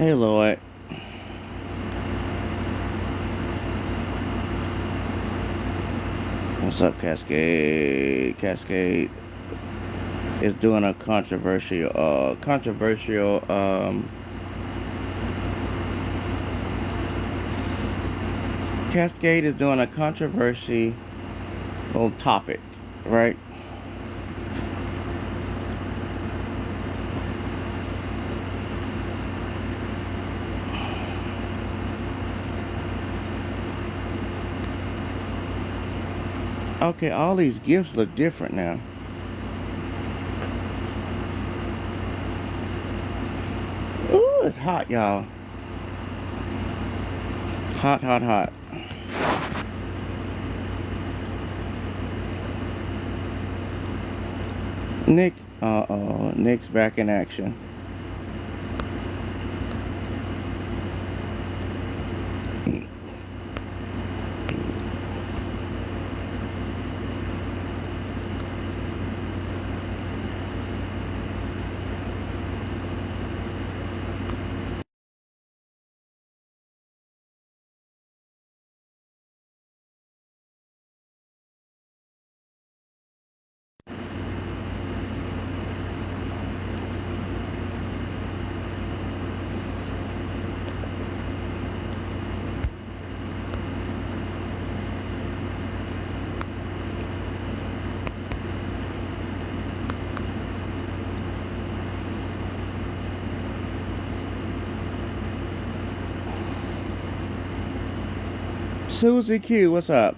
Hey Lloyd, what's up, Cascade? Cascade is doing a controversial. Cascade is doing a controversy topic, right? Okay, all these gifts look different now. Ooh, it's hot, y'all. Hot, hot, hot. Nick, uh-oh, Nick's back in action. Susie Q, what's up?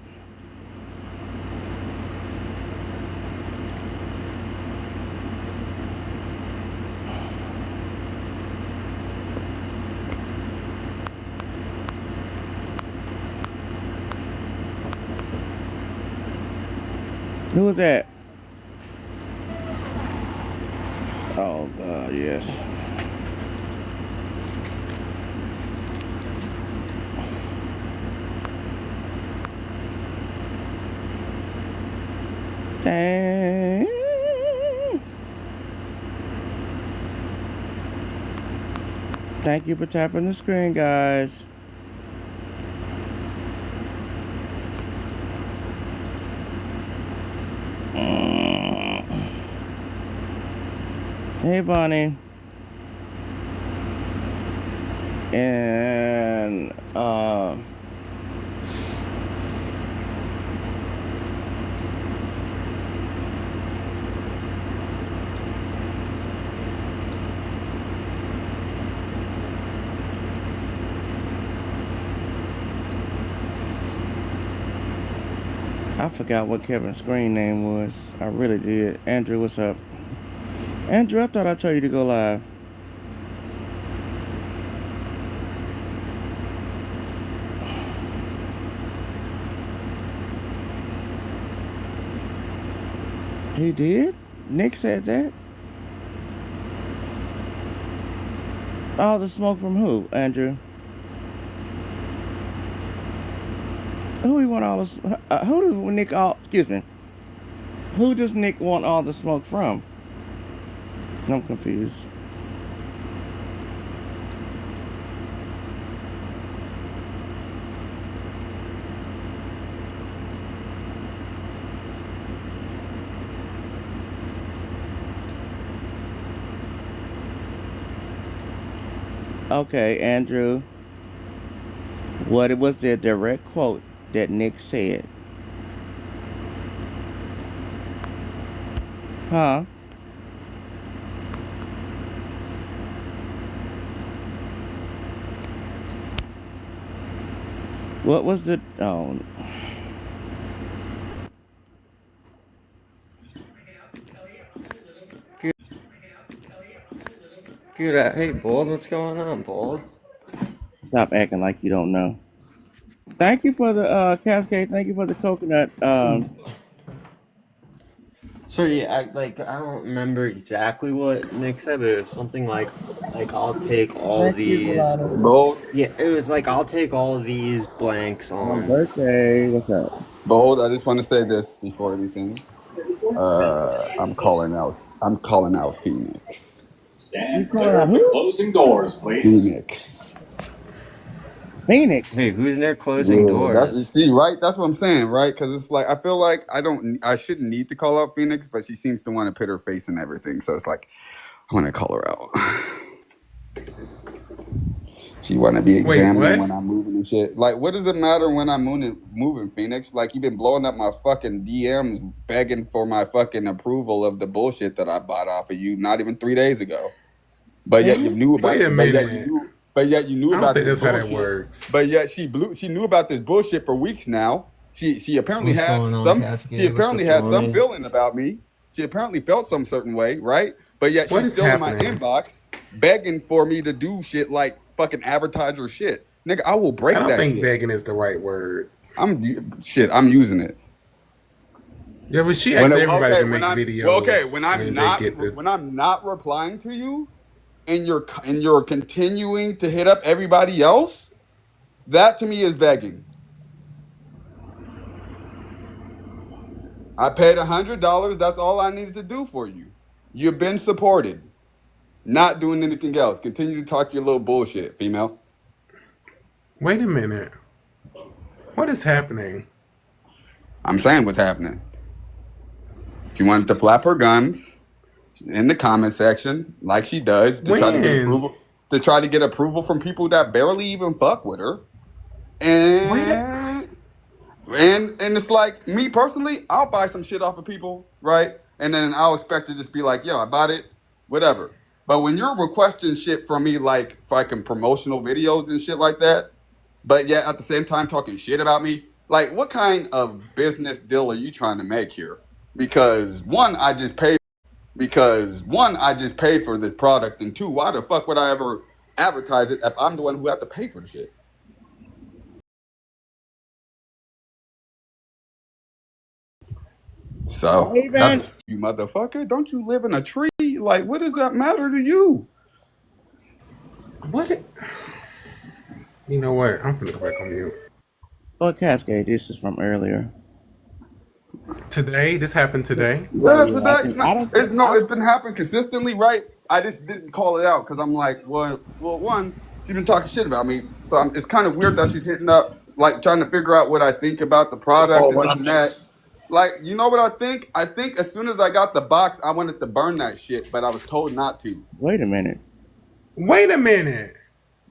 Who was that? Oh, God, yes. Hey. Thank you for tapping the screen, guys. Hey, Bonnie. And I forgot what Kevin's screen name was. I really did. Andrew, what's up? Andrew, I thought I told you to go live. He did? Nick said that? All the smoke from who, Andrew? Who he want all the? Who does Nick all? Excuse me. Who does Nick want all the smoke from? I'm confused. Okay, Andrew. What was the direct quote that Nick said? Huh? What was the? Oh, Good, good. Hey, Bold, what's going on, Bold? stop acting like you don't know. Thank you for the Cascade. Thank you for the coconut. Sorry, I don't remember exactly what Nick said, but it was something like I'll take all Thank you, these. Gelato. Bold, Yeah, it was like I'll take all of these blanks My on. birthday. What's up? bold. I just want to say this before anything. I'm calling out. I'm calling out Phoenix. You calling out who? Closing doors, please. Phoenix. Phoenix. Hey, who's near closing Yeah, doors? see, right? That's what I'm saying, right? Because it's like I feel like I shouldn't need to call out Phoenix, but she seems to want to put her face in everything. So it's like I want to call her out. She want to be examining when I'm moving and shit. Like, what does it matter when I'm moving, Phoenix? Like, you've been blowing up my fucking DMs, begging for my fucking approval of the bullshit that I bought off of you not even 3 days ago. But yet you knew about it. But yet you knew about this bullshit. How that works. But yet she knew about this bullshit for weeks now. She apparently had some feeling about me. She apparently felt some certain way, right? But yet she's still in my inbox begging for me to do shit like fucking advertiser shit. Nigga, I will break that shit. I don't think begging is the right word. I'm using it. Yeah, but she asks everybody to make videos. Well, okay, when I'm not replying to you and you're continuing to hit up everybody else, that to me is begging. I paid $100. That's all I needed to do for you. You've been supported. Not doing anything else. Continue to talk your little bullshit, female. Wait a minute. What is happening? I'm saying what's happening. She wanted to flap her gums in the comment section, like she does, to try to get approval from people that barely even fuck with her. And it's like, me personally, I'll buy some shit off of people, right? And then I'll expect to just be like, yo, I bought it, whatever. But when you're requesting shit from me, like fucking promotional videos and shit like that, but yet at the same time talking shit about me, like, what kind of business deal are you trying to make here? Because one, I just paid for this product, and two, why the fuck would I ever advertise it if I'm the one who had to pay for the shit? So, that's, you motherfucker, don't you live in a tree? Like, what does that matter to you? What? You know what? I'm finna go back on mute. Oh, Cascade, this is from earlier. Today? This happened today? Yeah, today. It's been happening consistently, right? I just didn't call it out because I'm like, well, one, she's been talking shit about me. So it's kind of weird that she's hitting up, like, trying to figure out what I think about the product and this and that. Like, you know what I think? I think as soon as I got the box, I wanted to burn that shit, but I was told not to. Wait a minute.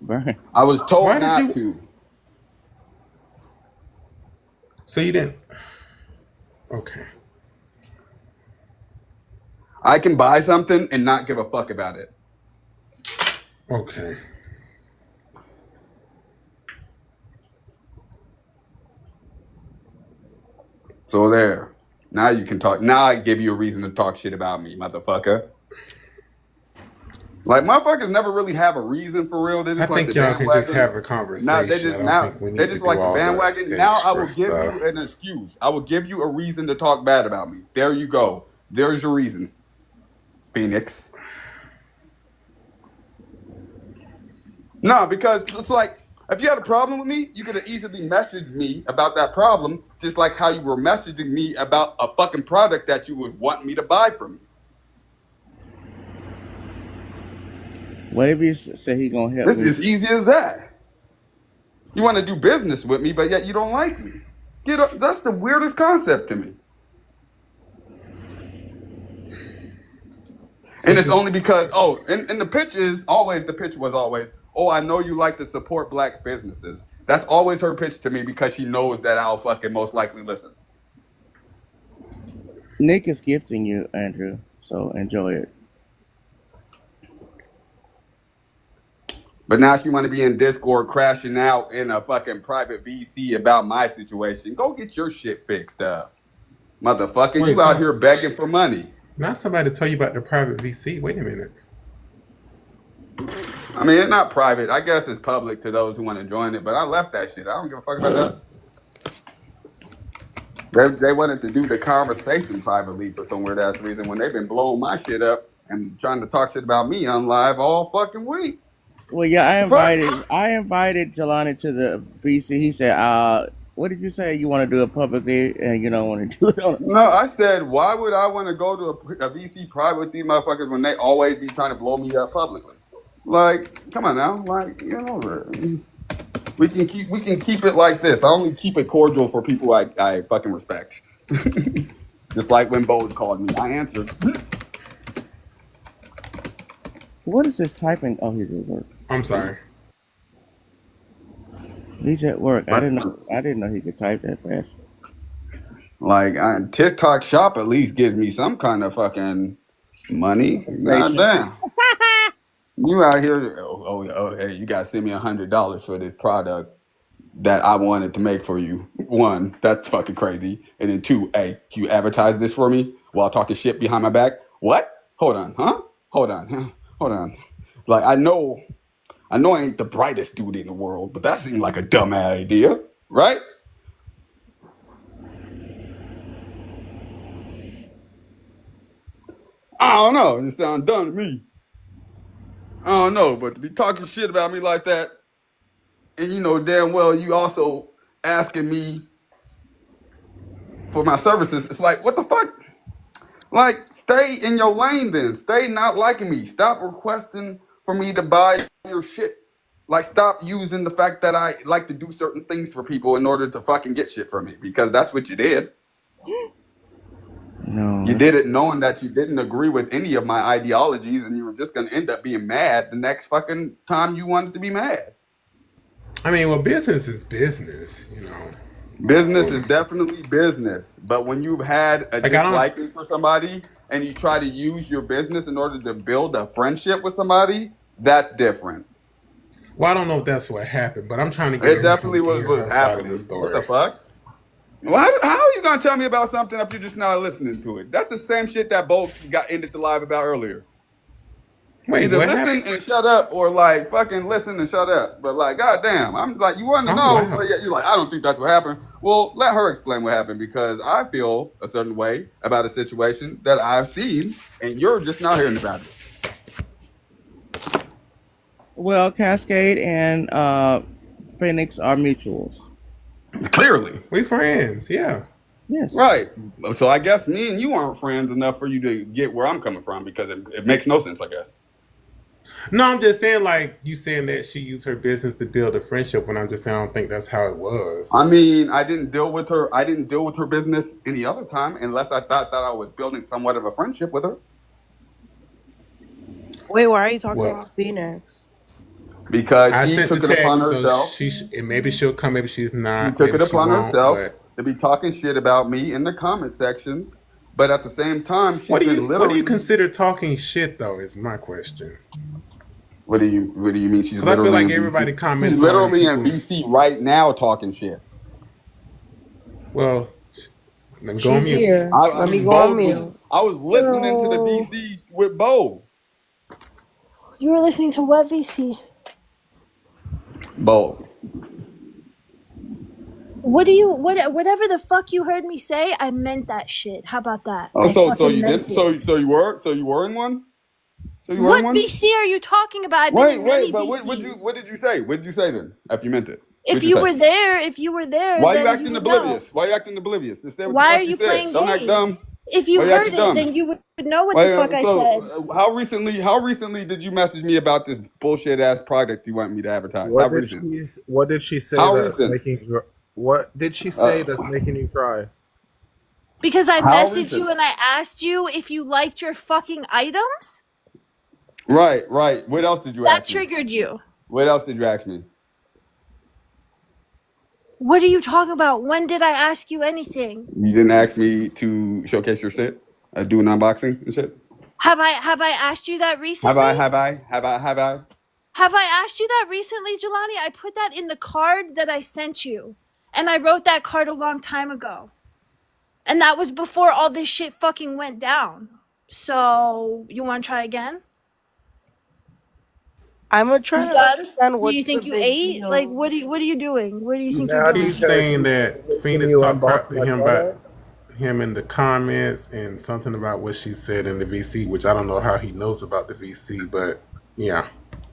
Burn. I was told not to. So you didn't? Okay. I can buy something and not give a fuck about it. Okay. So there. Now you can talk. Now I give you a reason to talk shit about me, motherfucker. Like, motherfuckers never really have a reason for real. They just like y'all can just have a conversation. They just like the bandwagon. Now I will give you an excuse. I will give you a reason to talk bad about me. There you go. There's your reasons, Phoenix. No, because it's like, if you had a problem with me, you could have easily messaged me about that problem, just like how you were messaging me about a fucking product that you would want me to buy from me. Wavy said he gonna help me. This is as easy as that. You want to do business with me, but yet you don't like me. That's the weirdest concept to me. And it's only because, and the pitch was always, I know you like to support black businesses. That's always her pitch to me because she knows that I'll fucking most likely listen. Nick is gifting you, Andrew, so enjoy it. But now she want to be in Discord crashing out in a fucking private VC about my situation. Go get your shit fixed up. Motherfucker, you out here begging for money. Not somebody to tell you about the private VC. Wait a minute. I mean, it's not private. I guess it's public to those who want to join it, but I left that shit. I don't give a fuck about that. They wanted to do the conversation privately for some weird ass reason when they've been blowing my shit up and trying to talk shit about me on live all fucking week. Well, yeah, I invited JALONNIE to the VC. He said, What did you say? You want to do it publicly and you don't want to do it on. No, I said, why would I want to go to a VC private with these motherfuckers when they always be trying to blow me up publicly? Like, come on now, like, you know, we can keep it like this. I only keep it cordial for people I fucking respect. Just like when Bose called me, I answered. What is this typing? Oh, he's at work. I'm sorry. He's at work. I didn't know he could type that fast. Like, TikTok Shop at least gives me some kind of fucking money. God damn. You out here, hey, you gotta send me $100 for this product that I wanted to make for you. One, that's fucking crazy. And then two, hey, can you advertise this for me while talking shit behind my back? What? Hold on, huh? Hold on. Like, I know I ain't the brightest dude in the world, but that seemed like a dumb idea, right? I don't know. It sounds dumb to me. I don't know, but to be talking shit about me like that, and you know damn well you also asking me for my services, it's like, what the fuck? Like, stay in your lane then. Stay not liking me. Stop requesting for me to buy your shit. Like, stop using the fact that I like to do certain things for people in order to fucking get shit from me, because that's what you did. No. You did it knowing that you didn't agree with any of my ideologies, and you were just going to end up being mad the next fucking time you wanted to be mad. I mean, well, business is business, you know. Business is definitely business, but when you've had a disliking for somebody and you try to use your business in order to build a friendship with somebody, that's different. Well, I don't know if that's what happened, but I'm trying to get it definitely was what happened. What the fuck? Well, how are you gonna tell me about something if you're just not listening to it? That's the same shit that Bo got ended the live about earlier. Wait, either listen and shut up, or like fucking listen and shut up. But like, goddamn, I'm like, you want to know? But yeah, you're like, I don't think that's what happened. Well, let her explain what happened, because I feel a certain way about a situation that I've seen, and you're just not hearing about it. Well, Cascade and Phoenix are mutuals. Clearly, we friends. Yeah. Yes. Right. So I guess me and you aren't friends enough for you to get where I'm coming from, because it makes no sense, I guess. No, I'm just saying, like, you saying that she used her business to build a friendship, when I'm just saying I don't think that's how it was. I mean, I didn't deal with her business any other time unless I thought that I was building somewhat of a friendship with her. Wait, why are you talking about Phoenix? Because she took it upon herself. Maybe she'll come, maybe she's not. She took it upon herself to be talking shit about me in the comment sections, but at the same time, what do you consider talking shit, though? Is my question. What do you mean? She's literally. I feel like everybody comments. She's literally in VC right now talking shit. Well, let me go on mute. Let me go on mute. I was listening to the VC with Bo. You were listening to what VC? Bo. Whatever the fuck you heard me say, I meant that shit. How about that? Oh, so you did? So you were in one? What VC are you talking about? Wait, but what did you say? What did you say then? If you meant it. If you were there, why are you acting oblivious? Why are you acting oblivious? Why are you playing games? Don't act dumb. If you heard it, then you would know what the fuck I said. How recently did you message me about this bullshit ass product you want me to advertise? What did she say that's making you cry? Because I messaged you and I asked you if you liked your fucking items. Right. What else did you ask me? That triggered you. What else did you ask me? What are you talking about? When did I ask you anything? You didn't ask me to showcase your shit? Do an unboxing and shit? Have I asked you that recently? Have I? Have I asked you that recently, Jelani? I put that in the card that I sent you. And I wrote that card a long time ago. And that was before all this shit fucking went down. So, you want to try again? I'm gonna try to understand what you think you ate? Like, what are you doing? What do you think you're doing? He's saying that Phoenix talked crap to him about him in the comments and something about what she said in the VC, which I don't know how he knows about the VC, but yeah.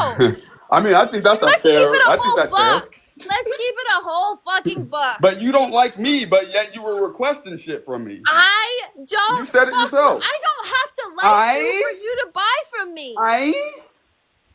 No. I mean, I think that's a Let's keep fair. it a I think whole that's fair. buck. Let's keep it a whole fucking buck. But you don't like me, but yet you were requesting shit from me. I don't. You said it yourself. I don't have to like you for you to buy from me.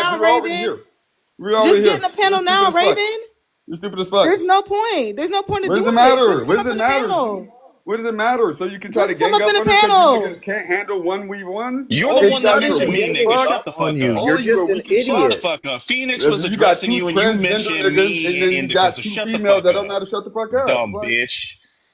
vibes. now, We were already Raven. here. We were already Just here. get in a panel You're now, stupid as fuck. Raven. You're stupid as fuck. There's no point. There's no point in What does it doing this. matter? Just What come does up it in a matter? panel. What does it matter? So you can try Just to come gang up up in a on us because you panel. niggas can't handle 1v1s? You're All the of one you that guys It's are mentioned me, weak as getting nigga. fuck. Shut dropped the on fuck you. up. All You're of you just are an weak as Shut the fuck. idiot. fuck up. Phoenix was Listen, you got addressing two you and you transgender mentioned niggas, and me then in you the got so two shut the females fuck that don't up. know how to shut the fuck up. Dumb What? bitch.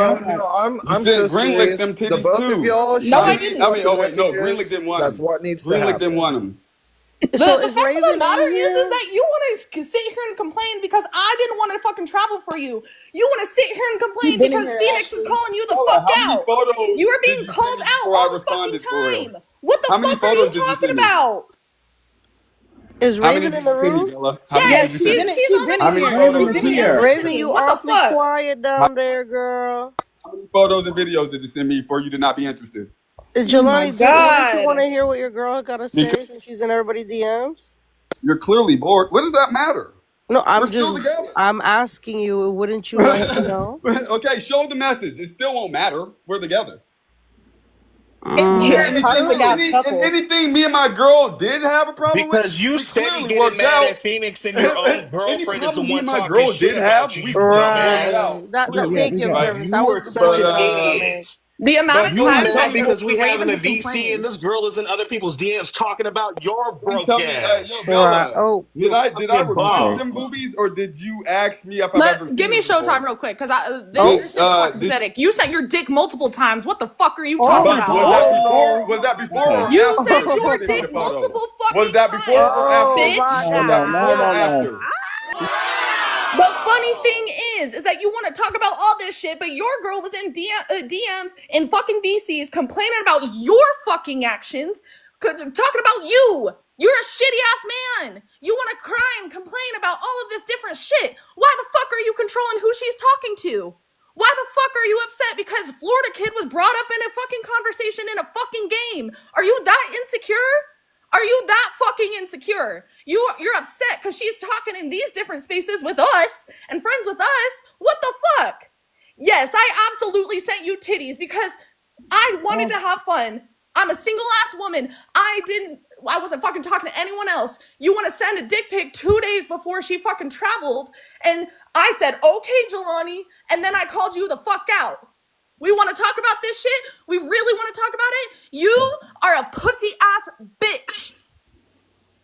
No, y'all no, got- I'm Then so Green licked serious. them The titties both of too. y'all should No, I just didn't. I drop mean, the oh wait, no, Green licked messages. didn't want That's him. what needs to Green licked didn't happen. want him. So The is fact of Raven the matter in here? is that you want to sit here and complain because I didn't want to fucking travel for you. You want to sit here and complain been in because here, Phoenix is Ashley. calling you the Bella, fuck how many out. photos You are did being you called send me out before I all the fucking responded for real? time. What the How many fuck are you photos did you talking send me? about? Is How many Raven did in the you send me, room? Bella? How many Yeah, did Yes, you she send me? been she's she on been the How in many here. phone. photos She She's did been been you in send here. me? answering Raven, me. you What the awfully fuck? quiet How, down there, girl. how many photos and videos did you send me for you to not be interested? Oh my Jelani, wouldn't you want god. to hear what your girl got to Because say since she's in everybody's DMs? you're clearly bored. What does that matter? No, We're still together. I'm asking you, wouldn't you like to know? Okay, show the message. It still won't matter. We're together. You're Yeah, a Mm. toxic ass And couple. anything me and my girl did have a problem with, Because you we steady clearly getting worked mad out. at Phoenix and your own Any girlfriend is the problem me one and my talking girl shit did about have, you, we you clearly worked dumbass. Right. out. Yeah, Thank we you, got. observant. That You are was the such point an that I was But trying to make. idiot. the amount but of You Queen, times tell mad that me, because we having Raven a has VC and complained. this girl is in other people's DMs talking about your Queen, broke tell me, yo, ass. Right. Bella, Oh, You did I fucking request Okay. bum. them boobies or did you ask me if I've ever Let give seen me them Showtime before? real quick, because oh, this shit's fucking Did pathetic. You sent your dick multiple times. What the fuck are you Oh talking my was about? that god. before? oh Was that before Okay. or You after sent you your sent me the dick photos? multiple Was fucking that before times, or oh, after? bitch. No, Vada. no, Was that no, before or no, no. after? The funny thing is that you want to talk about all this shit, but your girl was in DMs and fucking VCs complaining about your fucking actions, talking about you. You're a shitty ass man. You want to cry and complain about all of this different shit. Why the fuck are you controlling who she's talking to? Why the fuck are you upset because Florida kid was brought up in a fucking conversation in a fucking game? Are you that insecure? Are you that fucking insecure? You're upset because she's talking in these different spaces with us and friends with us. What the fuck? Yes, I absolutely sent you titties because I wanted to have fun. I'm a single ass woman. I wasn't fucking talking to anyone else. You want to send a dick pic 2 days before she fucking traveled. And I said, okay, Jelani. And then I called you the fuck out. We want to talk about this shit? We really want to talk about it? You are a pussy ass bitch.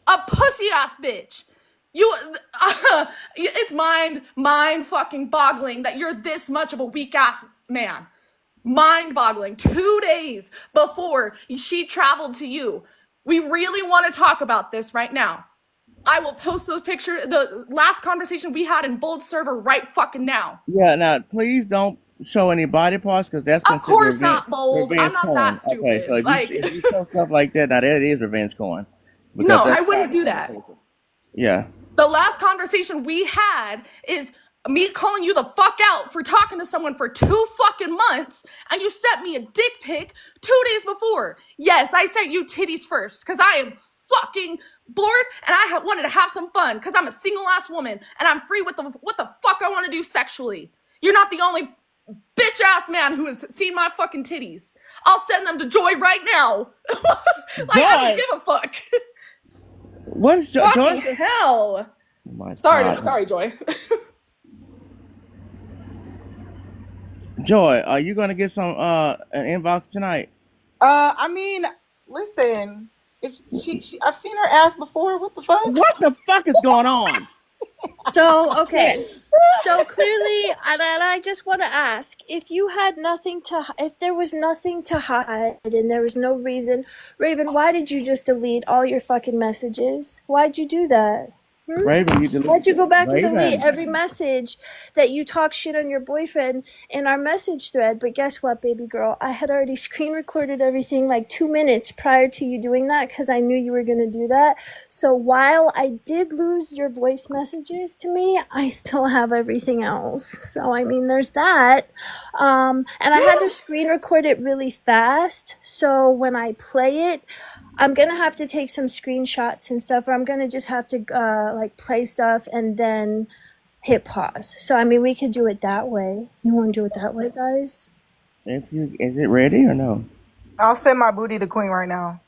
A pussy ass bitch. It's mind fucking boggling that you're this much of a weak ass man. Mind boggling. 2 days before she traveled to you. We really want to talk about this right now. I will post those pictures, the last conversation we had in Bold server right fucking now. Yeah, now please don't show any body parts because that's Of course not, Bold. I'm not that stupid. Okay, so if you show stuff like that, now that is revenge porn. No, I wouldn't do that. Yeah. The last conversation we had is me calling you the fuck out for talking to someone for 2 fucking months, and you sent me a dick pic 2 days before. Yes, I sent you titties first because I am fucking bored and I wanted to have some fun because I'm a single ass woman and I'm free with what the fuck I want to do sexually. You're not the only bitch ass man who has seen my fucking titties. I'll send them to Joy right now. Like, I don't give a fuck. What is Joy? Fucking hell. Oh Sorry, Joy. Joy, are you gonna get some an inbox tonight? I mean, listen, if I've seen her ass before. What the fuck? What the fuck is going on? So, okay. So clearly, and I just want to ask, if there was nothing to hide and there was no reason, Raven, why did you just delete all your fucking messages? Why'd you do that? Raven, you delete. Why'd you go back and delete every message that you talk shit on your boyfriend in our message thread? But guess what, baby girl? I had already screen recorded everything like 2 minutes prior to you doing that because I knew you were going to do that. So while I did lose your voice messages to me, I still have everything else. So, I mean, there's that. And I had to screen record it really fast. So when I play it, I'm going to have to take some screenshots and stuff, or I'm going to just have to like play stuff and then hit pause. So, I mean, we could do it that way. You want to do it that way, guys? Is it ready or no? I'll send my booty to Queen right now.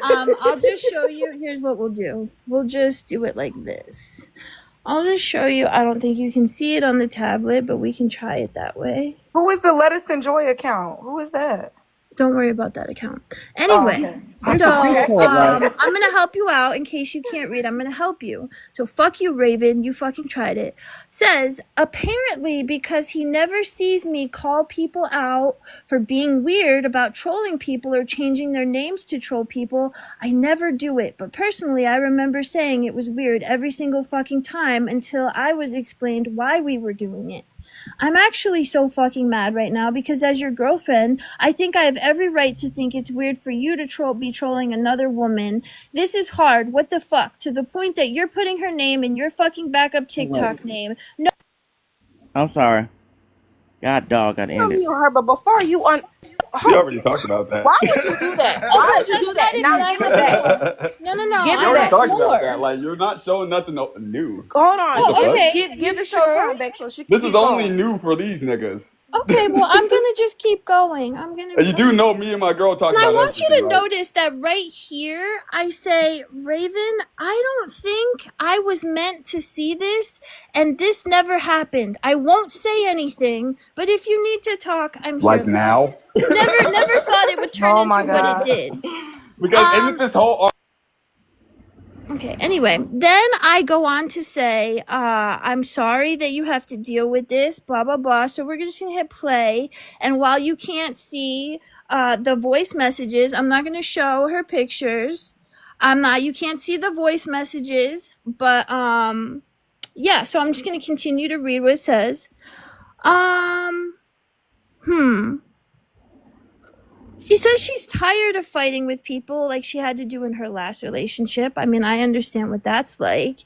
I'll just show you. Here's what we'll do. We'll just do it like this. I'll just show you. I don't think you can see it on the tablet, but we can try it that way. Who is the Lettuce and Joy account? Who is that? Don't worry about that account. Anyway, so I'm going to help you out in case you can't read. I'm going to help you. So fuck you, Raven. You fucking tried it. Says, apparently because he never sees me call people out for being weird about trolling people or changing their names to troll people, I never do it. But personally, I remember saying it was weird every single fucking time until I was explained why we were doing it. I'm actually so fucking mad right now because as your girlfriend, I think I have every right to think it's weird for you to be trolling another woman. This is hard. What the fuck? To the point that you're putting her name in your fucking backup TikTok name. No. I'm sorry. God dog, I ended it. Her, but before you We already talked about that. Why would you do that? Why would you do that? Now give it back. No. We already talked about that. Like, you're not showing nothing new. Hold on. Oh, okay. Give the Showtime back so she can This is only new for these niggas. Okay, well, I'm gonna just keep going. And you do know me and my girl talk and about I want you to everything, right? notice that right here, I say, Raven, I don't think I was meant to see this, and this never happened. I won't say anything, but if you need to talk, I'm here. Like now? Never thought it would turn into what it did. Because isn't this whole... Okay, anyway, then I go on to say, I'm sorry that you have to deal with this, blah, blah, blah. So we're just going to hit play. And while you can't see the voice messages, I'm not going to show her pictures. You can't see the voice messages, but, yeah, so I'm just going to continue to read what it says. She says she's tired of fighting with people like she had to do in her last relationship. I mean, I understand what that's like.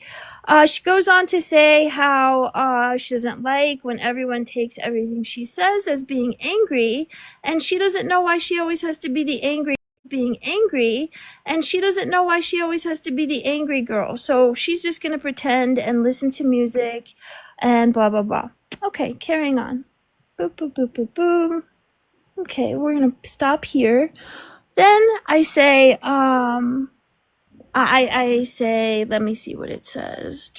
She goes on to say how she doesn't like when everyone takes everything she says as being angry, and she doesn't know why she always has to be the angry being angry, and she doesn't know why she always has to be the angry girl. So she's just going to pretend and listen to music and blah, blah, blah. Okay, carrying on. Boop, boop, boop, boop, boop. Okay, we're gonna stop here. Then I say, I say, let me see what it says.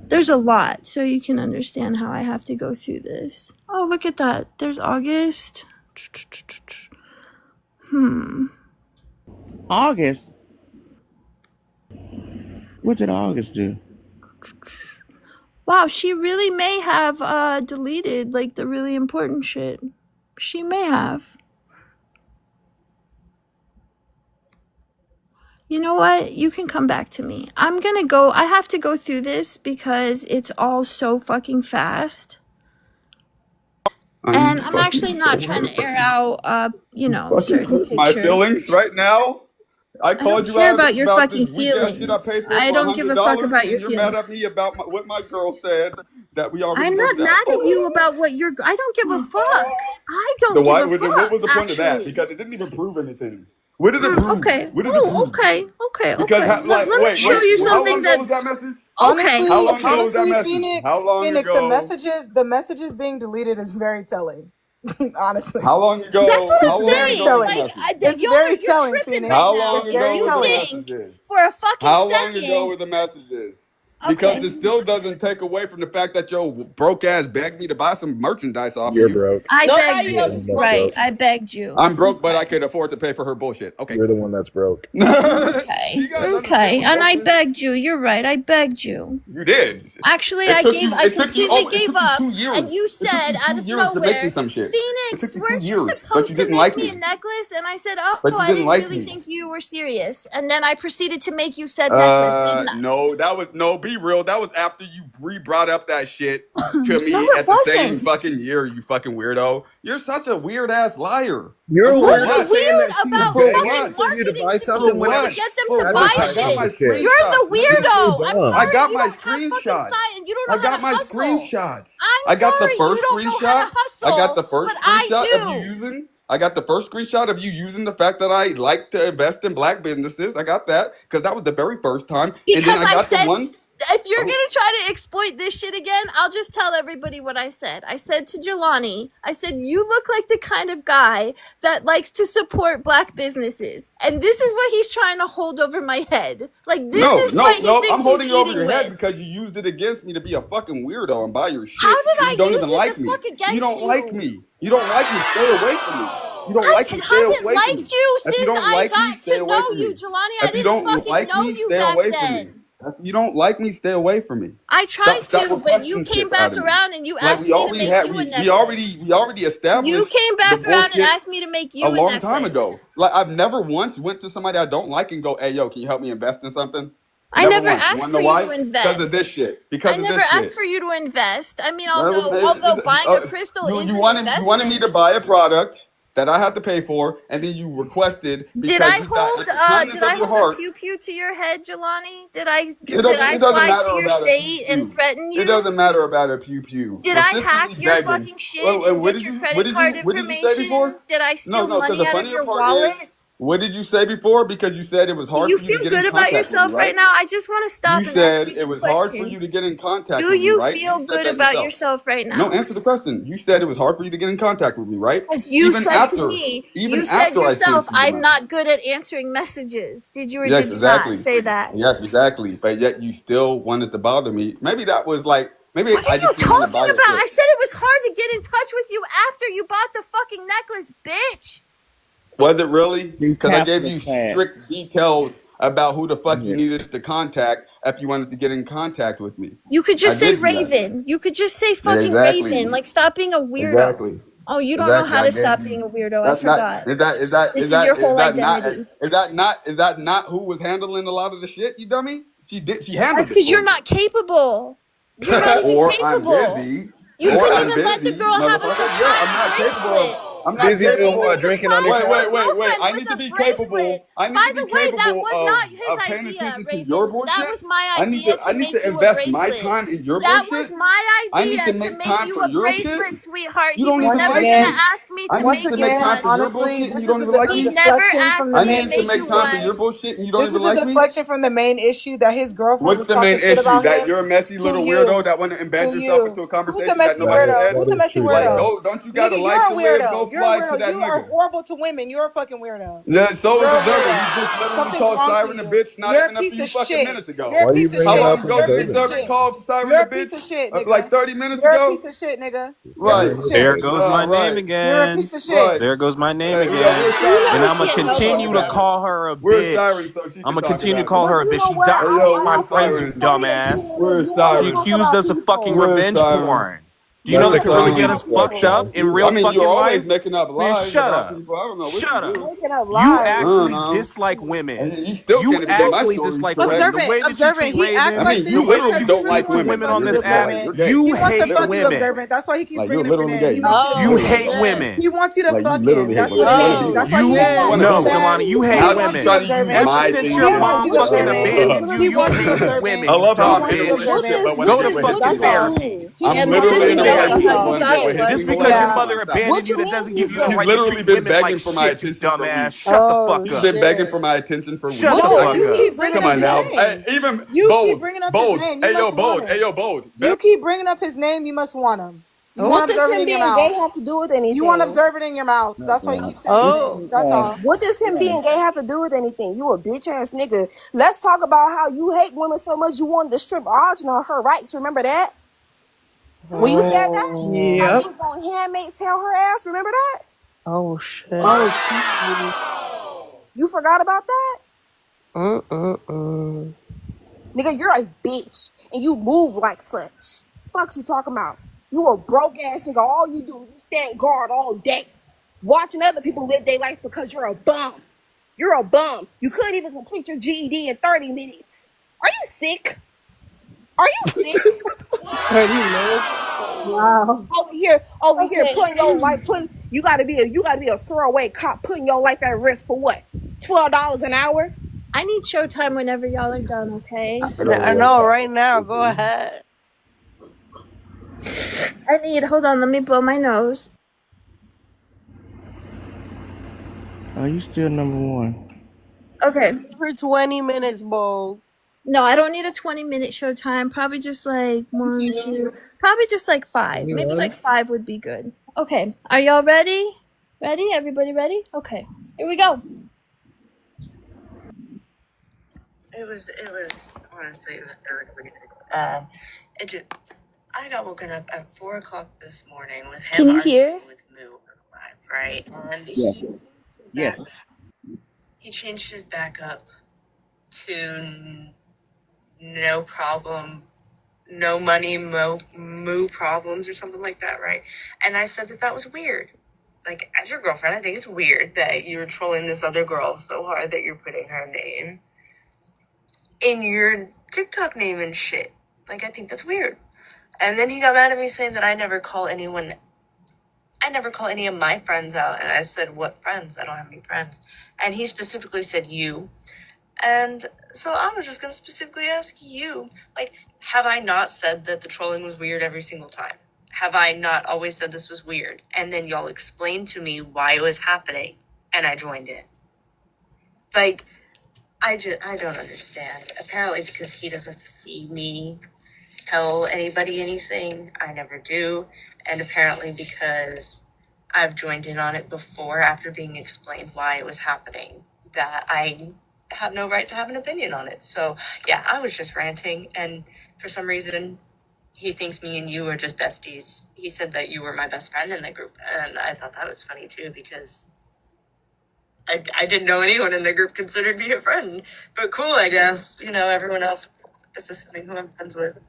There's a lot, so you can understand how I have to go through this. Oh, look at that. There's August. August? What did August do? Wow, she really may have deleted like the really important shit. She may have. You know what? You can come back to me. I have to go through this because it's all so fucking fast. And I'm actually not trying to air out, certain pictures. My feelings right now. I don't care about your fucking feelings. I don't give a fuck about your feelings. You're mad at me about what my girl said that we already. I'm not mad at you about what you're. I don't give a fuck. I don't give a fuck. What was the point of that? Because it didn't even prove anything. What did it prove? Okay. What did it prove? Okay. Because, let me show you something that. Was that message? Okay. How long ago was that Honestly, message? How long Phoenix, ago? the messages being deleted is very telling. Honestly. How long ago? That's what I'm very saying. telling. Like, It's you're very tripping telling, right Phoenix. now. How long ago very were the telling. messages? For a fucking How second. long ago were the messages? Because Okay. it still doesn't take away from the fact that your broke ass begged me to buy some merchandise off You're you. broke. I Nobody begged else you. is broke. Right. I begged you. I'm broke, but I could afford to pay for her bullshit. Okay. You're the one that's broke. Okay. You guys Okay. understand And I what begged you. You're right. I begged you. You did. Actually, It I took you- I it took you- completely it took gave you up. 2 years. And you It took said you out 2 of years to make me nowhere, some shit. It Phoenix, took you 2 weren't you years, but supposed you to didn't make like me a me. necklace? And I said, But you I didn't didn't like really me. think you were serious. And then I proceeded to make you said necklace, didn't I? No, be real. That was after you brought up that shit to me No, it at the same wasn't. fucking year, you fucking weirdo. You're such a weird ass liar. You're What's weird for saying weird that she's about begging fucking for you to marketing buy to something people what? to get them For to buy advertising I got my shit? shit. You're the screenshots. weirdo. I'm dumb. sorry I got you my don't have fucking screenshots. sight and you don't I know how got to my hustle. screenshots. I'm I got the sorry you first don't know how screenshot. to hustle. I got the first but I screenshot of you do. using. I got the first screenshot of you using the fact that I like to invest in black businesses. I got that because that was the very first time. And then Because I I got the said, one. if you're going to try to exploit this shit again, I'll just tell everybody what I said. I said to Jelani, I said, you look like the kind of guy that likes to support black businesses. And this is what he's trying to hold over my head. Like, this is what he thinks I'm holding he's it over eating your head with. because you used it against me to be a fucking weirdo and buy your shit. How did You I don't use even it like to me. fuck against You don't you? like me. You don't like me. Stay away from me. You don't I like me. Stay haven't away from me. liked you If you since don't I like me, got stay to away know from you, me. Jelani. I If you didn't don't fucking like know me, you stay back away from me. then. If you don't like me, stay away from me. I tried Stop to, but you requesting came shit back out of me. around and you Like asked we me to already make had, you a we necklace. already You established came the back around and bullshit asked me to make you a a long necklace. time ago. Like I've never once went to somebody I don't like and go, "Hey, yo, can you help me invest in something?" I never once. You asked wanna for know you why? to Because of invest. this shit. I Because of never this asked shit. for you to invest. I mean, Well, although buying a crystal is you an wanted me investment. to buy a product that I had to pay for, and then you requested Did because I you got hold at the kindness did I of your hold a heart. pew pew to your head, Jelani? Did I It doesn't fly matter to your about a state pew and pew. threaten It you? doesn't matter about a pew pew. Did I hack Consistently your begging. fucking shit and What get did your you credit card what did you say before? information? Did I steal No, because money the out of funnier your part wallet? is, what did you say before? Because you said it was Do hard you for you to feel get in good about contact with me, yourself right right? now? I just want to stop You and ask said you it this was hard for question. you to get in contact Do with me, you right? feel You said good that about yourself. yourself right No, now? answer the question. You said it was hard for you to get in contact with me, right? Because you Even said to after, me, even you said after I yourself, sent you the I'm money. not good at answering messages. Did you or Yes, did you not exactly. say that? Yes, exactly. But yet you still wanted to bother me. Maybe that was like, maybe What are I you just didn't want to talking buy your about? I shit. said it was hard to get in touch with you after you bought the fucking necklace, bitch. Was it really? These Because I taps gave the you chat. strict details about who the fuck you Yeah. needed to contact if you wanted to get in contact with me. You could I just say did do that. Raven. You could just say Yeah, fucking exactly. Raven. Like, stop being a weirdo. Exactly. Oh, you don't know Exactly. how I to gave stop you. being a weirdo. I That's not. forgot. Is that? Is that? This Is is your that? whole Is that not? identity. Is that not? Is that not who was handling a lot of the shit? You dummy. She did. She That's handled it because for you're me. not capable. You're not even Or I'm capable. busy. You Or couldn't I'm even let the busy, girl have a motherfucker. Yeah, I'm not surprise capable bracelet. of. I'm not Busy doing capable. what? Drinking on Wait, the wait, couch. wait, wait. I With need a to be bracelet. capable. I need By to be the way, that capable was not his of paying idea, attention to your Raven. That bullshit. was my idea I to need make to you a invest my bracelet. time in your That bullshit. was my I need idea to to make make time you for a your shit. bracelet, sweetheart. You He don't was even Once never like gonna again, me. ask me I to need once make to you make time again, for one. your honestly, bullshit, and this you is don't the, even like a He me. never deflection from asked the I me to main need to make make you issue. time for one. your bullshit, and you don't This even is a like me. deflection from the main issue that his girlfriend What's was the main talking shit issue? about That him you're a messy to little you. weirdo that want to embed To yourself you. into a Who's a conversation that messy nobody weirdo? has? Who's a That is messy true, Like, weirdo? Jalen. don't you got a Nigga, you're life a to live? weirdo. Go You're a fly to weirdo. that You are nigga. horrible to women. You're a fucking weirdo. Yeah, so is You're a Observer. He weirdo. just literally Something's called wrong to Siren a you. bitch not You're a even a piece few of fucking shit. minutes ago. You're a Why you piece of How bringing shit. long up ago You're a did piece of Observer observing? shit. call Siren You're a a piece bitch? of shit, nigga. Like 30 minutes You're a ago? piece of shit, nigga. You're a Right. piece Siren of is shit. There crazy. goes my name Right. You're a again. piece of shit. Right. There goes my name Hey, yo, again. where's You Siren And know so he I'm she going to can't can help talk continue to to that? himself. call her a Where's Siren bitch. so she I'm can going to talk to continue to that? call But her a you bitch. know She what? doxed me and my I Where's find friends, you it Siren? funny that you dumbass. Where's She only Siren? talk accused about us of fucking people. Where's revenge Siren? porn. Do you know You That's that a only could really talk get crazy about us fucked up people. deflection. in I real mean, you're fucking always life? making up Man, lies shut about up. people. I don't know what you Shut up. do. Making up You I lies. don't actually know. dislike women. And you still You can't even get my actually stories dislike women. correct. The way that you Observant. treat He acts I Raven, like mean, the you this way that because literally you he don't really speak like to wants to women, women so fuck on you, you're this gay. app, observant. You're gay. He you wants to hate fuck you, women. observant. That's why he keeps Like, you're bringing up your literally name. gay. He You wants you to You fuck literally him. hate hate women. women. He wants you to Like, you fuck him. literally hate That's women. what You it want to is. be Oh That's with why you me. want You him, want to No, be with observant. Jelani, me. you hate He Not wants to you, women. try to use observant. Ever my since thing your He against wants mom you, you. fucking observant. abandoned you, He you wants you, hate observant. I women. love He how Duh, wants people you, are bitch. stupid, but observant. when Go they to do it, hit fucking me What does that hard. therapy. mean? He I'm just And wants this you, literally in isn't a really observant. a That's relationship how with you all. one got with it, his Just was single it? because ass your Yeah. on mother my side. abandoned What you, you that mean doesn't give he's you the He's gay? right to literally treat been women begging like for my shit, you attention for dumbass. weeks. Shut the Oh fuck He's up. been begging shit. for my attention for Shut weeks. the What No, was fuck you up. keep he bringing Come up on his now. doing? Hey, name. even You keep bold, bringing up his bold. name. You Hey yo, must want bold. Hey him. yo, bold. You keep bringing up his name. You must want him. You Oh. want What does observant him in your being gay mouth. have to do with You want anything? observant in your mouth. That's why you keep saying his name. Oh. That's all. What does him being gay have to do with anything? You a bitch ass nigga. Let's talk about how you hate women so much you wanted to strip Audrey of her rights. Remember that? When you said that? How you Yep. was gonna handmaid tell her ass, remember that? Oh shit. You forgot about that? Mm-mm-mm. Nigga, you're a bitch and you move like such. Fuck you talking about. You a broke ass nigga. All you do is just stand guard all day. Watching other people live their life because you're a bum. You're a bum. You couldn't even complete your GED in 30 minutes. Are you sick? Are you sick? 30 minutes. Wow. Over here, Okay. putting your life, you gotta be a throwaway cop, putting your life at risk for what? $12 an hour? I need showtime whenever y'all are done, okay? I know, right now. Go ahead. Hold on, let me blow my nose. Are you still number one? Okay. For 20 minutes, Bo. No, I don't need a 20-minute showtime. Probably just like one, two, probably just like 5. Maybe like 5 would be good. Okay. Are y'all ready? Ready? Everybody ready? Okay. Here we go. It was honestly, it was very weird. It just, I got woken up at 4 o'clock this morning with him Can you arguing hear? with Moo live, right? And Yes. Yes. he changed his backup to no problem, no money, moo problems or something like that, right? And I said that was weird. Like, as your girlfriend, I think it's weird that you're trolling this other girl so hard that you're putting her name in your TikTok name and shit. Like, I think that's weird. And then he got mad at me saying that I never call any of my friends out. And I said, what friends? I don't have any friends. And he specifically said you. And so I was just going to specifically ask you, like, have I not said that the trolling was weird every single time? Have I not always said this was weird? And then y'all explained to me why it was happening, and I joined in. Like, I don't understand. Apparently because he doesn't see me tell anybody anything, I never do. And apparently because I've joined in on it before after being explained why it was happening, that I have no right to have an opinion on it. So yeah, I was just ranting, and for some reason he thinks me and you are just besties. He said that you were my best friend in the group, and I thought that was funny too, because I didn't know anyone in the group considered me a friend. But cool, I guess. You know, everyone else is assuming who I'm friends with.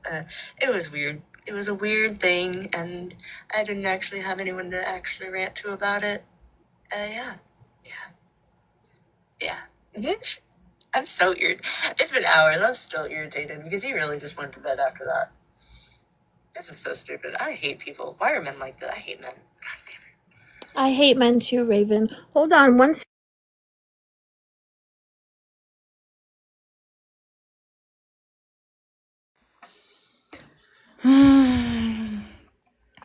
It was weird. It was a weird thing, and I didn't actually have anyone to actually rant to about it. Yeah. I'm so irritated. It's been hours. I'm still irritated because he really just went to bed after that. This is so stupid. I hate people. Why are men like that? I hate men. I hate men too, Raven. Hold on one second.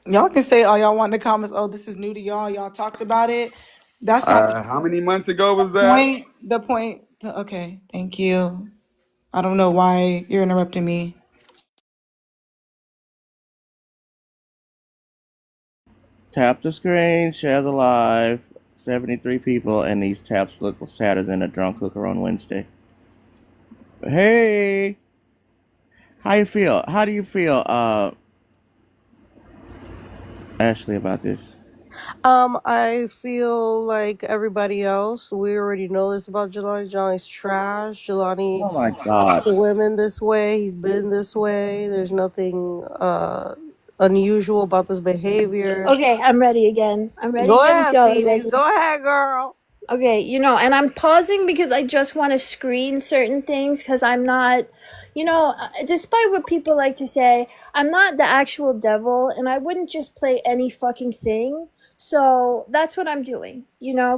Y'all can say all y'all want in the comments. Oh, this is new to y'all. Y'all talked about it. That's not How many months ago was the that? point. The point. Okay, thank you. I don't know why you're interrupting me. Tap the screen, share the live. 73 people, and these taps look sadder than a drunk hooker on Wednesday. Hey, how you feel? How do you feel, Ashley, about this? I feel like everybody else. We already know this about Jelani. Jelani's trash. Jelani Oh my talks God. to women this way. He's been this way. There's nothing unusual about this behavior. Okay, I'm ready again. I'm ready Go again if ahead, y'all are Phoenix. ready. Go ahead, girl. Okay, and I'm pausing because I just want to screen certain things because I'm not, despite what people like to say, I'm not the actual devil and I wouldn't just play any fucking thing. So that's what I'm doing,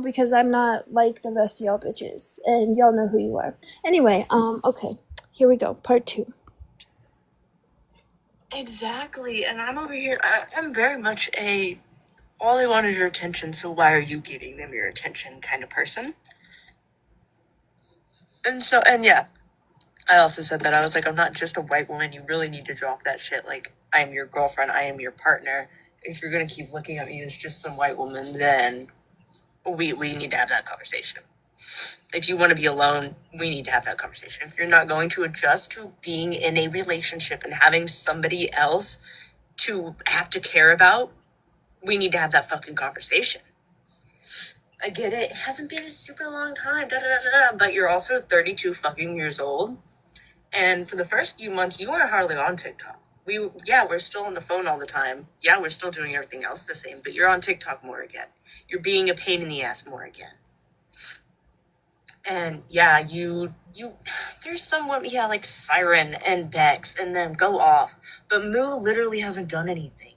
because I'm not like the rest of y'all bitches and y'all know who you are. Anyway, okay, here we go, part 2. Exactly. And I'm over here. I'm very much all they want is your attention, so why are you giving them your attention kind of person. And yeah, I also said that. I was like, I'm not just a white woman. You really need to drop that shit. Like, I am your girlfriend. I am your partner. If you're going to keep looking at me as just some white woman, then we need to have that conversation. If you want to be alone, we need to have that conversation. If you're not going to adjust to being in a relationship and having somebody else to have to care about, we need to have that fucking conversation. I get it. It hasn't been a super long time, but you're also 32 fucking years old. And for the first few months, you weren't hardly on TikTok. We're still on the phone all the time. Yeah, we're still doing everything else the same, but you're on TikTok more again. You're being a pain in the ass more again. And yeah, there's someone, like Siren and Bex and them go off. But Moo literally hasn't done anything.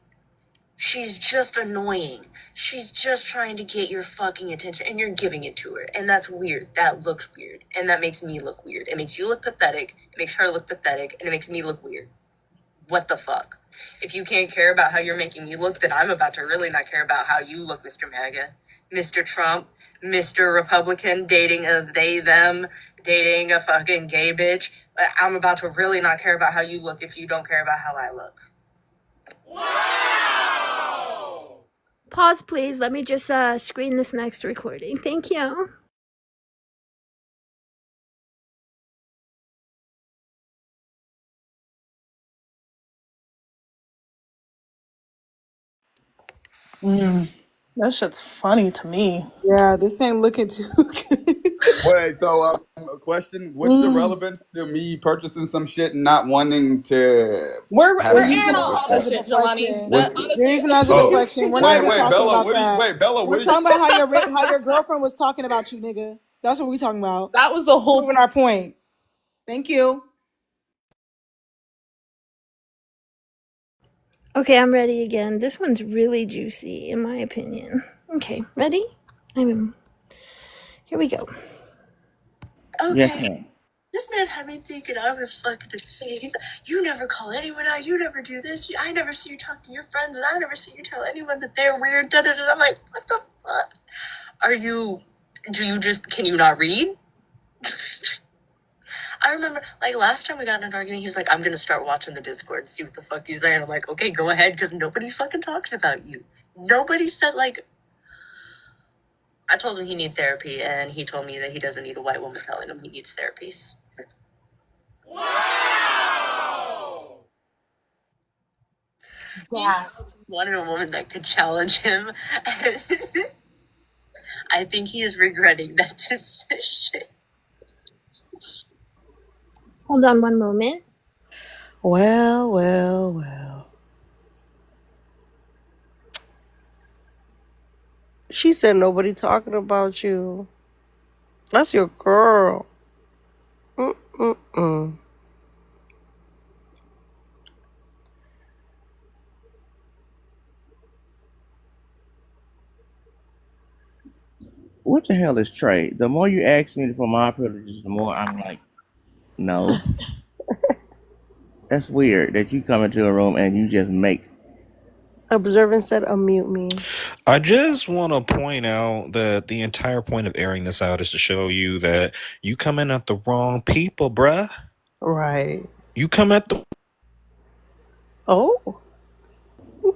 She's just annoying. She's just trying to get your fucking attention, and you're giving it to her. And that's weird. That looks weird. And that makes me look weird. It makes you look pathetic. It makes her look pathetic. And it makes me look weird. What the fuck? If you can't care about how you're making me look, then I'm about to really not care about how you look, Mr. MAGA. Mr. Trump, Mr. Republican, dating a they, them, dating a fucking gay bitch. I'm about to really not care about how you look if you don't care about how I look. Pause, please. Let me just screen this next recording. Thank you. That shit's funny to me. Yeah, this ain't looking too good. Wait, so a question: what's the relevance to me purchasing some shit and not wanting to We're have We're it using airing be all it other as a reciprocated? shit, Jelani. deflection. That What? We're honestly, using it as a Oh, deflection. We're not even wait, talking Bella. about What are you? that. Wait, Bella. We're What are you? talking about how your girlfriend was talking about you, nigga. That's what we're talking about. that was the whole. Proving our point. Thank you. Okay, I'm ready again. This one's really juicy, in my opinion. Okay, ready? Here we go. Yes, Okay. ma'am. This man had me thinking I was fucking insane. He's like, you never call anyone out. You never do this. I never see you talk to your friends, and I never see you tell anyone that they're weird. Da, da, da. I'm like, what the fuck? Can you not read? I remember, last time we got in an argument, he was like, I'm going to start watching the Discord and see what the fuck he's saying. I'm like, okay, go ahead, because nobody fucking talks about you. Nobody said, I told him he needs therapy, and he told me that he doesn't need a white woman telling him he needs therapy. Yeah. Wanted a woman that could challenge him. I think he is regretting that decision. Hold on one moment. Well, well, well. She said nobody talking about you. That's your girl. Mm-mm-mm. what the hell is Trey? The more you ask me for my privileges, the more I'm like, no. That's weird that you come into a room and you just make. Observant said, unmute me. I just want to point out that the entire point of airing this out is to show you that you come in at the wrong people, bruh. Right. You come at the... Oh.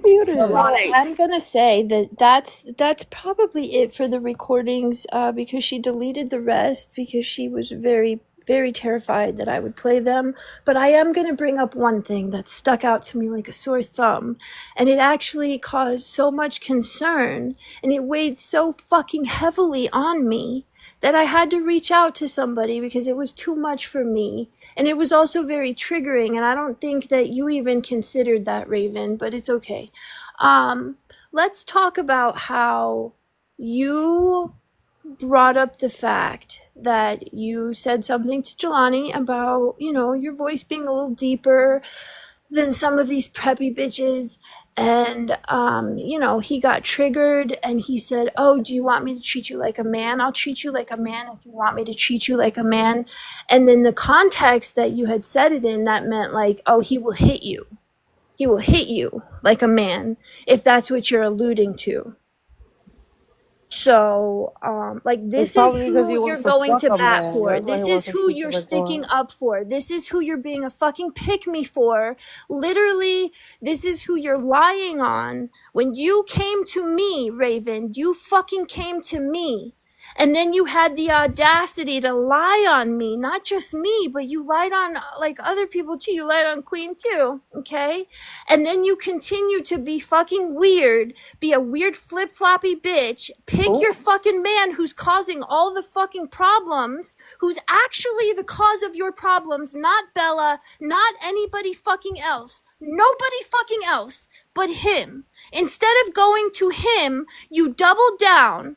Muted. I'm gonna say that's probably it for the recordings, because she deleted the rest because she was very, very terrified that I would play them. But I am gonna bring up one thing that stuck out to me like a sore thumb, and it actually caused so much concern and it weighed so fucking heavily on me that I had to reach out to somebody because it was too much for me. And it was also very triggering, and I don't think that you even considered that, Raven, but it's okay. Let's talk about how you brought up the fact that you said something to Jelani about, your voice being a little deeper than some of these preppy bitches. And, he got triggered and he said, oh, do you want me to treat you like a man? I'll treat you like a man if you want me to treat you like a man. And then the context that you had said it in, that meant like, oh, he will hit you. He will hit you like a man, if that's what you're alluding to. So, this is who you're going to bat for. This is who you're sticking up for. This is who you're being a fucking pick-me for. Literally, this is who you're lying on. When you came to me, Raven, you fucking came to me. And then you had the audacity to lie on me, not just me, but you lied on other people too. You lied on Queen too, okay? And then you continue to be fucking weird, be a weird flip-floppy bitch, pick your fucking man who's causing all the fucking problems, who's actually the cause of your problems, not Bella, not anybody fucking else, nobody fucking else but him. Instead of going to him, you double down.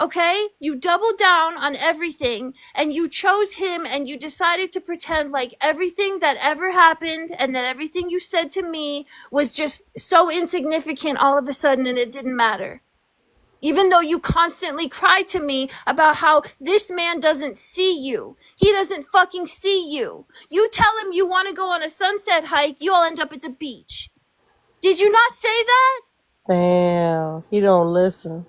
Okay? You doubled down on everything and you chose him and you decided to pretend like everything that ever happened and that everything you said to me was just so insignificant all of a sudden and it didn't matter. Even though you constantly cried to me about how this man doesn't see you. He doesn't fucking see you. You tell him you want to go on a sunset hike, you'll end up at the beach. Did you not say that? Damn. He don't listen.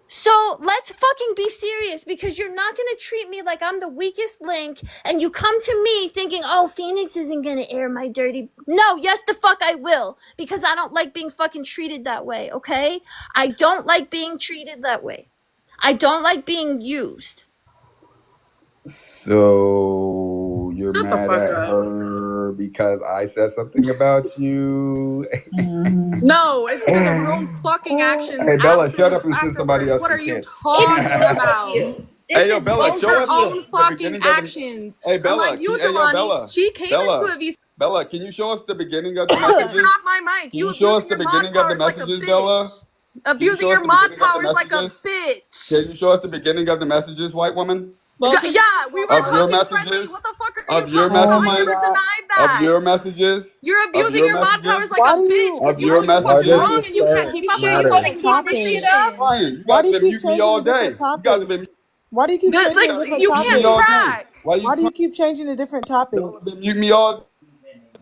So let's fucking be serious because you're not going to treat me like I'm the weakest link and you come to me thinking, oh, Phoenix isn't going to air my dirty... No, yes, the fuck I will because I don't like being fucking treated that way, okay? I don't like being treated that way. I don't like being used. So you're mad at her because I said something about you? No, it's because of her own fucking actions. Hey, Bella, shut up and send somebody else. What are you talking about? Hey, yo, Bella, show us her own the fucking beginning actions. Hey, Bella, Unlike you, Jelani, she came into a VC. Bella, can you show us the beginning of the messages? Turn off my mic. Can you show us the beginning of the messages, Bella? Abusing your mod powers like a bitch. Can you show us the beginning of the messages, white woman? Yeah, we were talking friendly. What the fuck are you talking about? I never denied that. Of your messages? You're abusing your mod powers like a bitch. Of your messages? Wrong and you can't keep up with this shit up. You guys have been muting me all day. You guys have been... Why do you keep changing different topics? Why do you keep changing the different topics? Mute me all.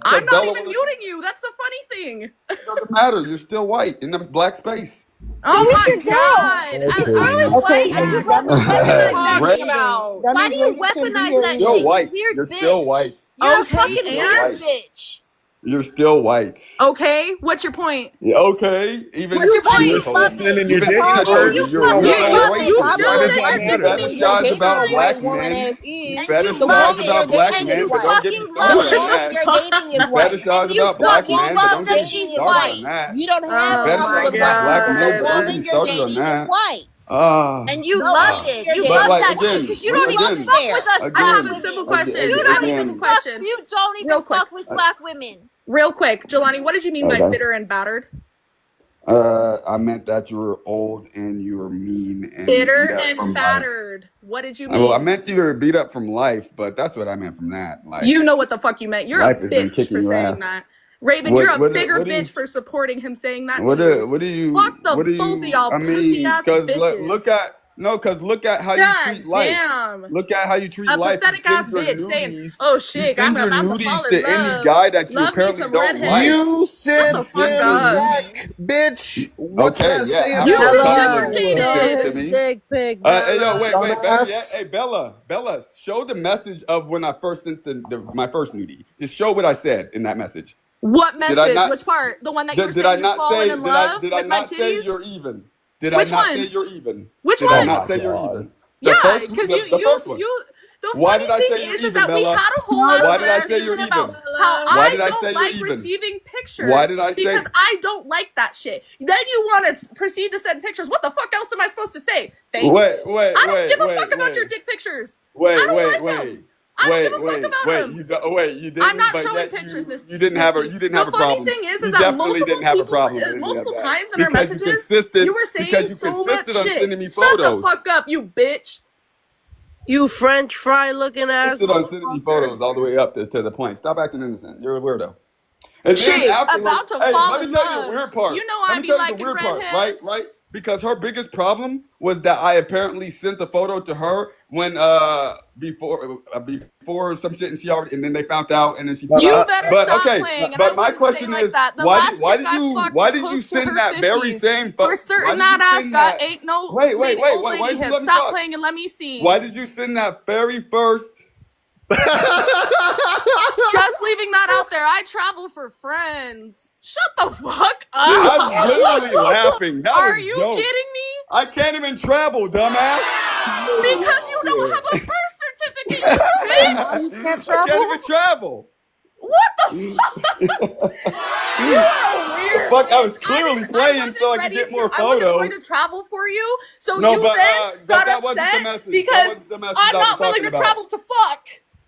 I'm not even muting you. That's the funny thing. It doesn't matter. You're still white in the black space. Oh my god! I was white and you weaponize about. Why do you weaponize that shit? You're white. Weird You're bitch. still white. You're a fucking weird bitch. You're still white. Okay, what's your point? Yeah, okay. Even what's your point? You're sending your dick to her. You still said You fantasize about black men. You fantasize about black men, but don't get me started on that. You fantasize about black men, but don't get me started on that. You don't have a problem with black men, but don't get me started on that. White. And you love it. You love that shit because you don't even fuck with us. I have a simple question. You don't even fuck with black women. Real quick, Jelani, what did you mean by bitter and battered? I meant that you were old and you were mean and bitter and battered. What did you mean? Well, I meant you were beat up from life, but that's what I meant from that. Like, you know what the fuck you meant. You're a bitch for saying that. Raven, you're a bigger bitch for supporting him saying that too. What do you? Fuck both of y'all pussy ass bitches. Look at No, because look at how you God treat life. damn. Look at how you treat A life. You pathetic ass send your bitch saying, nudies. "Oh You shit, send I'm your about to fall nudies in to any love. guy that you Love me apparently some don't redhead." like. You Shut the sent fuck Send your up. him nudies. back, bitch. What's Okay, that yeah, say have You some about customer you? Show shit to his me. dick pic, Hey, yo, Bella. wait, better yet, Dumbass. hey, Bella, show the message of when I first sent my first nudie. Just show what I said in that message. What Did I message? not? Which part? The one that you were Did I saying you've not fallen say? in love Did I with my not say titties? you're even? Did I Which not say one? you're even? Which Did I one? not say you're God. even? Yeah, because The first one. the Why funny did I thing say you're is even, that we Bella? had a whole Show ass Why the did I say you're conversation message, about even? how Bella. Why I did I don't say you're like even? receiving Why pictures did I say? because I don't like that shit. Then you want to proceed to send pictures. What the fuck else am I supposed to say? Thanks. I don't give a fuck about your dick pictures. I don't like them. I don't give a fuck about them. You didn't. I'm not But showing yet pictures, you didn't have a Misty. you didn't The have a funny problem. thing is You that definitely multiple didn't have a people, problem with any of multiple that times in our because you messages, consisted you were saying because you so much consisted on shit. sending me Shut the photos. fuck up, you bitch. You French fry looking ass Consisted on sending me photos motherfucker. all the way up to the point. Stop acting innocent. You're a weirdo. And then Shit, afterwards, about to hey, fall let me in tell you the love. weird part. You know Let I me be tell you the liking weird part, redheads. right? Because her biggest problem was that I apparently sent a photo to her when before some shit, and she already, and then they found out, and then she found You out. better But stop okay, playing, and but I my wouldn't say question like is, that. The last chick I fucked why was did you close to send her that very 50s. same For photo? certain, that ass got ain't no Wait, old why lady did you hip. let me Stop talk? playing and let me see. Why did you send that very first? Just leaving that out there. I travel for friends. Shut the fuk up. I'm literally laughing. That Are was you joke. kidding me? I can't even travel, dumbass. Because you don't have a birth certificate, you bitch. You can't I travel? can't even travel. What the fuck? You are weird. Fuck, I was bitch. clearly I playing so I could ready get to. more I wasn't going photos. to travel for you, so No, you but then got that wasn't the upset message. That because wasn't the message I'm I was not willing talking to about. travel to fuck.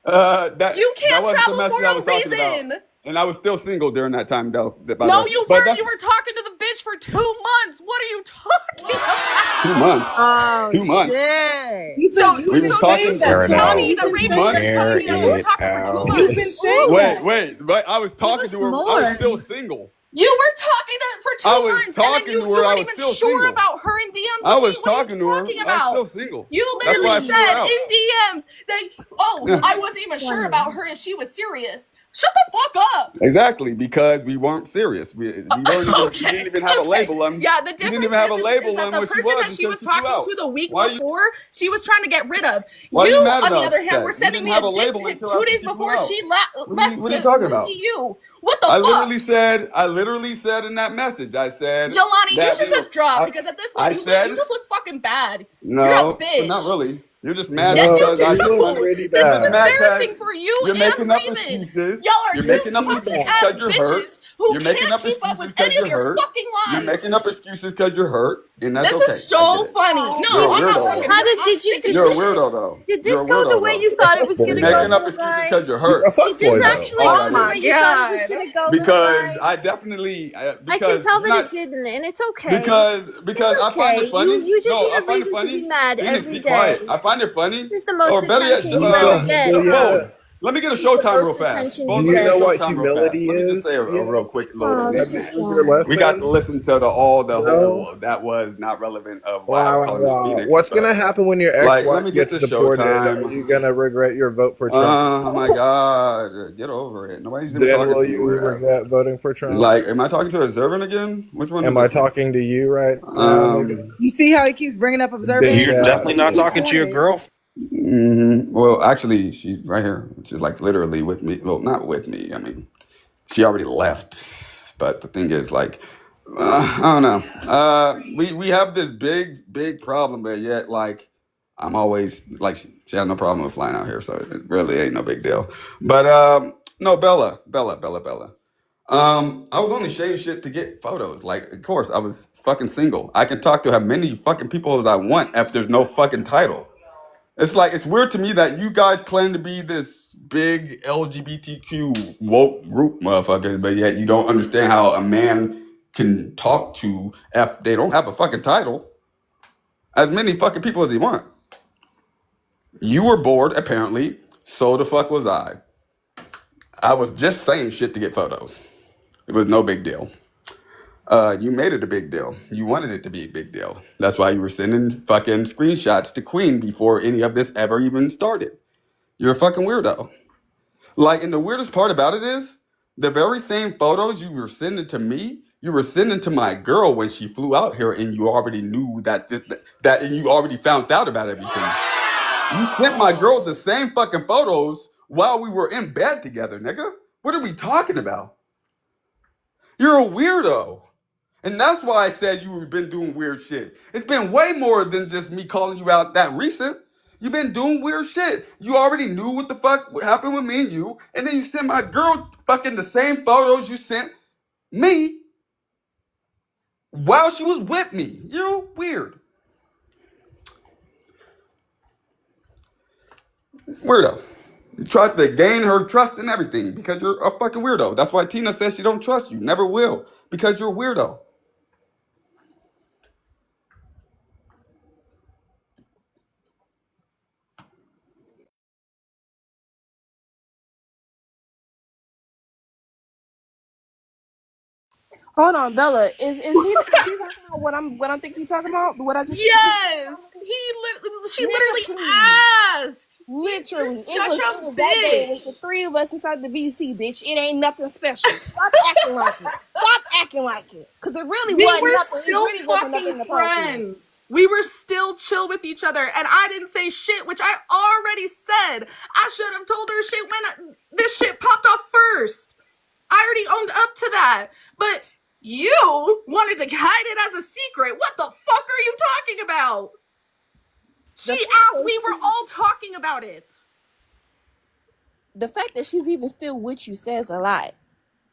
That You that can't wasn't the travel message for I was a talking about. reason. And I was still single during that time, though. By the No, way. you But weren't. that's You were talking to the bitch for 2 months. What are you talking about? 2 months. Oh 2 months. shit. So, We was so talking you Air it telling out. me that for 2 Rainbow was months. telling Air me that we were it talking for 2 out. You've months. been saying that. Wait. But I was talking to her. I was still single. You were talking to her for 2 I was months, and talking then you to her. I weren't was even still sure single. about her in DMs. I with was me. What are talking you to her. talking I about? was still single. You That's why literally I flew her said out. in DMs that, I wasn't even sure about her if she was serious. Shut the fuck up. Exactly, because we weren't serious. We weren't even. We didn't even have a label on. Yeah, the We didn't difference even have a is label that on the what she person that was she was until she flew talking out. to the week Why you? before, she was trying to get rid of. Why are you mad on the about other hand, that? were You sending didn't me have a a dick label pic until 2 after days she flew before out. she What are left you talking to about? see you. What the I fuck? literally said in that message. I said Jelani, you that should just drop because at this point I you said just look fucking bad. You're a no, bitch. not really. You're just mad Yes, you because I do. took money. Pretty This You're is just bad. mad embarrassing because for you you're and making up Raven. excuses. Y'all are You're two making up toxic excuses ass because you're hurt. bitches who You're making can't up keep up with excuses because any of you're your hurt. fucking You're lies. making up excuses because you're hurt, and that's This okay. is so funny. No, You're a I'm not weirdo, fucking though. How hurt. did I'm sick of did You're a this this shit. weirdo, though. did You're this a go the weirdo, way though. you thought it was Fuckboy gonna You're go, making though. up little excuses guy? because you're hurt. You're a Did this fuckboy though. actually All go that the Oh way is. my you thought it was god. gonna go, little Because guy? I definitely I can because tell you're that it not didn't, and it's okay. because It's I find it okay. funny. You just No, need I a find it reason to be funny. mad Phoenix, every be quiet. day. I find it funny. This is the Or most better yet, attention you ever get. Bone. Let me get a This is the Showtime real most fast. attention Bone, you Do let you me get know get. what Showtime real fast. humility Let me just say is a real yet? quick little Oh, Have this you is thing. learned your sad. We got to lesson? listen to the No. whole that was not relevant of why I was Wow, calling this wow. Phoenix, What's gonna but happen when your like, let ex-wife me get gets to deported? Are Showtime. you gonna regret your vote for Trump? Oh my God, get over it. Nobody's even Then talking will to you. you Where regret voting for Trump? like, am I talking to a Zervin again? Which one is Am I this one? talking to you right now, nigga? You see how he keeps bringing up observant? Bitch You're He ass definitely not he nigga. talking to your wanted. girlfriend. Well, actually, she's right here. She's like literally with me. Well, not with me. I mean, she already left. But the thing is, like, I don't know. We have this big problem, but yet, like, I'm always like, she has no problem with flying out here, so it really ain't no big deal. But no, Bella. I was only saying shit to get photos. Like, of course, I was fucking single. I can talk to as many fucking people as I want if there's no fucking title. It's like, it's weird to me that you guys claim to be this big LGBTQ woke group, motherfuckers, but yet you don't understand how a man can talk to if they don't have a fucking title as many fucking people as he want. You were bored, apparently. So the fuck was I. I was just saying shit to get photos. It was no big deal. You made it a big deal. You wanted it to be a big deal. That's why you were sending fucking screenshots to Queen before any of this ever even started. You're a fucking weirdo. Like, and the weirdest part about it is, the very same photos you were sending to me, you were sending to my girl when she flew out here, and you already knew that and you already found out about everything. You sent my girl the same fucking photos while we were in bed together, nigga. What are we talking about? You're a weirdo. And that's why I said you've been doing weird shit. It's been way more than just me calling you out that recent. You've been doing weird shit. You already knew what the fuck happened with me and you, and then you sent my girl fucking the same photos you sent me while she was with me. You're weird. Weirdo. You tried to gain her trust and everything because you're a fucking weirdo. That's why Tina says she don't trust you. Never will. Because you're a weirdo. Hold on, Bella. Is he talking about what I'm thinking he's talking about? What I just Yes, she literally asked. Literally, Such it a was that day. It was bitch. the three of us inside the VC, bitch. It ain't nothing special. Stop acting like it. Stop acting like it. Cause it really We wasn't were nothing. It still really wasn't nothing fucking to talk about. friends. We were still chill with each other, and I didn't say shit, which I already said. I should have told her shit when this shit popped off first. I already owned up to that. But you wanted to hide it as a secret. What the fuck are you talking about? She asked. We were all talking about it. The fact that she's even still with you says a lot.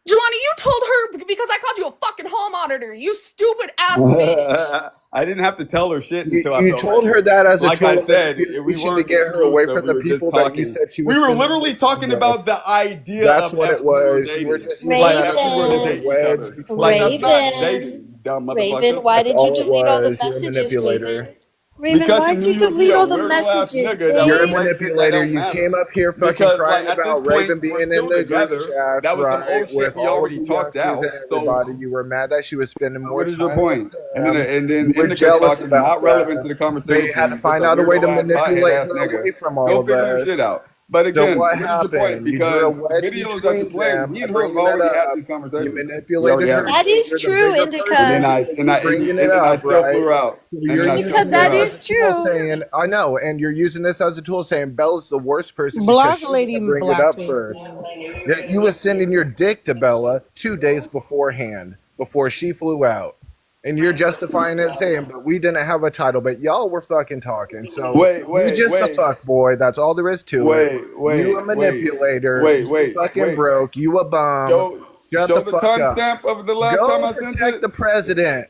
Jelani, you told her because I called you a fucking hall monitor. You stupid ass bitch. I didn't have to tell her shit until I You felt told like her that as a like tool I of said, we manipulation to weren't get her away exclusive. from We the were just people that you talking. said she was We were spending literally talking with. about the idea That's of what if it we were was. You were dating. just Like using that if we were to as a date each wedge other. between Like that's not Raven. dating, dumb Raven, motherfucker. why That's did all you it delete all the was. You're a messages, manipulator. Raven? Raven, Because why'd you you knew you'd be delete a all the weirdo ass messages, nigga that You're a would babe? say shit that manipulator. don't You came matter. up here fucking Because crying like at this about point Raven we're being in still the group together. chats, That was some right? old shit With we all of already the talked youngsters out. and everybody. You were mad that she was spending more What is your time with point? And then them. and You were indica jealous talk is about not relevant to that. the So you had conversation. to You're just find a out a way to weirdo ass pothead manipulate ass her nigga. away from all Go of figure your shit us. out. But So again, what what is your point? happened? You drew a Because wedge videos doesn't between play. them Me by and her have bringing it already had up. these You conversations. We manipulated already her had to them. That say is you're the true, bigger And person then Indica. I because and you're I bringing and it then I up, still right? flew her out. So And you're then I Indica, still using flew that her this out. as is a tool true. saying, I know, and you're using this as a tool saying Bella's the worst person because Block she lady didn't bring it up blackface first. me. That you was sending your dick to Bella 2 days beforehand, before she flew out. And you're justifying it saying, but we didn't have a title, but y'all were fucking talking. So you just a fuck boy. That's all there is to it. You a manipulator. You fucking broke. You a bum. Shut the Show the fuck up. timestamp of the last Go time I sent protect it. the president.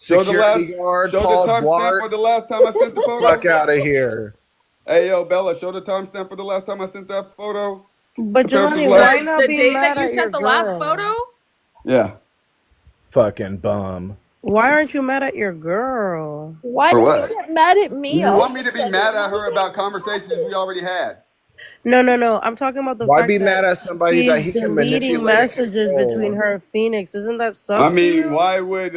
Show the last. Security guard, Show the Paul timestamp Blart. for the last time I sent the photo. Fuck out of here. Hey yo, Bella, show the timestamp for the last time I sent that photo. But Compared to Jelani, the why last. not The be day mad that you at your sent the last girl? photo? Yeah. Fucking bum. Why aren't you mad at your girl? Why For did what? you get mad at me You all want of me a to be sudden? mad at her about conversations we already had? No. I'm talking about the Why fact be that mad at somebody that she's he can deleting manipulate and messages between control? her and Phoenix. Isn't that I sus to mean, you? why would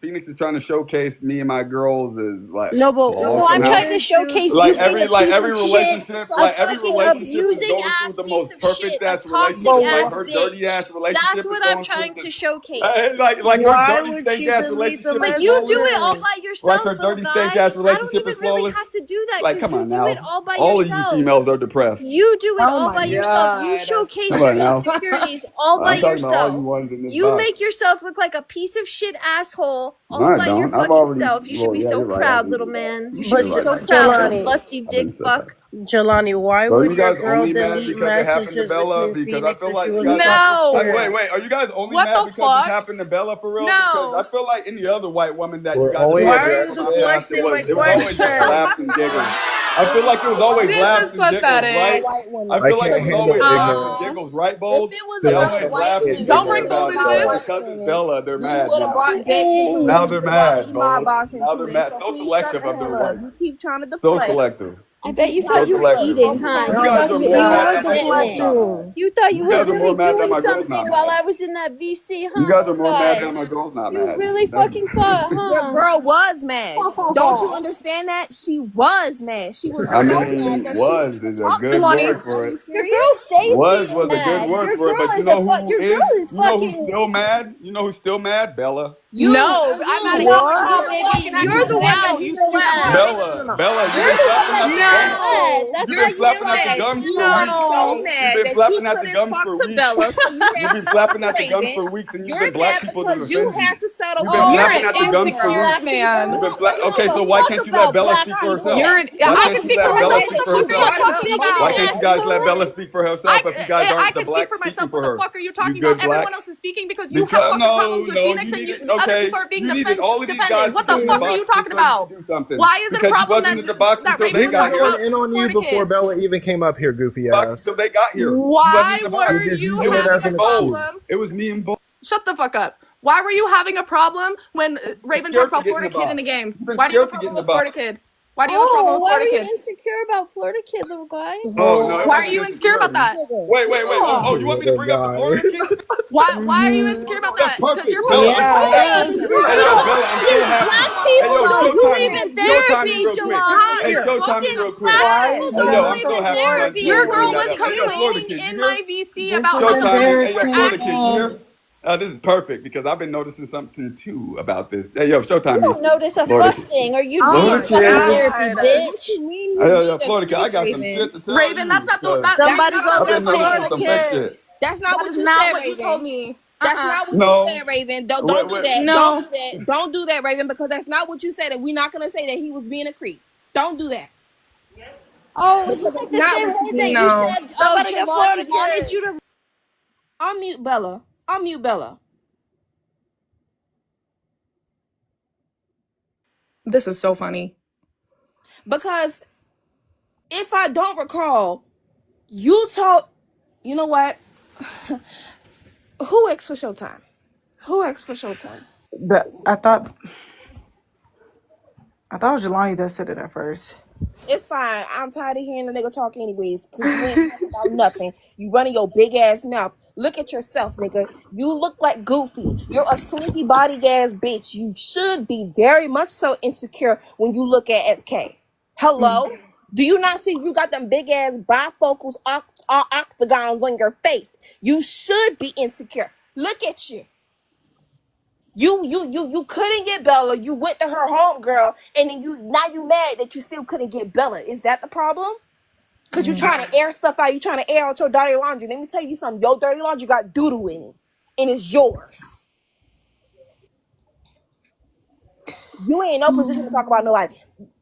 Phoenix is trying to showcase me and my girls as like No, but flaws No, I'm somehow. trying to showcase Like you being a piece every of shit, relationship, a like every fucking relationship is abusing going through ass the piece most of perfect shit, a ass toxic relationship, ass but her dirty bitch. ass relationship That's is what I'm going trying through to showcase. like her why dirty would stank she ass delete the relationship But is you do it all flawless. by messages? Like yourself, her little dirty stank guy. ass I don't relationship even is really flawless. have to do that Like, because come you on do it now. all by All of you yourself. females are depressed. You do it Oh all my by yourself. You God. showcase Come your on now. insecurities all by I'm talking about all you yourself. ones in this You box. make yourself look like a piece of shit asshole No, all I by your don't. I've fucking already. self. You should Well, be yeah, so you're right. I proud, do little do that. man. You should But be You're right. so I do. proud, little Jelani, lusty I've been dick said that. fuck. Jelani, why So are would you your guys girl only mad delete because it happened to messages Bella? between Because I Phoenix feel if like she you wasn't guys talking are. to her? Wait. Are you guys only What mad the because it fuck? happened to Bella for real? Because I No. feel like any other white woman that you We're guys have only Why ever are you come out past, deflecting my it was always just question? laughs and giggles. I feel like it was always This laughs is and giggles, pathetic. right? White woman. I I feel like can't it was handle always laughs and Aw. giggles, right, If Bowles? it was They feeling about always so white laugh and women Don't giggle bring shit, Bold about into it, about but this. white because it's women, Bella, they're we mad would have now. brought Bex into it. Now We they're would have brought mad, Ema Bowles. Boss Now into they're it. mad. So So please shut selective the of their hell up. words. You keep trying to So deflect. selective. I bet you So thought you were collective. eating, huh? You You guys thought are you more were mad that my getting girl's it. not mad. You thought you You were guys are more really mad that doing my girl's something not while mad. I was in that VC, You huh? guys are more mad Guy? that my girl's not You mad. really fucking thought, Your huh? girl was mad. Don't you understand that? She was mad. She was I so mean, mad that she didn't was even is a talk to good you. word Are for you it. Your serious? girl stays being Was a good mad. word Your for it, girl but you is know who your girl is you know who's fucking. still mad? You know who's still mad? Bella. No, I'm mad at y'all for No, not baby, fucking you're acting the one down, that's you still stupid mad. bitch. Bella, you've You're been the one flapping that's out the still gums. mad. No, That's You've why been you're you still flapping feel out the mad. fucking gums You for are weeks. so No. You've mad been that you flapping out the couldn't gums talk for to weeks. Bella, so you You've had to been talk flapping to out the gums Raven. for weeks, and You're using black mad people to because you defend you. had to settle You've for been You're flapping an out the black gums for insecure weeks. man. You've been Let's talk okay. So why talk can't you let about Bella black speak for people. herself? You're that. an, Why I No, can't can you speak because for let you Bella myself. said What speak the that for you fuck are herself? you brought it up talking Big Why about? can't you ass guys let Bella Hillary. speak for herself if you guys aren't the I can speak blacks for speaking myself. for What the her? fuck are you You talking about? good Everyone blacks? else is speaking because you have Because fucking problems with no, Phoenix you and you needed other okay. people are being You needed all of these defending. guys to What be the in the fuck are you box just talking so you could about? do something. Why is it a Because you problem wasn't in the box that until Raven they They was were got talking here. going about in on you Florida before Kid? Bella even came up here, goofy Box ass. until they got here. You wasn't in Why the box. were You're just you It using was it me as having a an and Bo. excuse. problem? It was me and Bo. Shut the fuck up. Why were you having a problem when Raven talked Scared to about get in Florida the Kid in box. the game? You've been Why do you have scared a to get problem in the with Florida box. Kid? Why do you have a problem Oh, with why were Florida you Kid? insecure about Florida Kid, little guy? Oh no, it Why are wasn't you insecure about insecurity. that? Wait. Oh, you want me to Little bring up the guy. Florida kid? Why are you insecure about That's that? Because you're perfect. fucking Bella, I'm so trolling happy. Yes, us. since Hey, you yo, don't, Bella, I'm so since happy. black Hey, people yo, don't, show you time me. even Show dare time me be real quick. Hey, Jelani. show time me Fucking real quick. Black Why people are Hey, don't yo, you I'm so even happy you dare insecure? guys be Your didn't bring girl that was included up. Hey, yo, here. Florida complaining kid, you in here? my VC This about is Show other time me. bitches Hey, yo, embarrassing. Florida acting. kid, you here? This is perfect because I've been noticing something too about this. Hey, yo, show You time me. don't notice a Florida fuck kid. thing, or you'd Oh be in Florida my fucking kid. therapy, god. What bitch. you mean Hey, he's yo, being a Florida kid, I creep, got some Raven? shit to tell Raven, that's you. not the Cause that's That's Somebody not go what I've you get been noticing Florida said. some fake Kid. shit. That's not that what is you not said, what you told Raven. me. That's not what you No. said, Raven. Don't do Wait. that. Don't No. do that. Don't do that, Raven, because that's not what you said, and we're not gonna say that he was being a creep. Don't do that. Oh, is Because this like that's the not same what you way that you said. No. said, oh, Somebody get Florida Jelani wanted Kid. you to. Unmute Bella. Unmute Bella. This is so funny. Because if I don't recall, you told, you know what? Who asked for Showtime? Who asked for Showtime? But I thought it was Jelani that said it at first. It's fine. I'm tired of hearing the nigga talk anyways, because you ain't talking about nothing. You running your big ass mouth. Look at yourself, nigga. You look like Goofy. You're a slinky body ass bitch. You should be very much so insecure when you look at FK. Hello? Do you not see you got them big ass bifocals octagons on your face? You should be insecure. Look at you. You couldn't get Bella. You went to her home girl, and then now you mad that you still couldn't get Bella. Is that the problem? Cause you trying to air stuff out. You trying to air out your dirty laundry. Let me tell you something. Your dirty laundry got doodle in it, and it's yours. You ain't in no position to talk about nobody.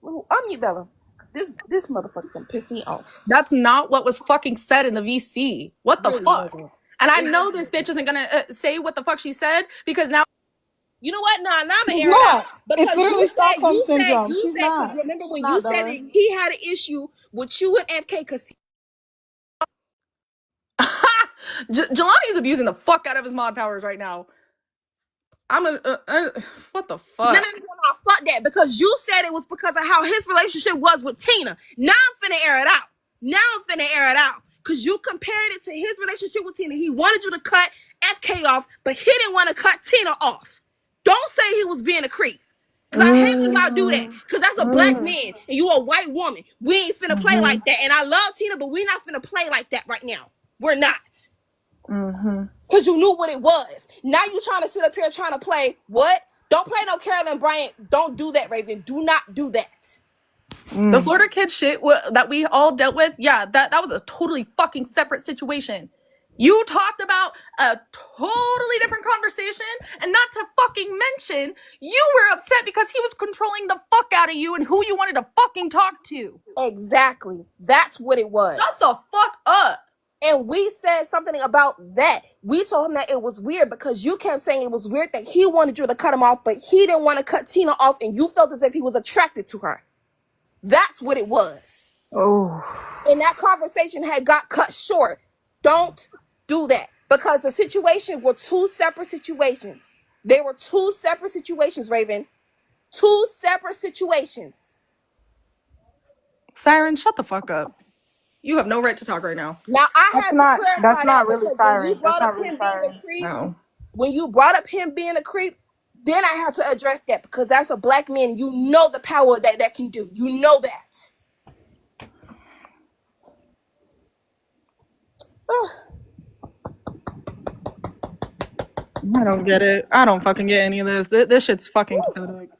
I'm you, Bella. This motherfucker gonna piss me off. That's not what was fucking said in the VC. What the Really fuck? wasn't. And I It know really this wasn't. bitch isn't gonna say what the fuck she said because now. You know what? Nah, I'm gonna She's air it out not. It's because literally Stockholm Syndrome. you She's said. Because not. remember She's when you not, said Bella. that he had an issue with you and FK because Jelani's abusing the fuck out of his mod powers right now. What the fuck? No, fuck that. Because you said it was because of how his relationship was with Tina. Now I'm finna air it out. Because you compared it to his relationship with Tina. He wanted you to cut FK off, but he didn't want to cut Tina off. Don't say he was being a creep. Because I hate when y'all do that. Because that's a black man and you a white woman. We ain't finna play like that. And I love Tina, but we're not finna play like that right now. We're not. Because you knew what it was. Now you trying to sit up here trying to play what? Don't play no Carolyn Bryant. Don't do that, Raven. Do not do that. The Florida kid shit that we all dealt with, yeah, that was a totally fucking separate situation. You talked about a totally different conversation, and not to fucking mention, you were upset because he was controlling the fuck out of you and who you wanted to fucking talk to. Exactly. That's what it was. Shut the fuck up. And we said something about that. We told him that it was weird because you kept saying it was weird that he wanted you to cut him off, but he didn't want to cut Tina off, and you felt as if he was attracted to her. That's what it was. Oh. And that conversation had got cut short. Don't do that. Because the situation were two separate situations. They were two separate situations, Raven. Two separate situations. Siren, shut the fuck up. You have no right to talk right now. Now I That's had to not. clarify That's that not really because when you Siren. That's brought up not really him being a Siren. creep, No. when you brought up him being a creep, then I had to address that because that's a black man. You know the power that can do. You know that. I don't get it. I don't fucking get any of this. This shit's fucking pathetic.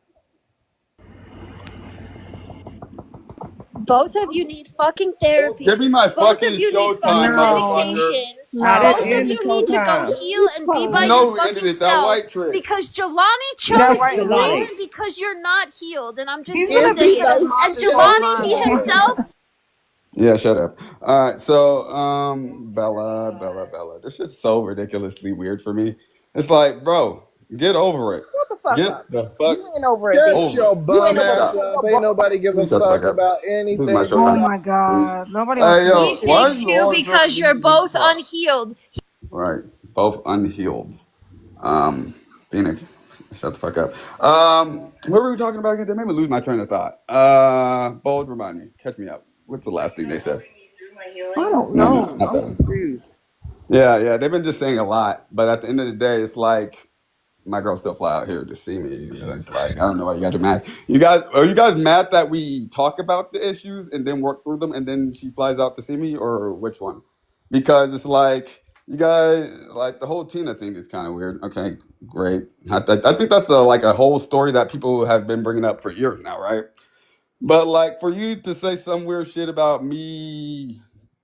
Both of you need fucking therapy. Give me my Both fucking of you need showtime, fucking motherfucker. medication. I Both didn't of end you the need to go showtime. heal and be by You know your who ended fucking it? That self. white trick. Because Jelani chose That you, white Raven, trick. because you're not healed. And I'm just He's gonna gonna say beat it. us And on the Jelani, he show. himself, Yeah, shut up. All right, so Bella. This shit's so ridiculously weird for me. It's like, bro, get over it. Shut the fuck Get up. the fuck You ain't over it, Shut bitch. your You ain't bum over ass it. up. Ain't nobody give a Please shut the fuck fuck up. about This is my anything. Oh showtime. my Please. god. Nobody wants Hey to he yo, hear why shit. is picked you you always because dropping you're these big both fuck? unhealed. Right, both unhealed. Phoenix, shut the fuck up. What were we talking about again? They made me lose my train of thought. Bold, remind me. Catch me up. What's the last thing they said? I don't No, know. not that I'm one. confused. Yeah, they've been just saying a lot, but at the end of the day, it's like my girls still fly out here to see me. You know, it's like I don't know why you guys are mad. Are you guys mad that we talk about the issues and then work through them, and then she flies out to see me, or which one? Because it's like you guys like the whole Tina thing is kind of weird. Okay, great. I think that's like a whole story that people have been bringing up for years now, right? But like for you to say some weird shit about me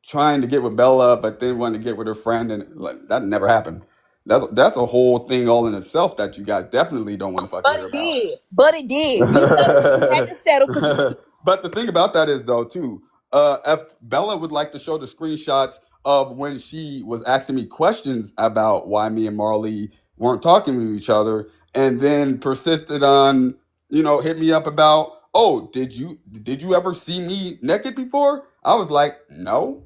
trying to get with Bella, but then wanting to get with her friend, and like that never happened. That's a whole thing all in itself that you guys definitely don't want to fucking But hear it about. did. But it did. You settled. You had to settle because you. But the thing about that is though too, if Bella would like to show the screenshots of when she was asking me questions about why me and Marley weren't talking to each other, and then persisted on, hit me up about, oh, did you ever see me naked before? I was like, no.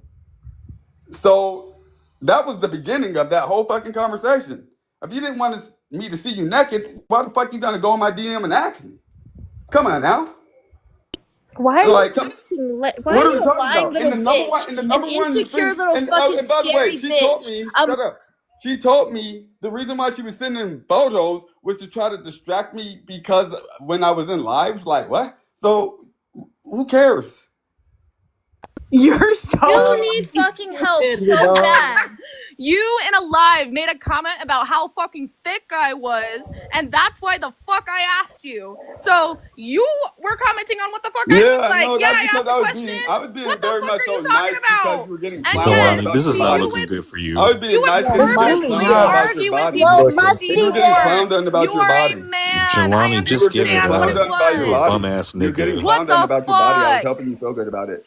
So that was the beginning of that whole fucking conversation. If you didn't want me to see you naked, why the fuck you gonna go in my DM and ask me? Come on now. Why are Like, you why what are are we you a talking lying about? little And the bitch? An number one insecure thing, little fucking and by the way, scary she told bitch. me, shut up. She told me the reason why she was sending photos was to try to distract me because when I was in lives, like what? So who cares? You're so You need fucking help stupid, so dog. bad. You in a live made a comment about how fucking thick I was, and that's why the fuck I asked you. So you were commenting on what the fuck I look like. No, Yeah, that's I because asked a question. I was being What the very fuck much are so you talking nice because about? you were getting And clowned yes, Jelani, about this is your not body. looking good for I you. was being you would nice because It's you were getting really purposely clowned not. about your argue with body. people Yo, to musty see You were getting dick. clowned on about You your are a body. man. I Jelani, just give it Getting understand what up. it clowned on by your You was. body. bum ass You're getting nigga. What clowned on the about your body. I was fuck? helping you feel good about it.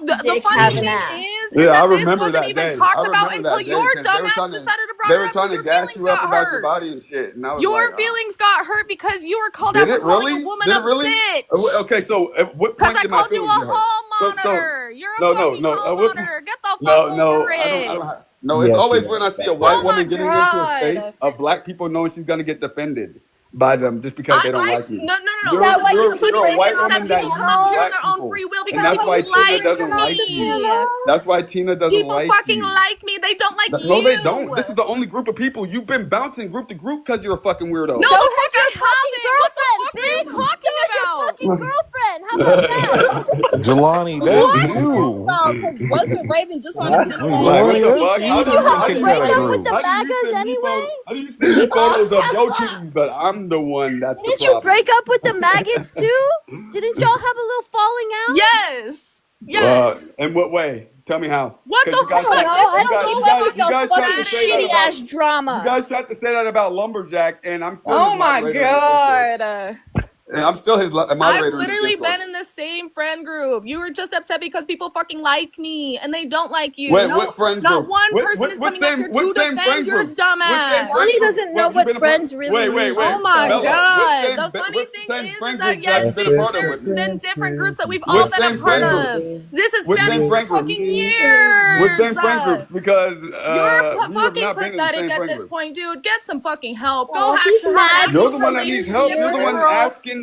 The Dick funny have an thing ass. is Yeah, I that this remember wasn't that even day. talked I about remember until that day your because dumbass decided to bring they it were up trying because to your gas feelings you up got about your hurt. body and shit, and I was Your like, feelings got hurt because you were called did out for it calling a really? woman Did a it really? bitch. Okay, so at what Because point I did my called you a feelings get hurt? hall So monitor. You're a no, fucking hall what, monitor. Get the fuck no, over I it. don't have, no. It's Yes, always yes, when I see a that's white Oh it. my woman getting into a space god. of black people knowing she's gonna get defended by them just because they don't like you. No. Is that why you keep The You're a funny white thing is that woman that people come uses up here on black their own people, free will and because that's people why Tina like doesn't like me. you. That's why Tina doesn't People like fucking you. like me. They don't like you. No, they don't. This is the only group of people you've been bouncing group to group because you're a fucking weirdo. No, So the has fuck I your fucking haven't. What the girlfriend, fuck are you bitch. So talking has your about? fucking girlfriend. How about that? Jelani, that's What? you. Because wasn't Raven just on the panel last Like, what Jelani, night? the that's fuck? you. Didn't you Just have got a kicked out of the breakup with group. the MAGAs anyway? How do you send me photos of your titties, but I'm the one that's the Didn't you problem? break up with the maggots too? Didn't y'all have a little falling out? Yes. Yes. In what way? Tell me how. What the 'Cause you guys fuck? I don't know. I don't keep up with you y'all's guys tried fucking to say that shitty about- ass drama. You guys tried to say that about Lumberjack, and I'm still Oh his my moderator in the Discord. god. And I'm still his moderator I've in the literally Discord. been in the same friend group. You were just upset because people fucking like me and they don't like you. Wait, No, what friend not group? one What- person what- is what coming up same- here what to same defend friend your group? dumbass. Lonnie doesn't know what friends really mean. Oh my Bella, god. what The same- funny what thing same is friend that groups have yes, you been a part of there's with me? been different groups that we've What all been a same part friend of. groups? This is What same spanning friend groups? fucking years. What same friend groups? Because You're we have fucking not been in the pathetic same at friend this groups. point, dude. Get some fucking help. Oh, Go he's have mad. an You're actual the one that needs help. relationship You're with the a one girl. asking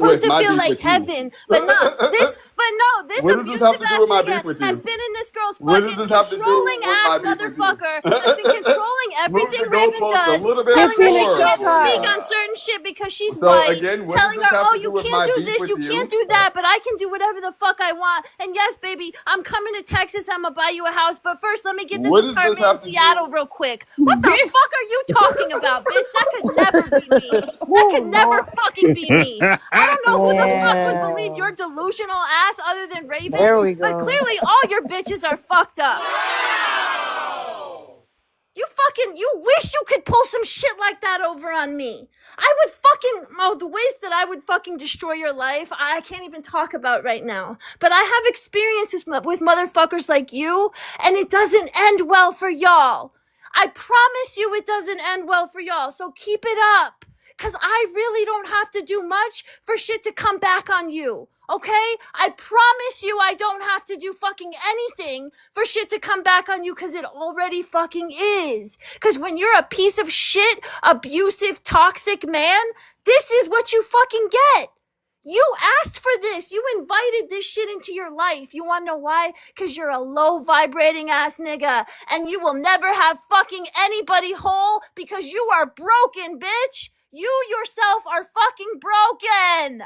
supposed with to my feel beef like with you? heaven. But no, this What does this have abusive to do ass with my nigga beef with has you? been in this girl's What does fucking this have to do controlling with ass my beef with you? motherfucker. Has been controlling everything the Raven goalpost a does, little bit Give telling her she Phoenix more. can't speak showtime. on certain shit because she's So white, again, what does telling this her, have oh, to you do with can't my do beef this, with you can't you? do that, but I can do whatever the fuck I want. And yes, baby, I'm coming to Texas, I'm gonna buy you a house, but first let me get this What does this apartment have in to Seattle do? real quick. What the fuck are you talking about, bitch? That could never be me. That could never fucking be me. I don't know who the fuck would believe your Damn. delusional ass other than Raven, There we but go. clearly all your bitches are fucked up. You wish you could pull some shit like that over on me. I would the ways that I would fucking destroy your life, I can't even talk about right now. But I have experiences with motherfuckers like you, and it doesn't end well for y'all. I promise you it doesn't end well for y'all, so keep it up. Cause I really don't have to do much for shit to come back on you. Okay? I promise you I don't have to do fucking anything for shit to come back on you, cause it already fucking is. Cause when you're a piece of shit, abusive, toxic man, this is what you fucking get. You asked for this. You invited this shit into your life. You wanna know why? Cause you're a low vibrating ass nigga, and you will never have fucking anybody whole because you are broken, bitch. You yourself are fucking broken.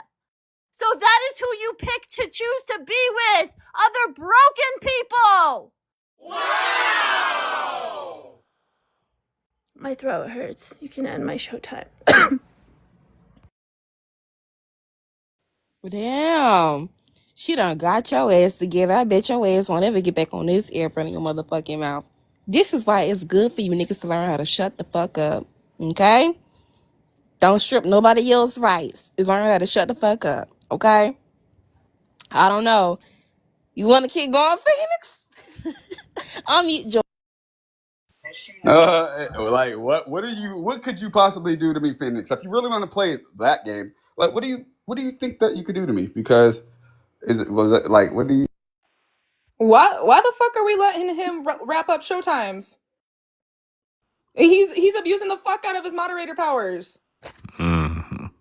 So that is who you pick to choose to be with. Other broken people. Wow. My throat hurts. You can end my showtime. Damn. She done got your ass together. I bet your ass won't ever get back on this air front of your motherfucking mouth. This is why it's good for you niggas to learn how to shut the fuck up. Okay? Don't strip nobody else's rights. Learn how to shut the fuck up. Okay? I don't know. You want to keep going, Phoenix? I'm Joy. Like what could you possibly do to me, Phoenix? If you really want to play that game, like what do you think that you could do to me? Because what do you? Why the fuck are we letting him wrap up showtimes? He's abusing the fuck out of his moderator powers. Mhm.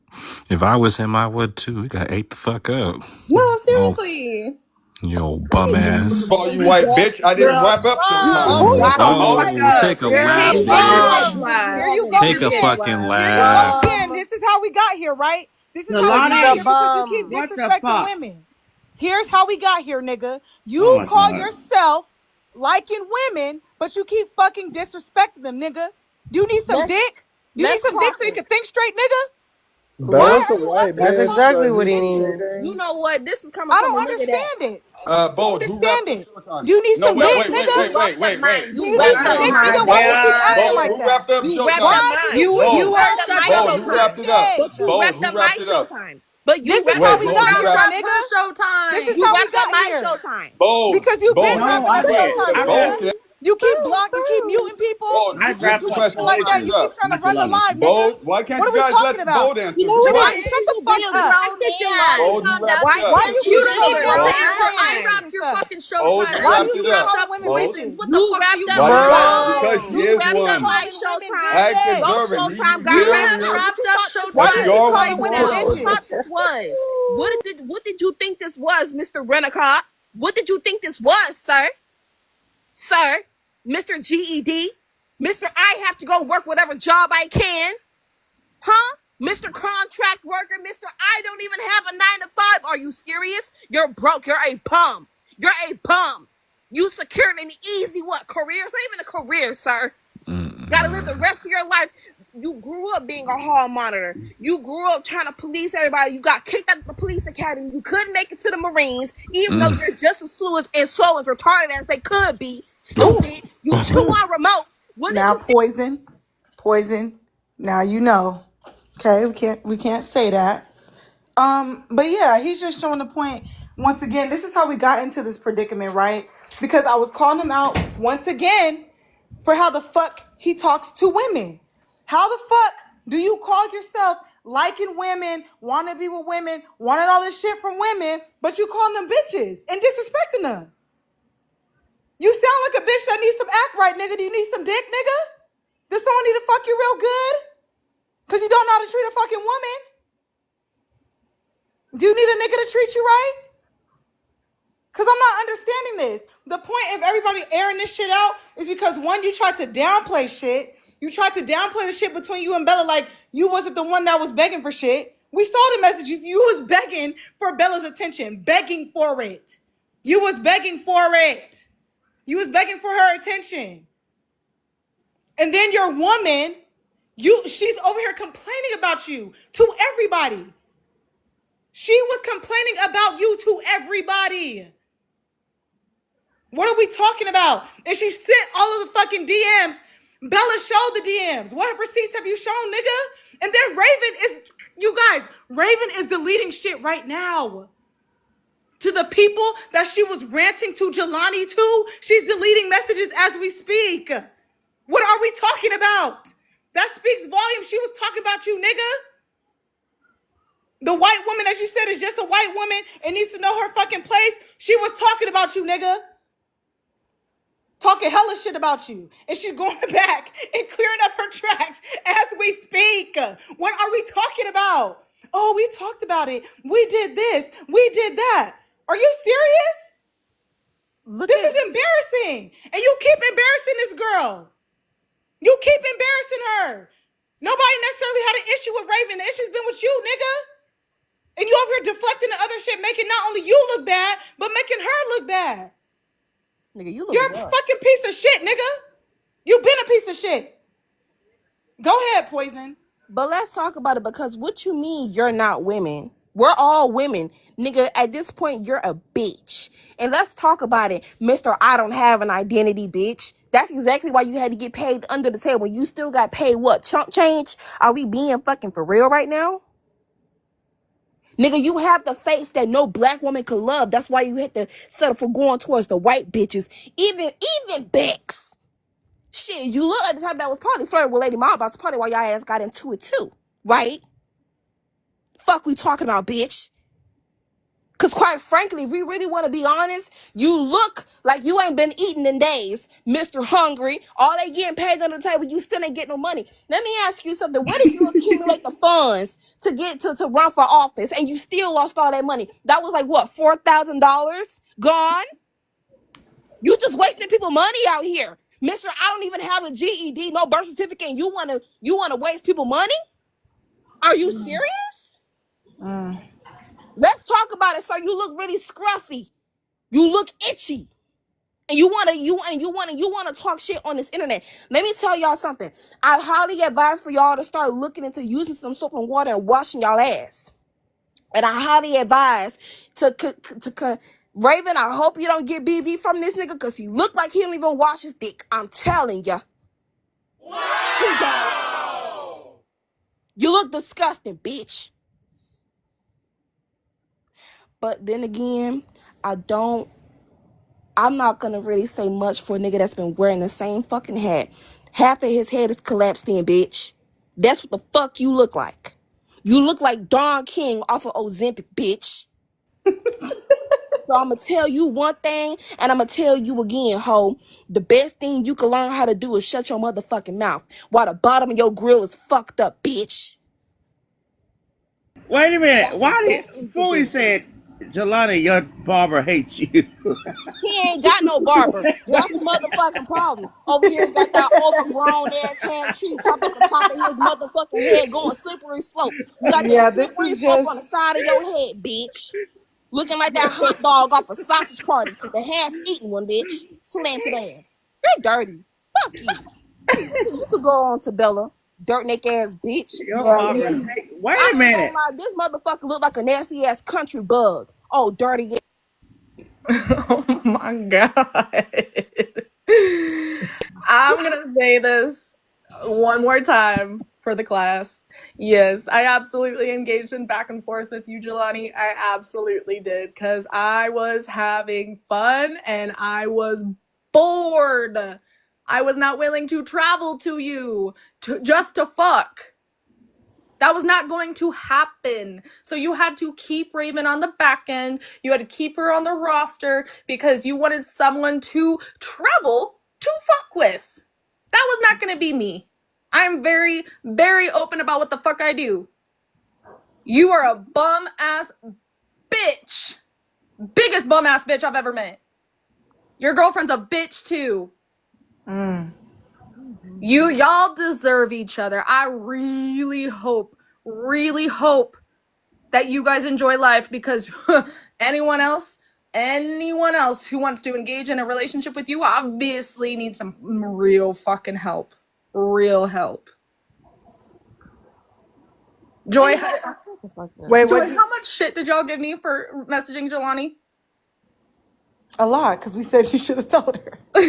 If I was him, I would too. He got ate the fuck up. No, Oh, seriously. you old bum First ass. of all, you white bitch, I didn't wrap up Showtime. Who That's called how you old white you are. Take a bitch? laugh, Here you bitch. go. Here you go Take a again. fucking Here you go laugh. again. This is how we got here, right? This is how we Cause he's got a JALONNIE, here because you keep bum. what the disrespecting fuck? women. Here's how we got here, nigga. Oh You my call god. yourself liking women, but you keep fucking disrespecting them, nigga. Do you need some dick? Do you need some dick so you can think straight, nigga? Why Bella's a are you white up here That's bitch, exactly but calling what he me he's needs. bitches? cheating. You know what? This is coming I from don't a nigga that understand it. Bold, who wrapped Understand up it. Showtime? Do you need No, some dick, you nigga? wrapped up mine. Do You you need wrapped some up dick, mine nigga? Why you keep acting Bold, like who that? wrapped up You wrapped up Showtime? Why do mine. you keep You Bold, wrapped up questioning my other Bold, who people's showtime. wrapped it up? shit? But you Bold, wrapped who up my wrapped it up? showtime. But you This is wrapped how up we Bold, your got who here, wrapped my it Wrapped up? nigga. her showtime. This is you how we wrapped up got my here. showtime. Bold, Because you've been Bold, No, wrapping I up did. Showtime, I nigga. wrapped. Bold, You keep you keep muting people. Bold, I You keep wrapped two up doing shit questions. like Who Showtime. that. wrapped You it keep up? trying to Not run the Jelani. live, nigga. Bold, why can't What you are we guys talking let about? Bold You answer? know what? Jelani, You're shut the still fuck being a up. grown That man. Jelani Bold, you found wrapped out it Why that up. Why do can't you you you keep didn't be a calling even get to Bold, women grown answer. bitches and I man? bitch wrapped and your stuff? fucking Bold, you showtime, Why do bitch. wrapped you it You keep up. wrapped calling up women Bold, poisons. bitches? What the You fuck are you wrapped up talking mine. about? because Bro. she You is wrapped up one. my Calling women Ask showtime. your bitches. Your servant. showtime got You You're wrapped have up. one. What wrapped you up thought this Why But do you you was? keep are what calling you women What want. you bitches? thought this was? What did you think this was, Mr. Renacott? What did you think this was, sir? Sir, Mr. GED, Mr. I have to go work whatever job I can. Huh? Mr. Contract Worker, Mr. I don't even have a 9 to 5. Are you serious? You're broke. You're a bum. You're a bum. You secured an easy what? Career? It's not even a career, sir. Gotta live the rest of your life. You grew up being a hall monitor. You grew up trying to police everybody. You got kicked out of the police academy. You couldn't make it to the Marines, even though you're just as slow and retarded as they could be. Stupid. You chew on remotes. What did Now you think? poison. Now you know. Okay, we can't say that. But yeah, he's just showing the point. Once again, this is how we got into this predicament, right? Because I was calling him out once again for how the fuck he talks to women. How the fuck do you call yourself liking women, want to be with women, wanting all this shit from women, but you calling them bitches and disrespecting them? You sound like a bitch that needs some act right, nigga. Do you need some dick, nigga? Does someone need to fuck you real good? Because you don't know how to treat a fucking woman? Do you need a nigga to treat you right? Because I'm not understanding this. The point of everybody airing this shit out is because one, you tried to downplay shit, You tried to downplay the shit between you and Bella like you wasn't the one that was begging for shit. We saw the messages. You was begging for Bella's attention. Begging for it. You was begging for it. You was begging for her attention. And then your woman, she's over here complaining about you to everybody. She was complaining about you to everybody. What are we talking about? And she sent all of the fucking DMs. Bella showed the DMs. What receipts have you shown, nigga? And then Raven is deleting shit right now. To the people that she was ranting to Jelani to, she's deleting messages as we speak. What are we talking about? That speaks volumes. She was talking about you, nigga. The white woman that you said is just a white woman and needs to know her fucking place. She was talking about you, nigga. Talking hella shit about you. And she's going back and clearing up her tracks as we speak. What are we talking about? Oh, we talked about it. We did this. We did that. Are you serious? This is embarrassing. And you keep embarrassing this girl. You keep embarrassing her. Nobody necessarily had an issue with Raven. The issue's been with you, nigga. And you over here deflecting the other shit, making not only you look bad, but making her look bad. Nigga, you look You're good. a fucking piece of shit, nigga. You've been a piece of shit. Go ahead, Poison. But let's talk about it, because what you mean you're not women? We're all women. Nigga, at this point, you're a bitch. And let's talk about it, Mr. I don't have an identity, bitch. That's exactly why you had to get paid under the table. You still got paid what? Chump change? Are we being fucking for real right now? Nigga, you have the face that no black woman could love. That's why you had to settle for going towards the white bitches. Even Bex. Shit, you look like the type that was probably flirting with Lady Ma about to party while y'all ass got into it too. Right? Fuck we talking about, bitch. Because quite frankly, if we really want to be honest, you look like you ain't been eating in days. Mr. Hungry. All they getting paid under the table, you still ain't getting no money. Let me ask you something. Where did you accumulate the funds to get to run for office and you still lost all that money? That was like, what, $4,000 gone? You just wasting people money out here. Mister, I don't even have a GED, no birth certificate, and you wanna waste people money? Are you serious? Let's talk about it, sir. You look really scruffy. You look itchy. And you wanna talk shit on this internet. Let me tell y'all something. I highly advise for y'all to start looking into using some soap and water and washing y'all ass. And I highly advise to Raven, I hope you don't get BV from this nigga, because he look like he don't even wash his dick. I'm telling ya. Wow! You look disgusting, bitch. But then again, I'm not gonna really say much for a nigga that's been wearing the same fucking hat. Half of his head is collapsed in, bitch. That's what the fuck you look like. You look like Don King off of Ozempic, bitch. So I'm gonna tell you one thing, and I'm gonna tell you again, ho. The best thing you can learn how to do is shut your motherfucking mouth while the bottom of your grill is fucked up, bitch. Wait a minute. Before we said, Jelani, your barber hates you. He ain't got no barber. That's the motherfucking problem. Over here, got that overgrown ass hand tree top at the top of his motherfucking head going slippery slope. You got that slippery slope on the side of your head, bitch. Looking like that hot dog off a sausage party. The half-eaten one, bitch. Slanted ass. You're dirty. Fuck you. You could go on to Bella. Dirt neck ass bitch. Wait a minute. This motherfucker look like a nasty ass country bug. Oh, dirty. Oh my God. I'm gonna say this one more time for the class. Yes, I absolutely engaged in back and forth with you, Jelani. I absolutely did, because I was having fun and I was bored. I was not willing to travel to you just to fuck. That was not going to happen. So you had to keep Raven on the back end. You had to keep her on the roster because you wanted someone to travel to fuck with. That was not going to be me. I'm very, very open about what the fuck I do. You are a bum ass bitch. Biggest bum ass bitch I've ever met. Your girlfriend's a bitch too. Y'all deserve each other. I really hope that you guys enjoy life, because anyone else who wants to engage in a relationship with you obviously needs some real fucking help. Real help. Joy, Wait, Joy, what? how much shit did y'all give me for messaging Jelani? A lot, because we said you should have told her. A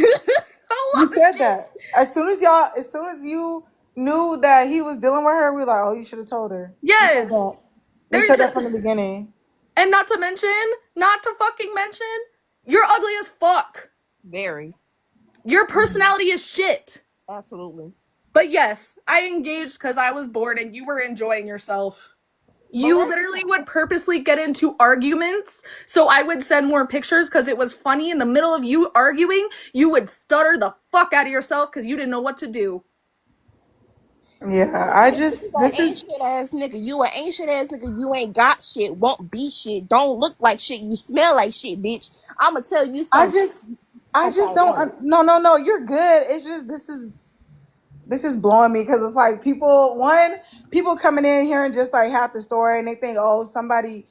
lot You said that. As soon as you knew that he was dealing with her, we were like, oh, you should have told her. Yes. We said that from the beginning. And not to fucking mention, you're ugly as fuck. Very. Your personality is shit. Absolutely. But yes, I engaged because I was bored and you were enjoying yourself. You literally would purposely get into arguments, so I would send more pictures because it was funny. In the middle of you arguing, you would stutter the fuck out of yourself because you didn't know what to do. Yeah, I just This is shit ass nigga. You an ain't shit ass nigga. You ain't got shit. Won't be shit. Don't look like shit. You smell like shit, bitch. I'ma tell you something. I just don't. No. You're good. It's just this is blowing me because it's like people coming in here and just like half the story and they think, oh, somebody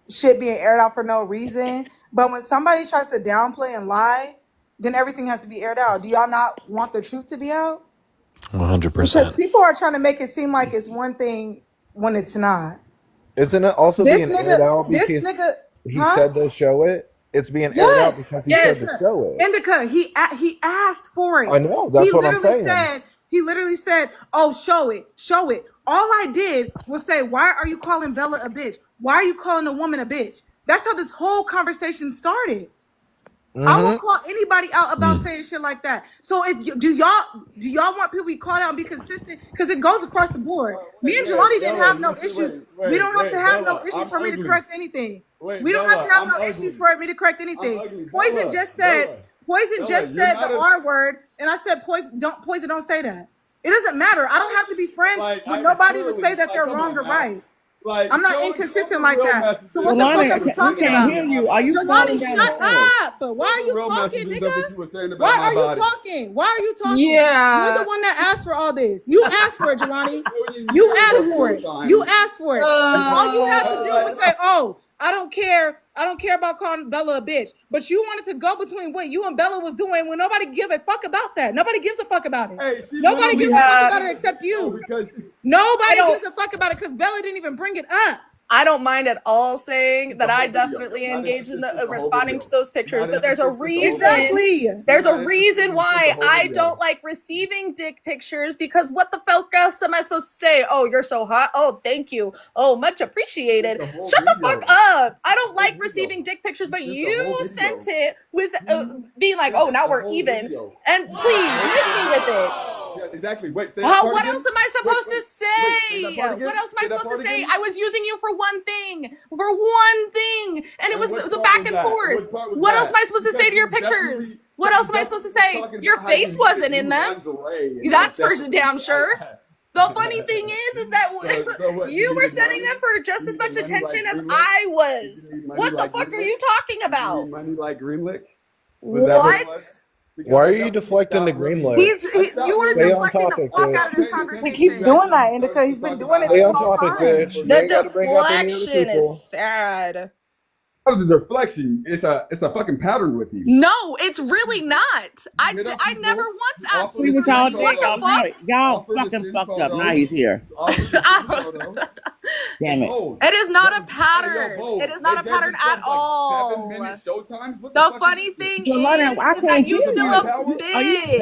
shit being aired out for no reason. But when somebody tries to downplay and lie, then everything has to be aired out. Do y'all not want the truth to be out? 100%. Because people are trying to make it seem like it's one thing when it's not. Isn't it also being aired out because he said to show it? It's being aired out because he said to show it. Indica, he asked for it. I know. That's what I'm saying. He literally said, oh, show it. All I did was say, why are you calling Bella a bitch? Why are you calling a woman a bitch? That's how this whole conversation started. I won't call anybody out about saying shit like that. So do y'all want people to be called out and be consistent? Because it goes across the board. Me and Jelani didn't have no issues. We don't have to have no issues for me to correct anything. We don't have to have no issues for me to correct anything. Poison just said the R word, and I said Poison don't say that. It doesn't matter. I don't have to be friends with nobody to say that they're wrong or right. I'm not inconsistent like that. So what the fuck are we talking about? Jelani, shut up! Why are you talking, nigga? Why are you talking? Yeah. You're the one that asked for all this. You asked for it, Jelani. You asked for it. All you have to do was say, oh, I don't care about calling Bella a bitch. But you wanted to go between what you and Bella was doing when nobody give a fuck about that. Nobody gives a fuck about it. Hey, nobody gives a fuck about it except you. Nobody gives a fuck about it because Bella didn't even bring it up. I don't mind at all saying that I definitely engaged in the responding to those pictures, but there's a reason. Exactly. There's a reason why I don't like receiving dick pictures, because what the fuck else am I supposed to say? Oh, you're so hot. Oh, thank you. Oh, much appreciated. Shut the fuck up. I don't like receiving dick pictures, but you sent it with being like, oh, now we're even. And please, miss me with it. Yeah, exactly. Wait, say what else am I supposed to say? What else am I supposed to say? I was using you for one thing, and it was the back and forth. What else am I supposed to say to your pictures? What else am I supposed to say? Your face wasn't in them. That's for damn sure. The funny thing is that you were sending them for just as much attention as I was. What the fuck are you talking about? Money like Greenlick? What? Why are you deflecting the green light? You were deflecting the fuck out of this conversation. He keeps doing that, Indica. He's been doing it this whole time. The deflection is sad. The deflection, it's a fucking pattern with you. No, it's really not. I never once asked you. What the fuck? Y'all fucking fucked up. Now he's here. Damn it. It is not a pattern. It is not a pattern at all. The funny thing is that you still a bitch.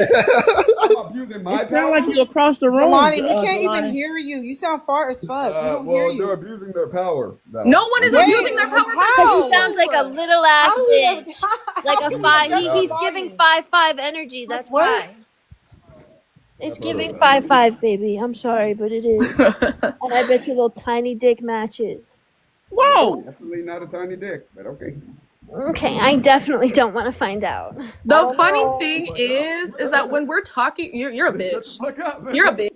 It sounds like you across the room. Jelani, we can't even hear you. You sound far as fuck. We don't hear you. They're abusing their power. No one is abusing their power. He sounds like a little ass bitch. Like a 5. He's giving 5-5 energy. That's why. It's giving 5-5, baby. I'm sorry, but it is. And I bet your little tiny dick matches. Whoa! Definitely not a tiny dick, but okay. Okay, I definitely don't want to find out. The funny thing is that when we're talking, you're a bitch. You're a bitch.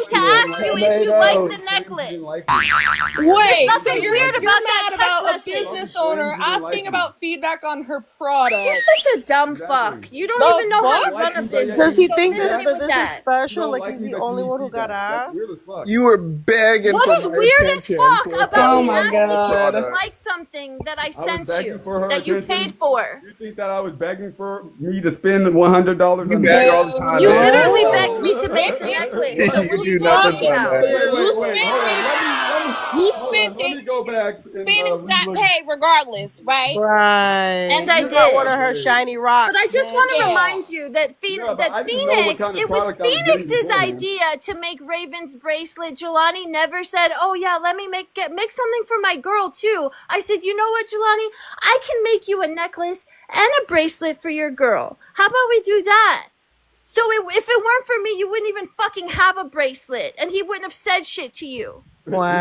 going to ask you if you like the necklace. There's Wait, so nothing weird you're about that mad text about a message. business owner asking about feedback on her product. You're such a dumb fuck. You don't even know how to run a business. Does he So think miss that, me that with this is that. special? Like he's the only one who got asked? You were begging What for is my weird as attention fuck for a about couple me of asking you if minutes. you like something that I I was sent begging you for her that you attention. paid for? You think that I was begging for me me to spend $100 You on a beg all necklace? the time, You bitch. literally No. begged me to make the necklace. So what You are you do nothing talking but about? beg. You Hold spent on. it. Let me, You hold on. spent Let it. me go back and Phoenix got relook. paid regardless, right? Right. And I You got one did. of her shiny But I rocks, just bitch. want to Yeah. remind you that Yeah, but I didn't know what Phoenix, kind of it was product I was getting Phoenix's beforehand. idea to make Raven's bracelet. Jelani never said, "Oh yeah, let me make something for my girl too." I said, "You know what, Jelani? I can make you a necklace and a bracelet for your girl. How about we do that?" So if it weren't for me, you wouldn't even fucking have a bracelet, and he wouldn't have said shit to you.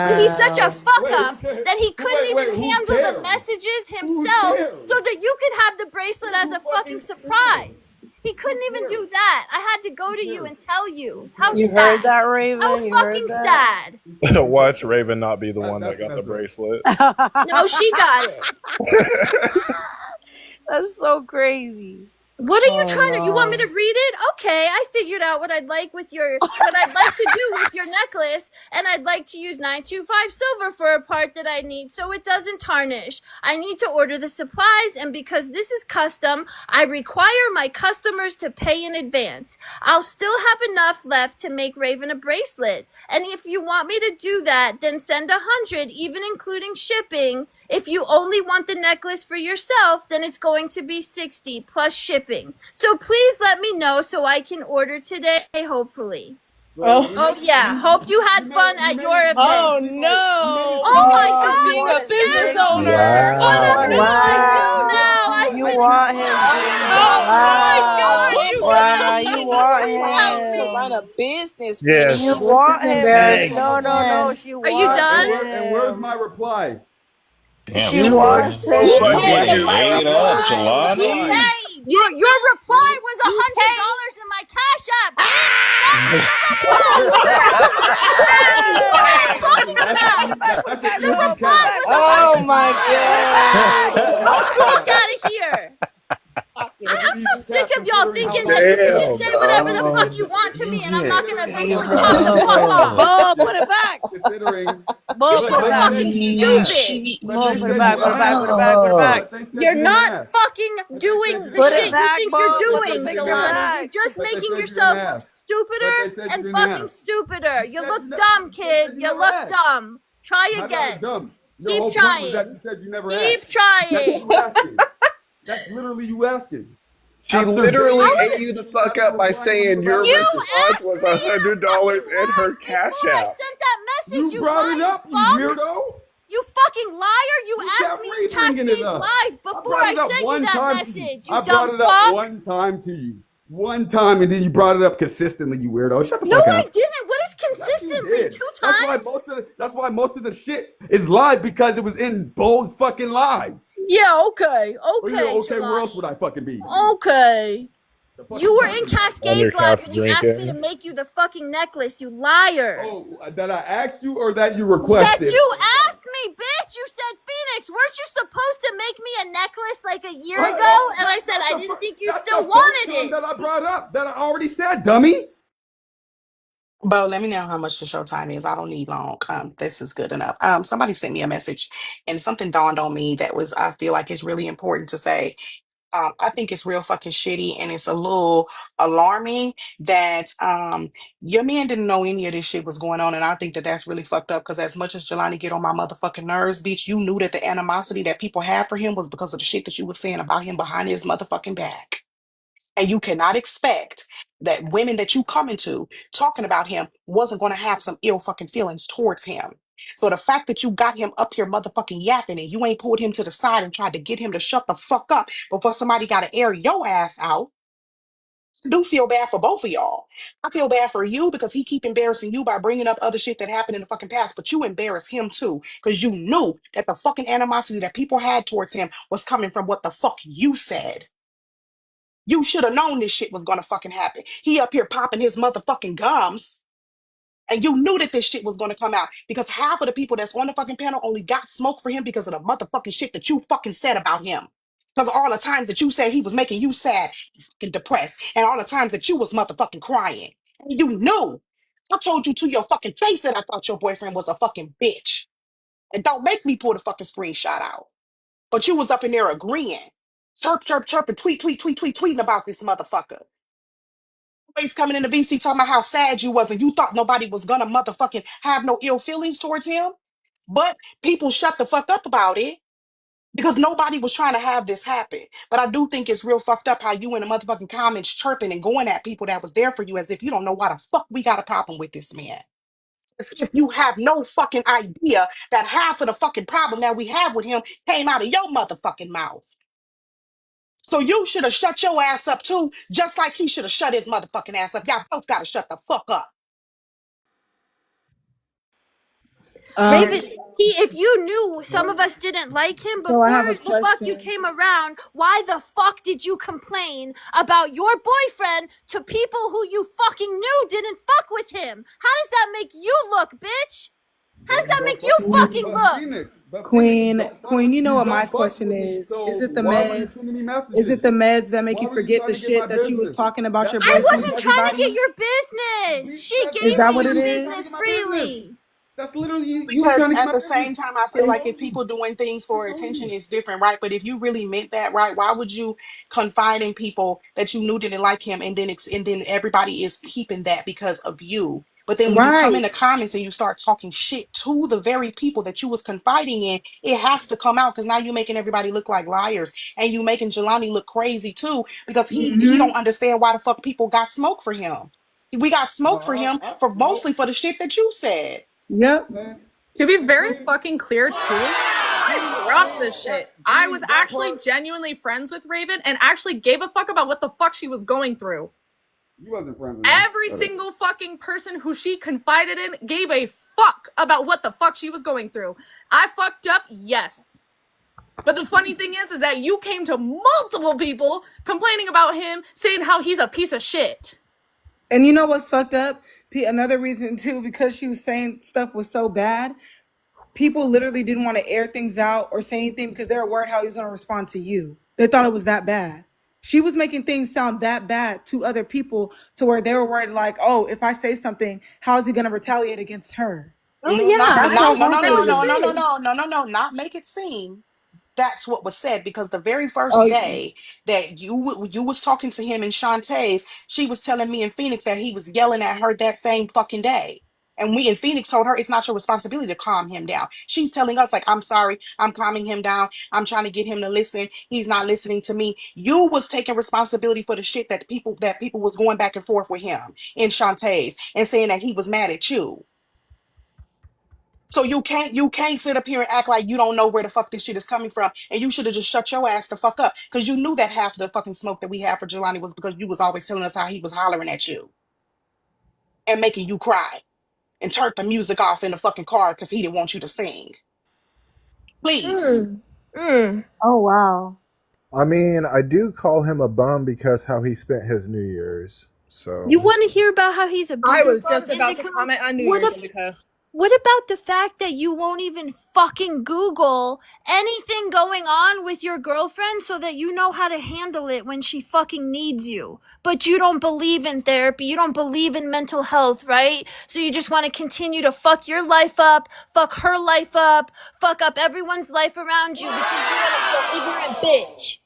But he's such a Wow. fuck up that he couldn't even Who handle the cares? messages Who himself cares? so that you could have the bracelet as a fucking surprise. He couldn't even do that. I had to go to you and tell you. How You heard sad. that, How Raven? You heard fucking that? sad. Watch Raven not be the one that That's got the messed up. bracelet. No, she got it. That's so crazy. What are you Oh trying to? You want me to no. read it? Okay, I figured out what I'd like with what I'd like to do with your necklace, and I'd like to use 925 silver for a part that I need so it doesn't tarnish. I need to order the supplies, and because this is custom, I require my customers to pay in advance. I'll still have enough left to make Raven a bracelet, and if you want me to do that, then send 100, even including shipping. If you only want the necklace for yourself, then it's going to be 60 plus shipping. So please let me know so I can order today, hopefully. Oh yeah, hope you had fun at your event. Oh no! Oh my Oh, god, you Being want a him to business make you. owner. what a Oh bill I do no! now! I You finished want him to. Oh my Wow. god! I You can't Wow. believe You you want were trying to run him. a business, Yes. You Phoenix. This is want him. embarrassing No, no, no. again. She are you wants done? And where's him. my reply? Damn, She Jelani. wants So You You fucking paid getting for him. my laid up, Where's reply. my Jelani? reply? Hey, your reply was You paid. $100 in my Cash App, bitch. What are you talking about? That's an The easy reply cash. was Oh my $100. god. Fuck out of here. That's an I'm so easy sick cash of y'all considering how thinking much that you can it just is. say Damn. whatever the fuck you Oh, want to me you and I'm not gonna get Considering eventually how laid pop much the it fuck is. off. up. Bull, put it back. Considering, Bull, You're put so it back. fucking stupid. but Bull, they put it said back. you Put it back. Put it asked. back. Put it back. But they said You're you didn't not ask. fucking But they said doing you the Put didn't it shit ask. you back, think you're Bull. But Put they the doing, said you finger didn't Jelani. ask. You're back. just But they making said you didn't yourself look ask. But stupider they said you and didn't fucking ask. stupider. You You said look you never. dumb, They said kid. you You never look asked. dumb. Try How did I look again. dumb? Your Keep whole point was that you trying. said you never Keep asked. That's trying. you asking. That's literally you asking. She After literally days How of is ate it? you the asking, fuck after up by replying on saying your your last You message. response asked was me in a $100 fucking in her live cash before I out. sent that message, You you brought it lying up, you fuck. weirdo. You fucking liar. You You asked kept me in bringing it Cascade's up. live I before brought I it up sent you one that time to you. message, you I brought dumb it up fuck. one time to you. One time, and then you brought it up consistently, you weirdo. Shut the No, fuck I up. didn't. What is Yes, you consistently? did. 2 That's why times? most of the shit is live because it was in Bold's fucking lives. Yeah, okay. Well, yeah, Okay, okay, where else would Jelani. I fucking be? Okay. The fuck You you were in talking about? On your Cascade's live couch when you asked me to drinking. make you the fucking necklace, you liar. Oh, that I asked you or that you That requested? you asked me, bitch. You said, Phoenix, weren't you supposed to make me a necklace like a year ago? And I said, I didn't think you That's still the first wanted time it. that I brought up that I already said, dummy. Bo, let me know how much the show time is. I don't need long. This is good enough. Somebody sent me a message and something dawned on me that was, I feel like it's really important to say. I think it's real fucking shitty and it's a little alarming that your man didn't know any of this shit was going on. And I think that that's really fucked up because as much as Jelani get on my motherfucking nerves, bitch, you knew that the animosity that people have for him was because of the shit that you were saying about him behind his motherfucking back. And you cannot expect that women that you come into talking about him wasn't going to have some ill fucking feelings towards him. So the fact that you got him up here motherfucking yapping and you ain't pulled him to the side and tried to get him to shut the fuck up before somebody got to air your ass out, I do feel bad for both of y'all. I feel bad for you because he keep embarrassing you by bringing up other shit that happened in the fucking past, but you embarrass him too because you knew that the fucking animosity that people had towards him was coming from what the fuck you said. You should have known this shit was gonna fucking happen. He up here popping his motherfucking gums, and you knew that this shit was gonna come out because half of the people that's on the fucking panel only got smoke for him because of the motherfucking shit that you fucking said about him. Because of all the times that you said he was making you sad, fucking depressed, and all the times that you was motherfucking crying. And you knew. I told you to your fucking face that I thought your boyfriend was a fucking bitch. And don't make me pull the fucking screenshot out. But you was up in there agreeing. Chirp, chirp, chirp, and tweeting about this motherfucker. Always coming in the VC talking about how sad you was and you thought nobody was gonna motherfucking have no ill feelings towards him. But people shut the fuck up about it because nobody was trying to have this happen. But I do think it's real fucked up how you in the motherfucking comments chirping and going at people that was there for you as if you don't know why the fuck we got a problem with this man. As if you have no fucking idea that half of the fucking problem that we have with him came out of your motherfucking mouth. So you should have shut your ass up too, just like he should have shut his motherfucking ass up. Y'all both gotta shut the fuck up. Raven, if you knew some of us didn't like him So I before have a the fuck you question. came around, why the fuck did you complain about your boyfriend to people who you fucking knew didn't fuck with him? How does that make you look, bitch? How does that make you fucking look? Queen, you know what my don't fuck question with me, is? Is so it the why were you meds? sending me Is it messages? the meds that make Why you were you forget trying the to get my shit that you was business? talking about your That's I boyfriend literally to wasn't trying to get everybody? your business. She that's Is gave that me what literally it her you was trying to is? business get my business. freely. That's literally you was Because trying to get at my the business. same time, I I feel like told if you. people doing things I for told attention you. is different, right? But if you really meant that, right, why would you confide in people that you knew didn't like him, and then and then everybody is keeping that because of you? But then when you come in Right. the comments and you start talking shit to the very people that you was confiding in, it has to come out because now you're making everybody look like liars, and you making Jelani look crazy too because he Mm-hmm. don't understand why the fuck people got smoke for him. We got smoke for him for No. mostly for the shit that you said. Yep. To be And very fucking clear too, I dropped this shit. I was that actually part, genuinely friends with Raven and actually gave a fuck about what the fuck she was going through. you wasn't friends with me. Every single fucking person who she confided in gave a fuck about what the fuck she was going through. I fucked up, yes. But the funny thing is that you came to multiple people complaining about him, saying how he's a piece of shit. And you know what's fucked up? Another reason too, because she was saying stuff was so bad, people literally didn't want to air things out or say anything because they were worried how he was going to respond to you. They thought it was that bad. She was making things sound that bad to other people to where they were worried, like, oh, if I say something, how is he going to retaliate against her? Oh No, not yeah, That's no how no no horrible no it no no no is. no no no no not make it seem that's what was said because the very first Oh, day that you was talking to him in Shantae's, she was telling me in Phoenix that he was yelling at her that same fucking day. And we in Phoenix told her it's not your responsibility to calm him down. She's telling us, like, I'm sorry, I'm calming him down. I'm trying to get him to listen. He's not listening to me. You was taking responsibility for the shit that people was going back and forth with him in Shantae's and saying that he was mad at you. So you can't sit up here and act like you don't know where the fuck this shit is coming from. And you should have just shut your ass the fuck up. Because you knew that half of the fucking smoke that we had for Jelani was because you was always telling us how he was hollering at you and making you cry and turned the music off in the fucking car because he didn't want you to sing. Please. oh wow. I mean, I do call him a bum because how he spent his New Year's. So you want to hear about how he's a I bigger was bum, just about to Indica? comment on New What Year's, ab- Indica. What about the fact that you won't even fucking Google anything going on with your girlfriend so that you know how to handle it when she fucking needs you? But you don't believe in therapy. You don't believe in mental health, right? So you just want to continue to fuck your life up, fuck her life up, fuck up everyone's life around you because you want to be an ignorant bitch.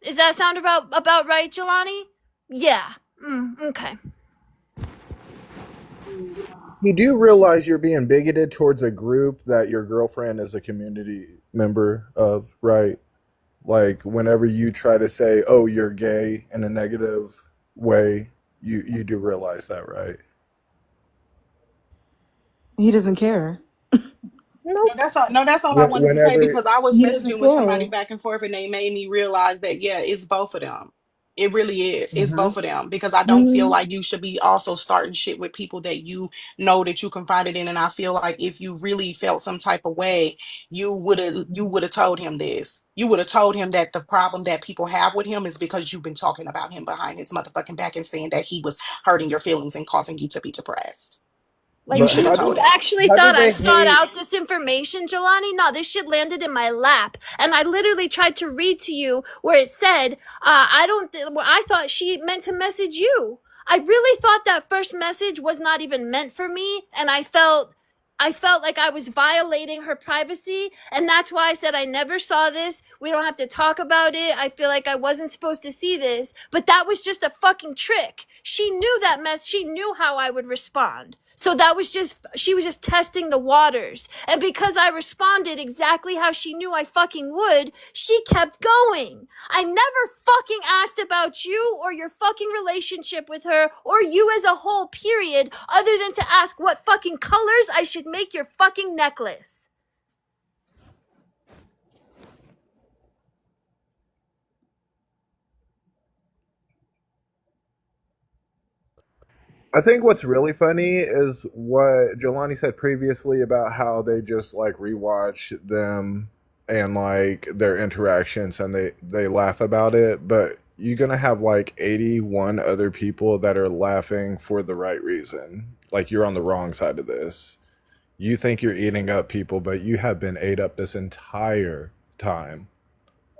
Does that sound about right, Jelani? Yeah. Okay. you do realize you're being bigoted towards a group that your girlfriend is a community member of, right? Like whenever you try to say, "Oh, you're gay" in a negative way, you do realize that, right? He doesn't care. No, that's all. No, that's all I wanted to say Whenever because I was He doesn't messaging with somebody care. back and forth, and they made me realize that yeah, it's both of them. It really is. It's Mm-hmm. both of them because I don't feel Mm-hmm. like you should be also starting shit with people that you know that you confided in, and I feel like if you really felt some type of way, you would have told him this. You would have told him that the problem that people have with him is because you've been talking about him behind his motherfucking back and saying that he was hurting your feelings and causing you to be depressed. You Like, but should have how you told did him. actually how thought did I they sought hate? out this information, Jelani? No, this shit landed in my lap. And I literally tried to read to you where it said, I thought she meant to message you. I really thought that first message was not even meant for me. And I felt I felt like I was violating her privacy, and that's why I said I never saw this. We don't have to talk about it. I feel like I wasn't supposed to see this, but that was just a fucking trick. She knew that mess. She knew how I would respond. So that was just, she was just testing the waters. And because I responded exactly how she knew I fucking would, she kept going. I never fucking asked about you or your fucking relationship with her or you as a whole, period, other than to ask what fucking colors I should make your fucking necklace. I think what's really funny is what Jelani said previously about how they just like rewatch them and like their interactions and they laugh about it, but you're gonna have like 81 other people that are laughing for the right reason. Like you're on the wrong side of this. You think you're eating up people, but you have been ate up this entire time.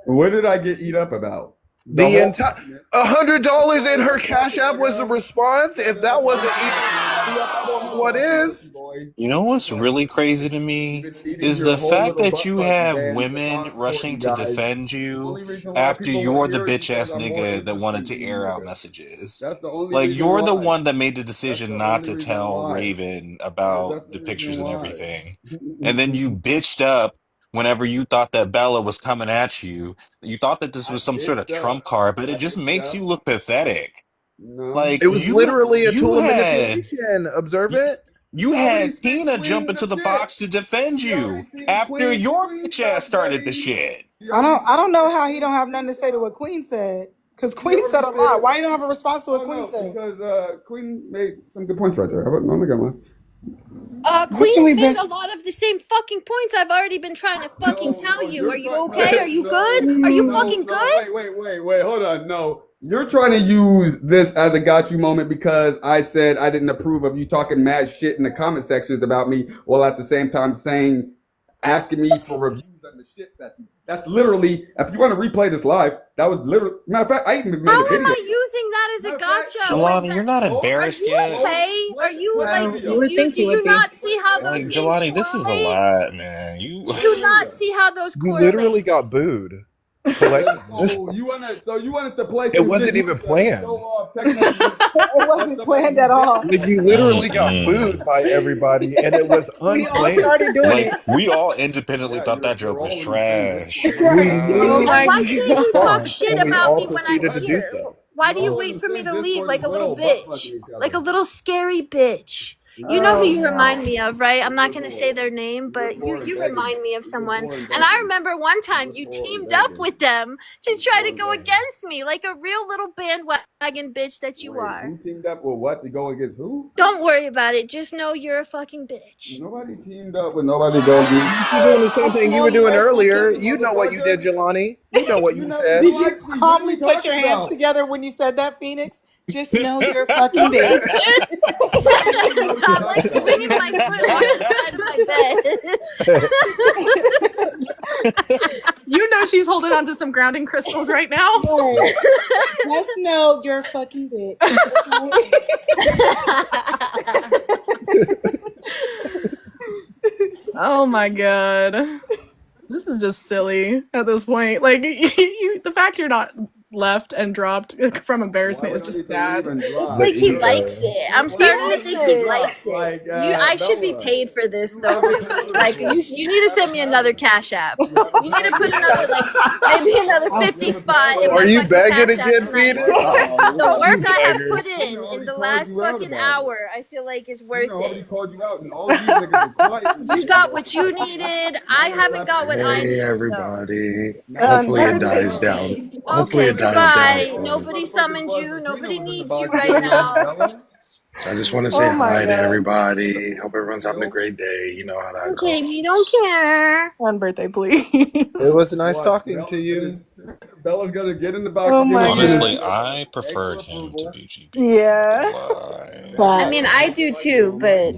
What did I get eat up about? The entire $100 in her Cash App was the response. If that wasn't even, I don't know what is. You know what's really crazy to me is the fact that you have women rushing to defend you after you're the bitch ass nigga that wanted to air out messages. Like you're the one that made the decision not to tell Raven about the pictures and everything. And then you bitched up whenever you thought that Bella was coming at you. You thought that this was some sort of trump card, but it just makes you look pathetic. Like it was literally a tool of had manipulation. Observe it. You had Tina jump into the box to defend you after your bitch ass started the shit. I don't know how he don't have nothing to say to what Queen said. Because Queen said a lot. Why you don't have a response to what Queen said? Because Queen made some good points right there. How about no, look at one. Queen made a lot of the same fucking points I've already been trying to fucking tell you. Are you okay? Are you good? Are you fucking good? Wait, hold on. No, you're trying to use this as a got you moment because I said I didn't approve of you talking mad shit in the comment sections about me, while at the same time asking me for reviews on the shit that's literally, if you want to replay this live, that was literally, matter of fact, I even made a video. How am I using that as a gotcha? Jelani, you're not embarrassed yet. Okay? Are you like, do you not see how those things Jelani, this is a lot, man. Do you not see how those You correlate? literally got booed. So you wanted to play. It wasn't even planned. It wasn't planned at all. Like you literally got booed by everybody, and it was unplanned. We all started doing it. We all independently thought that joke was trash. Why can't you talk shit And we about all me when proceeded I'm to do here? so. Why do you wait for me to leave like a little bitch? Like a little scary bitch. You know who you remind me of, right? I'm not going to say their name, but you remind me of someone. And I remember one time you teamed up with them to try to go against me like a real little bandwagon bitch that you are. Who teamed up with what to go against who? Don't worry about it. Just know you're a fucking bitch. Nobody teamed up with nobody go against. You're doing the same thing you were doing earlier. You know what you did, Jelani. You know what you said. Did you calmly put your hands together when you said that, Phoenix? Just know you're a fucking bitch. I'm like swinging my foot on the side of my bed. You know she's holding on to some grounding crystals right now. Just know you're a fucking bitch. Oh my god. This is just silly at this point. Like, the fact you're not left and dropped from embarrassment is just sad. It's like he likes it. I'm starting to think he likes it. I should be paid for this though. Really. Like you need to send me another Cash App. You need to put another maybe another 50 spot. Are you begging again, Phoenix? The work I have put in the last fucking hour, I feel like is worth it. You got what you needed. I haven't got what I needed. Hey everybody. Hopefully it dies down. Hopefully it dies Goodbye. down. Nobody summoned you. Nobody needs you right now. I just want to say hi to everybody. Hope everyone's having a great day. You know how that goes. Okay, we don't care. One birthday, please. It was nice talking to you. Bella's gonna get in the box. Oh my Honestly, I preferred him to BGB. Yeah. I mean, I do too, but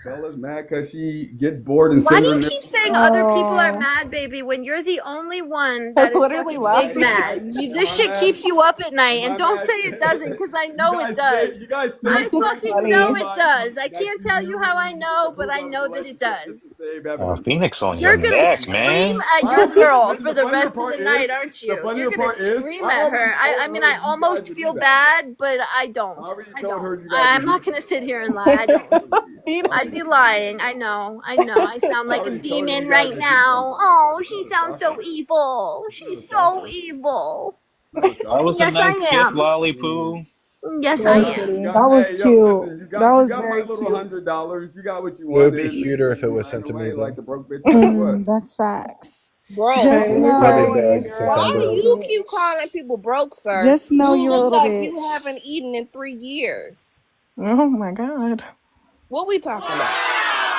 Bella's mad because she gets bored and why do sends her you nips. keep saying other people are mad, baby, when you're the only one that is literally fucking big laughing. mad? This shit keeps you up at night, and don't say it doesn't, because I know it does. You guys stay I It's fucking know funny. it does. I can't tell you how I know, but I know that it does. Phoenix on your You're gonna neck, scream man. at your girl for the rest of the night, aren't you? You're gonna scream at her. I mean, I almost feel bad, but I don't. I don't. I'm not gonna sit here and lie. I don't. I'd be lying. I know. I sound like a demon right now. Oh, she sounds so evil. She's so evil. That was a Yes, nice I gift, am. Lolly Poo. Yes, I am. That was cute. That was my very little cute. $100. You got what you It would wanted. be cuter if it was sent to me, though. Like the broke bitch. That's facts. Bro, Just Really know, bad since why I'm do broke. you keep calling people broke, sir? just know You you're a look little like you bitch. haven't eaten in 3 years. Oh my god. What we talking about?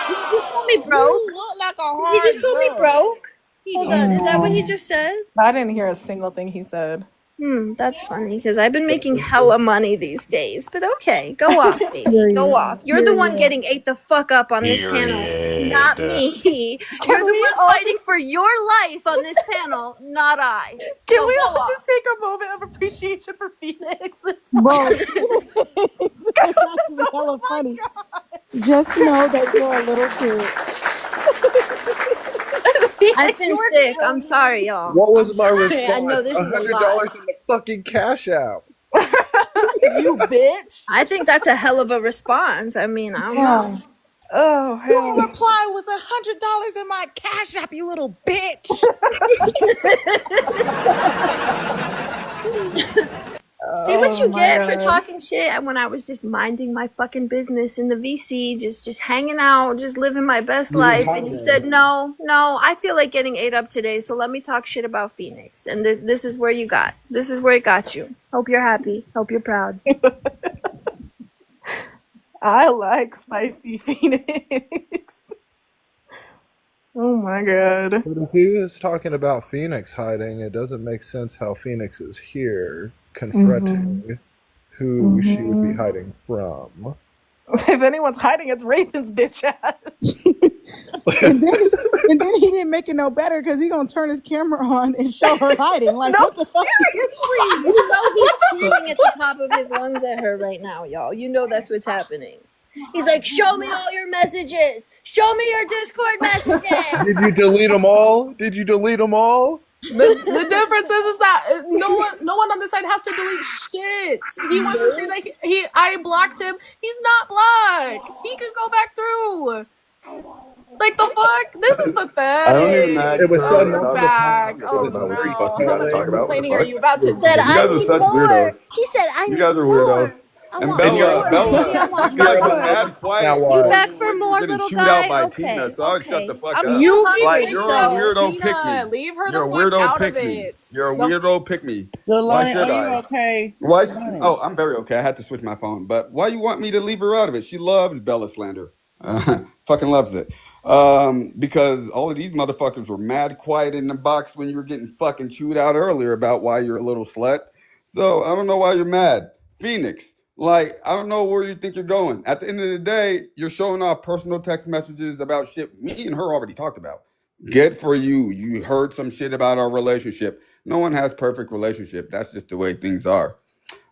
He just called me broke. You look like a hard He just called me drug. broke. He Hold did. on, is that what he just said? I didn't hear a single thing he said. That's funny because I've been making hella money these days. But okay, go off, baby. Go off. You're the one getting ate the fuck up on this panel, not me. You're the one fighting for your life on this panel, not I. Can So we go all off. just take a moment of appreciation for Phoenix? Bro, it's hella funny. Just know that you're a little bitch. I've been sick. I'm sorry, y'all. What was I'm my sorry. response? I know this is a lot. $100 in the fucking cash out. You bitch. I think that's a hell of a response. I mean, I don't know. Oh hell. Your reply was $100 in my cash app, you little bitch. See what you my get for God. talking shit when I was just minding my fucking business in the VC, just hanging out, just living my best life. And you said, no, I feel like getting ate up today, so let me talk shit about Phoenix. And this is where you got. This is where it got you. Hope you're happy. Hope you're proud. I like spicy Phoenix. Oh my god. But if he was talking about Phoenix hiding, it doesn't make sense how Phoenix is here confronting who she would be hiding from. If anyone's hiding, it's Raven's bitch ass. And then he didn't make it no better because he gonna turn his camera on and show her hiding. Like, No, what the fuck? You know he's screaming at the top of his lungs at her right now, y'all. You know that's what's happening. He's like, show me all your messages. Show me your Discord messages. Did you delete them all? Did you delete them all? The difference is that no one on this side has to delete shit. He wants to say that I blocked him. He's not blocked. He can go back through. Like the fuck? This is pathetic. I don't even ask It was her so about much. Back. About Oh what the no. fuck you How gotta much talk about? What the complaining are fuck? you about to do? Said, You I guys are need such more. weirdos. He said, I You need guys are more. weirdos. I And want more. Baby, I Bella, want you guys more. are mad quiet. Now You what? back for more, Getting little chewed out guy? by Okay. Tina, so I would shut the fuck I'm up. still Like, hungry, you're a so weirdo Tina, pick me. leave her You're a the fuck weirdo out pick of me. it. You're a weirdo pick me. Why Jelani, should are you I? okay? Why? Jelani. Oh, I'm very okay. I had to switch my phone. But why you want me to leave her out of it? She loves Bella slander. Fucking loves it. Because all of these motherfuckers were mad quiet in the box when you were getting fucking chewed out earlier about why you're a little slut. So I don't know why you're mad. Phoenix, like, I don't know where you think you're going. At the end of the day, you're showing off personal text messages about shit me and her already talked about. Good for you. You heard some shit about our relationship. No one has perfect relationship. That's just the way things are.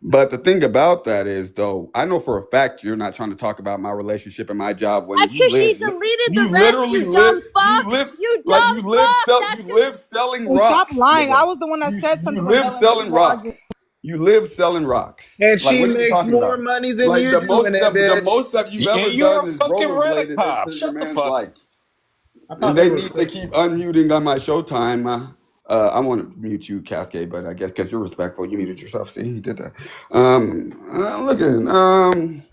But the thing about that is, though, I know for a fact you're not trying to talk about my relationship and my job when That's you because she live. deleted You the rest, literally you dumb live. fuck. You live You like dumb you live. fuck. That's You 'cause live selling And stop rocks. lying. nigga. I was the one that said something. You when live Bella selling was arguing. rocks. You live selling rocks. And Like, she what are you makes talking more about? money than Like you the do most in it, the bitch. most that you've And ever you're done a is fucking Reddit rollerbladed pop. into your Shut the man's fuck. life. I thought And they they were need to keep unmuting on my Showtime. I want to mute you, Cascade, but I guess because you're respectful, you muted yourself. See, you did that. Look at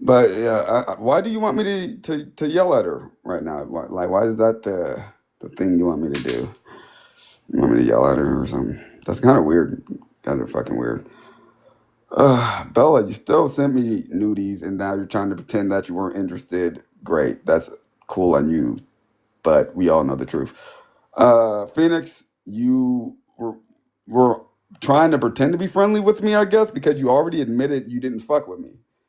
but yeah, why do you want me to yell at her right now? Why is that the thing you want me to do? You want me to yell at her or something? That's kind of weird. Kind of fucking weird. Bella, you still sent me nudies, and now you're trying to pretend that you weren't interested. Great, that's cool on you, but we all know the truth. Phoenix, you were trying to pretend to be friendly with me, I guess, because you already admitted you didn't fuck with me.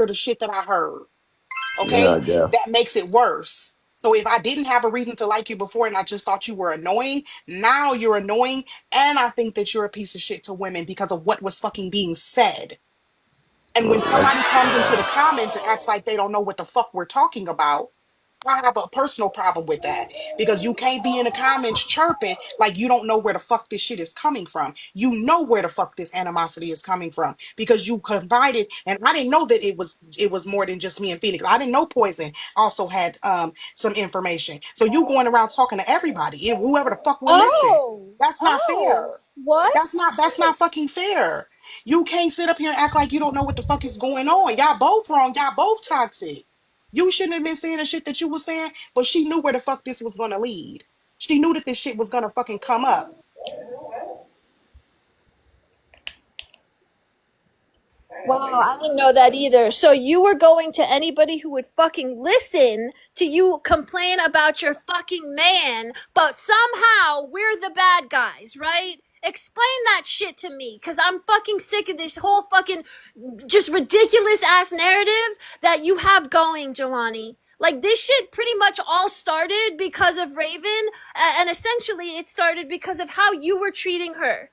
after the shit that I heard. Yeah, Okay? I guess. That makes it worse. So if I didn't have a reason to like you before and I just thought you were annoying, now you're annoying. And I think that you're a piece of shit to women because of what was fucking being said. And when somebody comes into the comments and acts like they don't know what the fuck we're talking about, I have a personal problem with that because you can't be in the comments chirping like you don't know where the fuck this shit is coming from. You know where the fuck this animosity is coming from because you confided, and I didn't know that it was more than just me and Phoenix. I didn't know Poison also had some information. So you going around talking to everybody, and whoever the fuck will listen. That's not fair. What? That's not fucking fair. You can't sit up here and act like you don't know what the fuck is going on. Y'all both wrong. Y'all both toxic. You shouldn't have been saying the shit that you were saying, but she knew where the fuck this was gonna lead. She knew that this shit was gonna fucking come up. Wow, I didn't know that either. So you were going to anybody who would fucking listen to you complain about your fucking man, but somehow we're the bad guys, right? Explain that shit to me, because I'm fucking sick of this whole fucking just ridiculous ass narrative that you have going, Jelani. Like, this shit pretty much all started because of Raven, and essentially it started because of how you were treating her.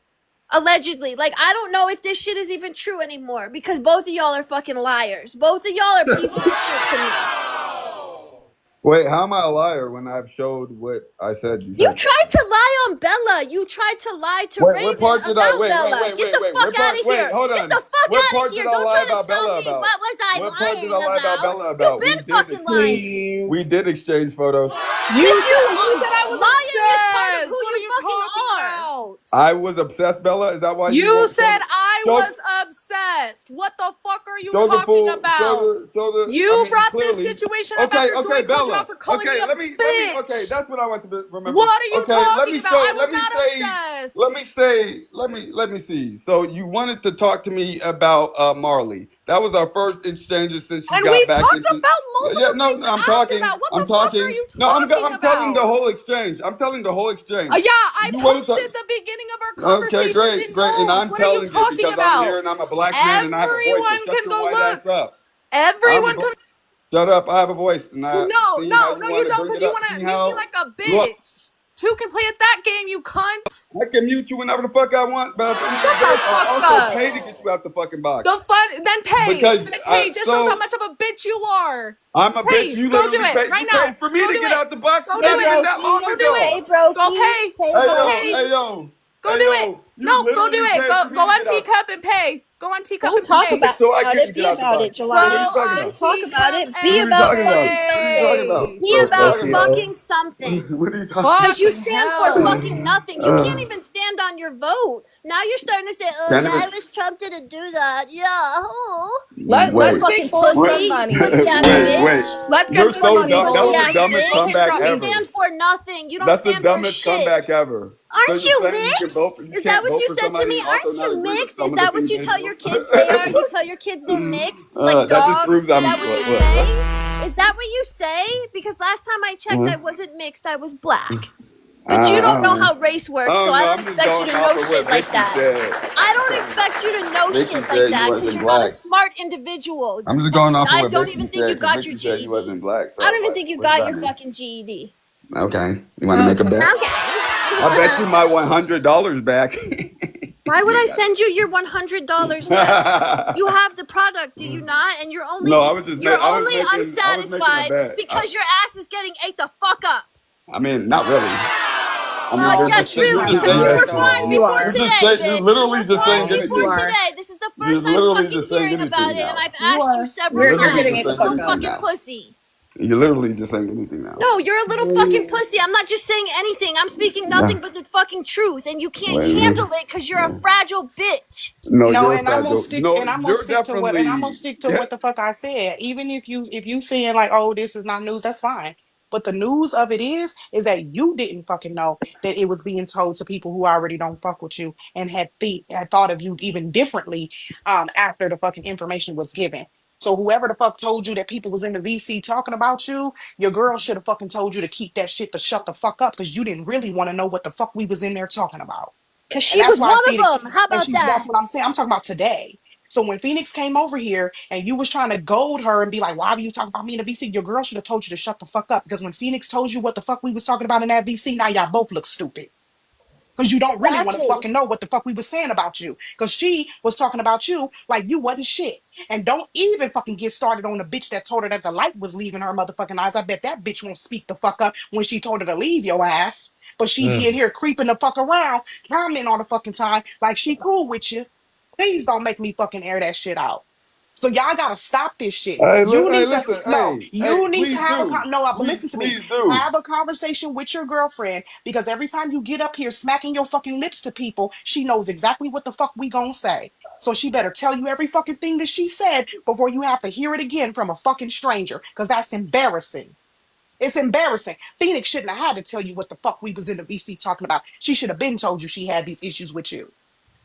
Allegedly. Like, I don't know if this shit is even true anymore because both of y'all are fucking liars. Both of y'all are pieces of shit to me. Wait, how am I a liar when I've showed what I said you You said? tried to lie on Bella. You tried to lie to Wait, Raven what part did I about Bella. Get the fuck out of here. hold Get on. the fuck What out of part here. did I Don't lie try to about tell Bella me about? what was I What part did lying I lie about about. Bella about? You've been fucking lying. We did exchange photos. You said I was lying is part of obsessed. who What you are you fucking talking are. about? I was obsessed, Bella. Is that why you You won't said I show, was obsessed. What the fuck are you show the talking full about? You I mean, brought this clearly. situation up Okay, after Joy called you Bella. out for calling me Okay, a let me okay, bitch. that's what I want to remember. What are you Okay, talking about? I was not obsessed. let me see. So you wanted to talk to me about Marley. That was our first exchange since you And got we've back talked into. about Yeah, multiple no, things no, I'm after talking. that. What I'm the fuck are talking. you No, talking I'm telling the about? whole exchange. I'm telling the whole exchange. Yeah, I You want to posted talk? the beginning of our Okay, conversations great, in great. And bold. I'm What are you telling it talking because I'm here about? and I'm a black man and I have a voice. So Everyone shut can your go white ass look. up. Everyone can. Shut up. I have a voice. And I No, see how no, you no, you want to don't, bring because it you up. want See to make me how like a look, bitch. Two can play at that game, you cunt. I can mute you whenever the fuck I want, but at the end of Shut the day, the I'll fuck also up. pay to get you out the fucking box. The fun, then pay. Because Then pay. Just shows how much of a bitch you are. I'm a bitch. Pay. You Go do literally it paid. right You now. paid for me Go to do get it. out the box Go do not even it. that long Go do ago. it. Go pay. Go pay. Hey yo. Go Hey do yo. it. You No, go do literally it. paid Go for me go to on get out. Teacup and pay. Go on Teacup Don't and talk pay. about So I can it. get Be out the about box. it, Go What are Jelani. you talking on about? Don't talk about Teacup it. Be What are and you about talking about? fucking What are you talking something. about? pay. Be What are you about talking about? fucking something. What are you talking Because you Fucking stand for hell. fucking nothing. You can't even stand on your vote. Now you're starting to say, oh, Can't yeah, even I wish Trump didn't do that. Yeah. Oh. Let's wait. make Fucking full some pussy. money. Pussy ass Wait. bitch. Let's get You're some so money, dumb. That Pussy was the Gold. ass dumbest Go bitch. pay comeback You Rocky. ever. stand for nothing. You don't That's the stand for dumbest shit. comeback ever. So Aren't you're you saying mixed? you Is that can't what vote you for said to somebody me? and also Aren't not you agree with mixed? Is some of the that what things you they tell do. your kids they are? You tell your kids they're mixed? Like That just dogs? proves Is I'm that what you look. say? Is that what you say? Because last time I checked, I wasn't mixed. I was black. But you don't know I how race works, so don't I know. don't I'm just expect you going to off know of shit what like Vicky that. said. I don't expect you to know Vicky shit like said you that because wasn't you're not a black. smart individual. I'm just going off of I what don't Vicky even think said you because got your Vicky said you GED. wasn't black. I So don't even think you what does got that your mean? fucking GED. Okay, you want to make a bet? Okay. I bet you my $100 back. Why would I send you your $100 back? You have the product, do you not? And you're only No, you're I was only making a unsatisfied bet. because your ass is getting ate the fuck up. I mean, not really. I mean, Yes, you're really, just because saying you that. were fine before today, You're bitch. You literally were just saying fine give it to before me. today. This is the You're first time literally fucking just saying hearing give it to about me it, and now. I've asked you several You're literally times. just saying You're give a it to me fucking now. pussy. You're literally just saying anything now. No, you're a little fucking pussy. I'm not just saying anything. I'm speaking Yeah. nothing but the fucking truth, and you can't Wait a minute. handle it because you're a fragile bitch. No, No, you're and I'm gonna fragile. stick No, and I'm gonna you're stick to what and I'm gonna definitely. stick to what the fuck I said. Even if you saying like, oh, this is not news, that's fine. But the news of it is that you didn't fucking know that it was being told to people who already don't fuck with you and had thought of you even differently after the fucking information was given. So whoever the fuck told you that people was in the VC talking about you, your girl should have fucking told you to keep that shit to shut the fuck up because you didn't really want to know what the fuck we was in there talking about. Because And she that's was why I one see it. of them. How And about that's that? what I'm saying. I'm talking about today. So when Phoenix came over here and you was trying to goad her and be like, why were you talking about me in the VC? Your girl should have told you to shut the fuck up, because when Phoenix told you what the fuck we was talking about in that VC, now y'all both look stupid. Because you don't really want to Exactly. fucking know what the fuck we was saying about you. Because she was talking about you like you wasn't shit. And don't even fucking get started on the bitch that told her that the light was leaving her motherfucking eyes. I bet that bitch won't speak the fuck up when she told her to leave your ass. But she be in here creeping the fuck around, commenting all the fucking time like she cool with you. Please don't make me fucking air that shit out. So y'all gotta stop this shit. Hey, You hey, need to listen. no, Hey, you need to please have a do. no, but listen to me. Please do. Have a conversation with your girlfriend, because every time you get up here smacking your fucking lips to people, she knows exactly what the fuck we gonna say. So she better tell you every fucking thing that she said before you have to hear it again from a fucking stranger, because that's embarrassing. It's embarrassing. Phoenix shouldn't have had to tell you what the fuck we was in the VC talking about. She should have been told you she had these issues with you.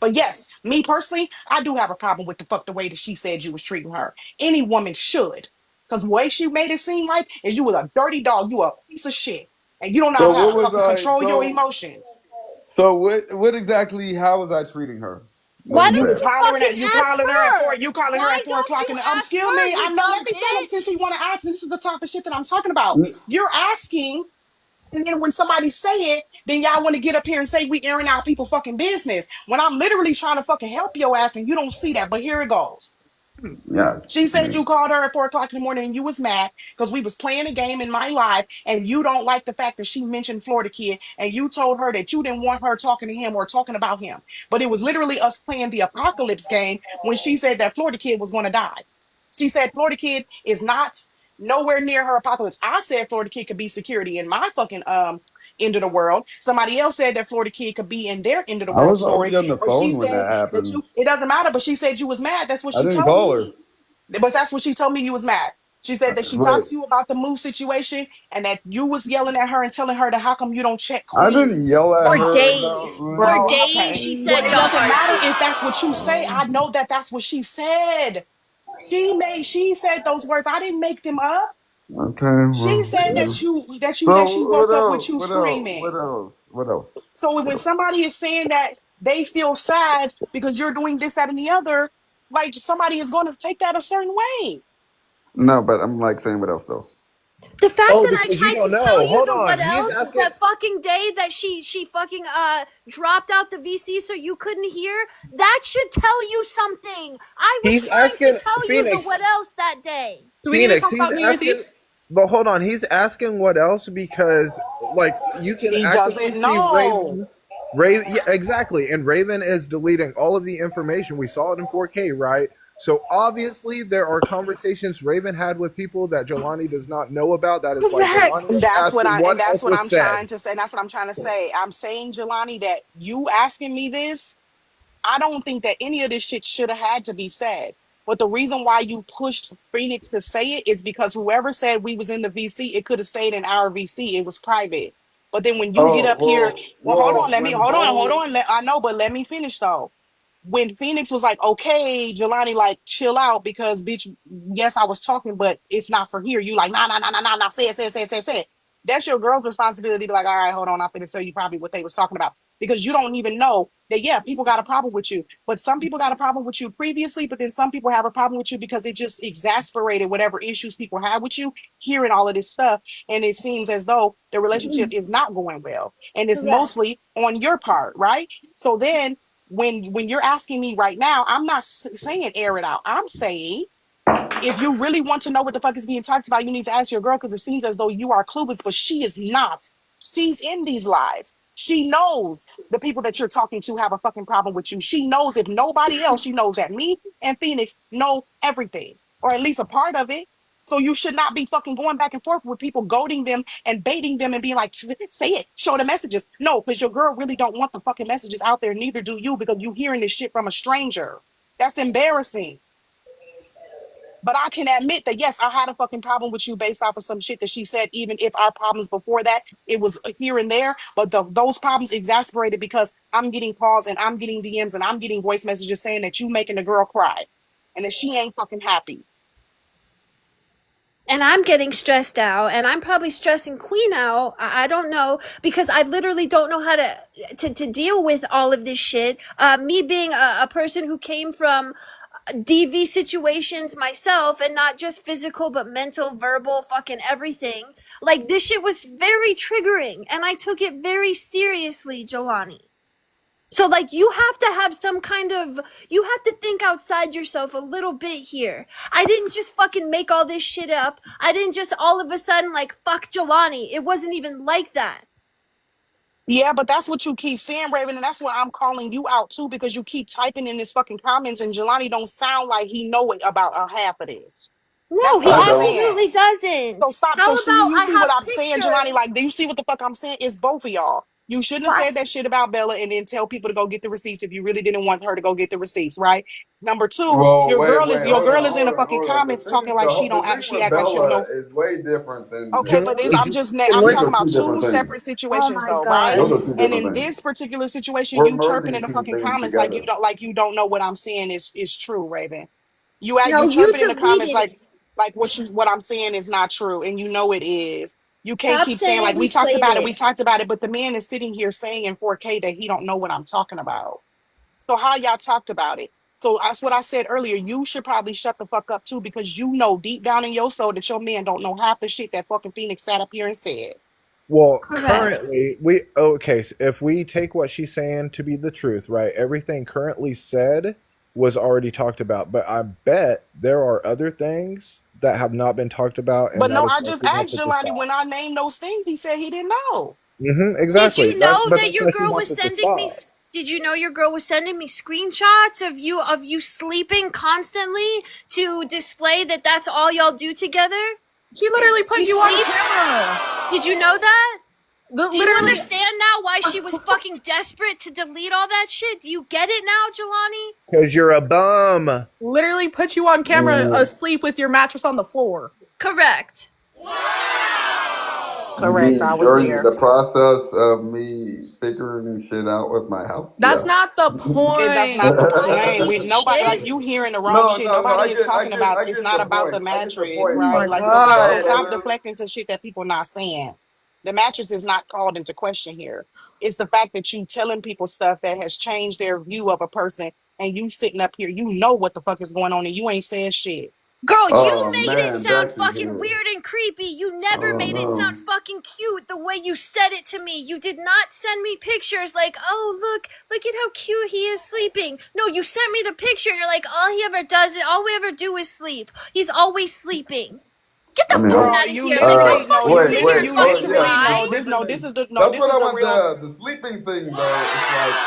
But yes, me personally, I do have a problem with the way that she said you was treating her. Any woman should. Because the way she made it seem like is you was a dirty dog, you a piece of shit. And you don't know So how what to was fucking I? control your emotions. So what exactly? How was I treating her? What Why you don't You was said? you hollering fucking at ask her? you calling her Why at 4 don't o'clock you in the ask excuse her, me. you I know, let dumb me tell him since bitch? he wanna ask, and this is the type of shit that I'm talking about. You're asking, and then when somebody say it, then y'all want to get up here and say we airing out people fucking business. When I'm literally trying to fucking help your ass and you don't see that. But here it goes. Yeah. She I said mean, you called her at 4 o'clock in the morning and you was mad because we was playing a game in my live and you don't like the fact that she mentioned Florida Kid, and you told her that you didn't want her talking to him or talking about him. But it was literally us playing the apocalypse game when she said that Florida Kid was going to die. She said Florida Kid is not nowhere near her apocalypse. I said Florida Kid could be security in my fucking end of the world. Somebody else said that Florida Kid could be in their end of the I world was story. already on the But she phone when said that that happened. you, it doesn't matter, but she said you was mad. That's what I she didn't told call her. me. But that's what she told me, you was mad. She said that she Wait, talked to you about the move situation and that you was yelling at her and telling her that how come you don't check I Queen. didn't yell at For her Bro, about. days. For bro, days okay. she Well, said it y'all doesn't matter argued. if that's what you say. I know that that's what she said. She said those words. I didn't make them up. Okay, She well. said Yeah. that she So what woke up with else? you What else? What screaming. else? What else? So What when else? somebody is saying that they feel sad because you're doing this, that, and the other, like somebody is going to take that a certain way. No, but I'm like saying what else though. The fact Oh, that I because you tried don't to tell know. you Hold the on. what He's else asking. that fucking day that she fucking dropped out the VC so you couldn't hear, that should tell you something. I was He's trying to asking tell you the Phoenix. what else that day. Do we need to Phoenix. talk He's about New Year's asking. Eve? But hold on. He's asking what else because, like, you can He actively doesn't see know. Raven. Raven, yeah, exactly. And Raven is deleting all of the information. We saw it in 4K, right? So obviously, there are conversations Raven had with people that Jelani does not know about. That is why Jelani Correct. is asking what That's else what was I'm trying said. to say. And that's what I'm trying to say. I'm saying, Jelani, that you asking me this, I don't think that any of this shit should have had to be said. But the reason why you pushed Phoenix to say it is because whoever said we was in the VC, it could have stayed in our VC. It was private. But then when you get Oh up here, well, when Bo. I know, but let me finish though. When Phoenix was like, okay, Jelani, like, chill out because, bitch, yes, I was talking, but it's not for here. You like, nah, say it. That's your girl's responsibility to like, all right, hold on, I'm finna tell you probably what they was talking about. Because you don't even know that, yeah, people got a problem with you. But some people got a problem with you previously, but then some people have a problem with you because it just exasperated whatever issues people have with you, hearing all of this stuff. And it seems as though the relationship is not going well. And it's Correct. mostly on your part, right? So then when you're asking me right now, I'm not saying air it out. I'm saying if you really want to know what the fuck is being talked about, you need to ask your girl because it seems as though you are clueless, but she is not. She's in these lives. She knows the people that you're talking to have a fucking problem with you. She knows if nobody else, she knows that me and Phoenix know everything, or at least a part of it. So you should not be fucking going back and forth with people, goading them and baiting them and being like, say it, show the messages. No, because your girl really don't want the fucking messages out there. Neither do you because you hearing this shit from a stranger. That's embarrassing. But I can admit that, yes, I had a fucking problem with you based off of some shit that she said, even if our problems before that, it was here and there. But those problems exasperated because I'm getting calls and I'm getting DMs and I'm getting voice messages saying that you making the girl cry and that she ain't fucking happy. And I'm getting stressed out, and I'm probably stressing Queen out. I don't know, because I literally don't know how to deal with all of this shit. Me being a person who came from DV situations myself, and not just physical but mental, verbal, fucking everything. Like, this shit was very triggering and I took it very seriously, Jelani. So, like, you have to have some kind of, you have to think outside yourself a little bit here. I didn't just fucking make all this shit up. I didn't just all of a sudden, like, fuck Jelani. It wasn't even like that. Yeah, but that's what you keep saying, Raven, and that's why I'm calling you out too, because you keep typing in this fucking comments, and Jelani don't sound like he know it about a half of this. No, That's he all I'm saying. absolutely doesn't. So stop. How So see, about you I see what have I'm saying, Jelani? pictures? Like, do you see what the fuck I'm saying? It's both of y'all. You shouldn't have What? said that shit about Bella and then tell people to go get the receipts if you really didn't want her to go get the receipts, right? Number two, Well, your hold girl on, is in hold the on, fucking hold on. comments talking like she don't The act. thing She with act like she don't Bella know. is way different than Okay, but the. I'm These talking are about two two different things. separate Oh situations my though, right? Those god. are two And different in things. this particular situation, We're you chirping in merging the two fucking things comments like together. you don't know what I'm saying is true, Raven. No, You you chirping in the comments deleted it. like what I'm saying is not true, and you know it is. You can't Stop keep saying like saying we played we it. talked about it, but the man is sitting here saying in 4K that he don't know what I'm talking about. So how y'all talked about it? So that's what I said earlier. You should probably shut the fuck up too, because you know deep down in your soul that your man don't know half the shit that fucking Phoenix sat up here and said. Well, Correct. currently, okay, so if we take what she's saying to be the truth, right? Everything currently said was already talked about, but I bet there are other things that have not been talked about, and But that no, is I why just she wants asked it to Jelani stop. when I named those things. He said he didn't know. Did Exactly. you know But that that's your why she girl wants was it to sending me stop. did you know your girl was sending me screenshots of you sleeping constantly to display that that's all y'all do together? She literally put You you on sleep? camera. Did you know that? Do you Literally. understand now why she was fucking desperate to delete all that shit? Do you get it now, Jelani? Because you're a bum. Literally put you on camera asleep with your mattress on the floor. Correct. You Correct. I mean was during there. the process of me figuring shit out with my house? That's Yeah. not the That's point. not the point. Lying We piece of nobody like shit. you hearing the wrong No, shit. no, no. Nobody is talking about I it's get not the about the point. I get the mattress, point. Oh my right? But Like so god. stop literally, deflecting to shit that people not saying. The mattress is not called into question here. It's the fact that you telling people stuff that has changed their view of a person, and you sitting up here, you know what the fuck is going on and you ain't saying shit. Girl, you oh made it man, sound Becky fucking here. weird and creepy. You never Oh made it no. sound fucking cute the way you said it to me. You did not send me pictures like, oh, look at how cute he is sleeping. No, you sent me the picture and you're like, all we ever do is sleep. He's always sleeping. Get I the mean, fuck Girl, out of you here. Like, literally don't no, fucking sit here and you Oh fucking yeah, literally the no. lie. This no, sleeping this thing. is the no, That's this what is I the want to real. have. The sleeping thing though, it's like,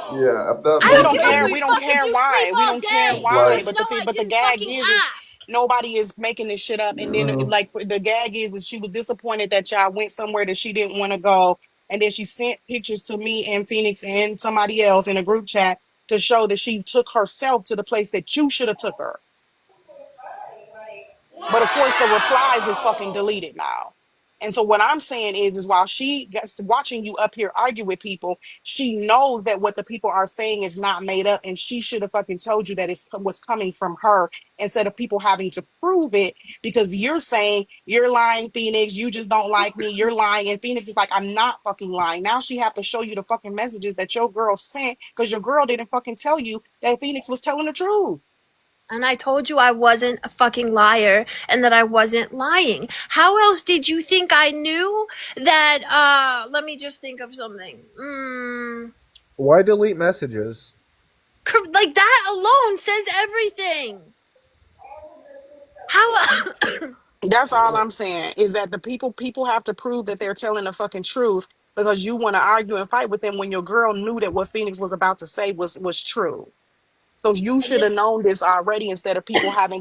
yeah, if that I We makes don't don't give it a care. any, we fuck don't if care you sleep why. We all don't care day. it's like, why. Just know I But the didn't gag fucking is ask. nobody is making this shit up. And then like the gag is that she was disappointed that y'all went somewhere that she didn't want to go, and then she sent pictures to me and Phoenix and somebody else in a group chat to show that she took herself to the place that you should have took her. But of course, the replies is fucking deleted now. And so what I'm saying is while she gets watching you up here argue with people, she knows that what the people are saying is not made up, and she should have fucking told you that it was coming from her instead of people having to prove it because you're saying you're lying, Phoenix. You just don't like me. You're lying, and Phoenix is like, I'm not fucking lying. Now she have to show you the fucking messages that your girl sent because your girl didn't fucking tell you that Phoenix was telling the truth. And I told you I wasn't a fucking liar and that I wasn't lying. How else did you think I knew that, let me just think of something. Why delete messages? Like that alone says everything. How, That's all I'm saying is that the people have to prove that they're telling the fucking truth because you want to argue and fight with them when your girl knew that what Phoenix was about to say was true. So you I should have just, known this already instead of people having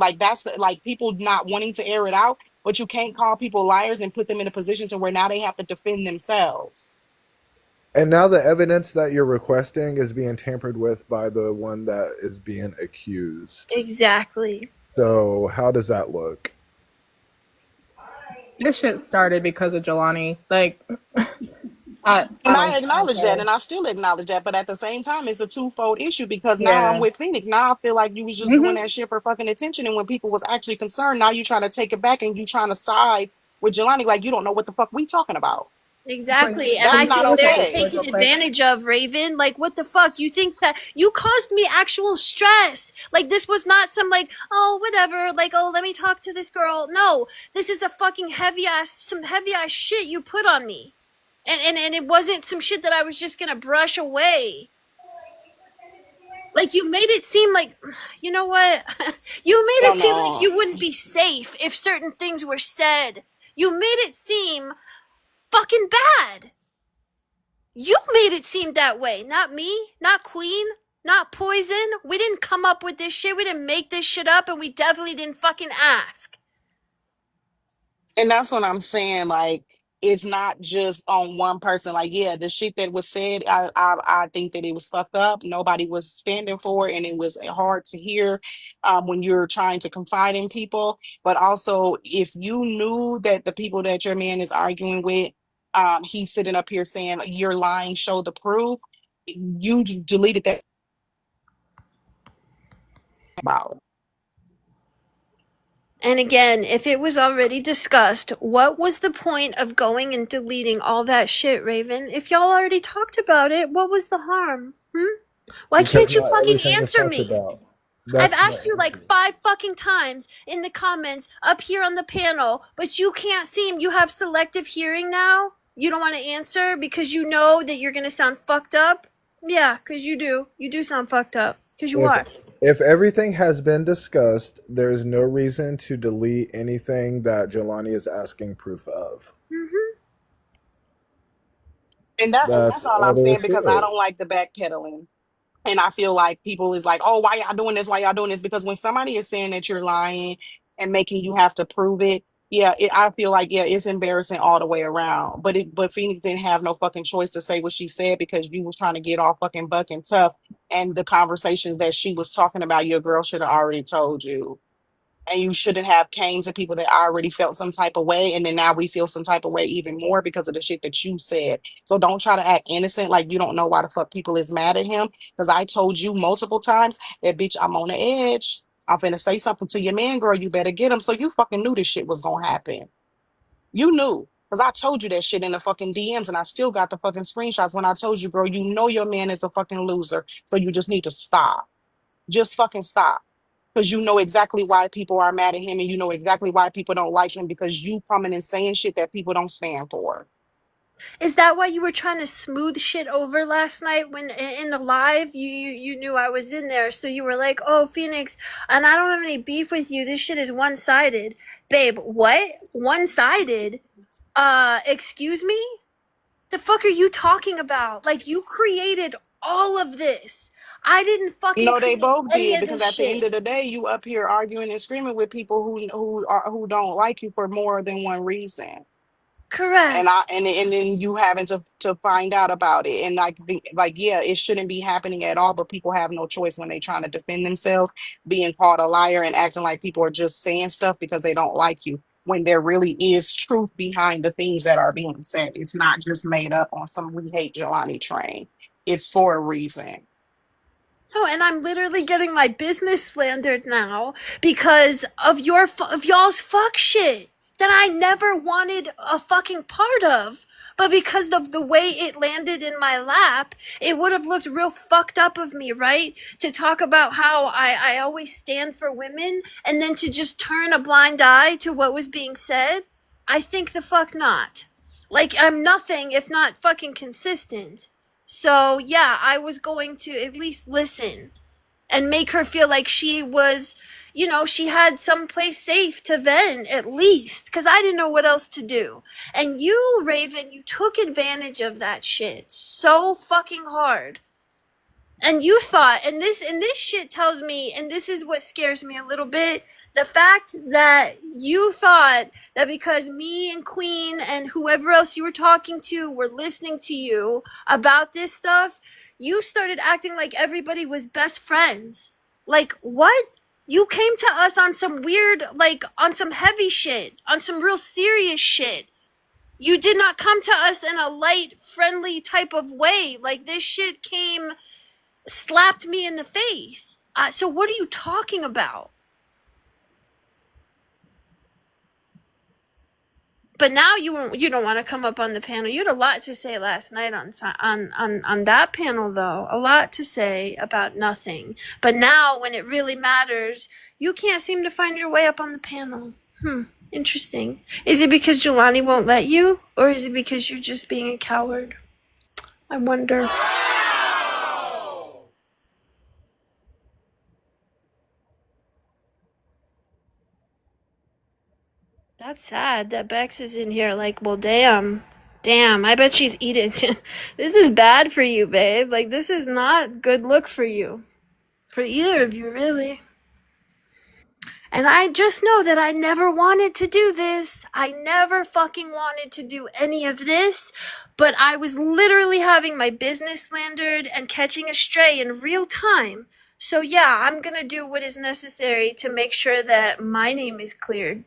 like people not wanting to air it out, but you can't call people liars and put them in a position to where now they have to defend themselves. And now the evidence that you're requesting is being tampered with by the one that is being accused. exactly. So how does that look? This shit started because of Jelani. Like, I And don't I acknowledge that, care. and I still acknowledge that, but at the same time, it's a twofold issue because now I'm Yeah. with Phoenix. Now I feel like you was just doing that shit for fucking attention, and when people was actually concerned, now you trying to take it back and you trying to side with Jelani like you don't know what the fuck we talking about. Exactly, and I That's not feel very okay. taken advantage of, Raven. Like, what the fuck? You think that you caused me actual stress? Like, this was not some like, oh, whatever. Like, oh, let me talk to this girl. No, this is a fucking some heavy ass shit you put on me, and it wasn't some shit that I was just gonna brush away. Like, you made it seem like, you know what? You made Hell it seem like no. you wouldn't be safe if certain things were said. You made it seem fucking bad. You made it seem that way, not me, not Queen, not Poison. We didn't come up with this shit. We didn't make this shit up, and we definitely didn't fucking ask. And that's what I'm saying. Like, it's not just on one person. Like, yeah, the shit that was said, I think that it was fucked up. Nobody was standing for it, and it was hard to hear when you're trying to confide in people. But also, if you knew that the people that your man is arguing with, he's sitting up here saying you're lying, show the proof. You deleted that about. And again, if it was already discussed, what was the point of going and deleting all that shit, Raven? If y'all already talked about it, what was the harm? Why Because can't you not fucking everything was answer talked me? about. I've That's not. asked you like 5 fucking times in the comments up here on the panel, but you can't seem. You have selective hearing now? You don't want to answer because you know that you're going to sound fucked up? Yeah, because you do. You do sound fucked up. Because you If are. if everything has been discussed, there is no reason to delete anything that Jelani is asking proof of. And that's That's all I'm all there is saying to because I it. don't like the backpedaling. And I feel like people is like, oh, why y'all doing this? Why y'all doing this? Because when somebody is saying that you're lying and making you have to prove it, yeah, I feel like yeah, it's embarrassing all the way around. But Phoenix didn't have no fucking choice to say what she said because you was trying to get all fucking buck and tough. And the conversations that she was talking about, your girl should have already told you. And you shouldn't have came to people that already felt some type of way, and then now we feel some type of way even more because of the shit that you said. So don't try to act innocent like you don't know why the fuck people is mad at him, because I told you multiple times that bitch, I'm on the edge, I'm finna say something to your man, girl, you better get him. So you fucking knew this shit was gonna happen. You knew, because I told you that shit in the fucking DMs, and I still got the fucking screenshots when I told you, bro, you know your man is a fucking loser, so you just need to stop. Just fucking stop, because you know exactly why people are mad at him, and you know exactly why people don't like him, because you coming and saying shit that people don't stand for. Is that why you were trying to smooth shit over last night when in the live? You knew I was in there, so you were like, "Oh, Phoenix, and I don't have any beef with you. This shit is one-sided." Babe, what? One-sided? Excuse me? The fuck are you talking about? Like, you created all of this. I didn't fucking No, they create both any did, of because this at the end shit. of the day, you up here arguing and screaming with people who don't like you for more than one reason. And I Correct. and then you having to find out about it, and like yeah, it shouldn't be happening at all, but people have no choice when they trying to defend themselves, being called a liar and acting like people are just saying stuff because they don't like you, when there really is truth behind the things that are being said. It's not just made up on some we hate Jelani train. It's for a reason. Oh, and I'm literally getting my business slandered now because of of y'all's fuck shit that I never wanted a fucking part of. But because of the way it landed in my lap, it would have looked real fucked up of me, right? To talk about how I always stand for women and then to just turn a blind eye to what was being said. I think the fuck not. Like, I'm nothing if not fucking consistent. So, yeah, I was going to at least listen and make her feel like she was, she had someplace safe to vent at least, because I didn't know what else to do. And you, Raven, you took advantage of that shit so fucking hard. And you thought, and this shit tells me, and this is what scares me a little bit, the fact that you thought that because me and Queen and whoever else you were talking to were listening to you about this stuff, you started acting like everybody was best friends. Like, what? You came to us on some weird, like, on some heavy shit, on some real serious shit. You did not come to us in a light, friendly type of way. Like, this shit slapped me in the face. So what are you talking about? But now you don't want to come up on the panel. You had a lot to say last night on that panel, though. A lot to say about nothing. But now, when it really matters, you can't seem to find your way up on the panel. Interesting. Is it because Jelani won't let you, or is it because you're just being a coward? I wonder. That's sad that Bex is in here like, well, damn, I bet she's eating. This is bad for you, babe. Like, this is not good look for you. For either of you, really. And I just know that I never wanted to do this. I never fucking wanted to do any of this. But I was literally having my business slandered and catching a stray in real time. So yeah, I'm gonna do what is necessary to make sure that my name is cleared.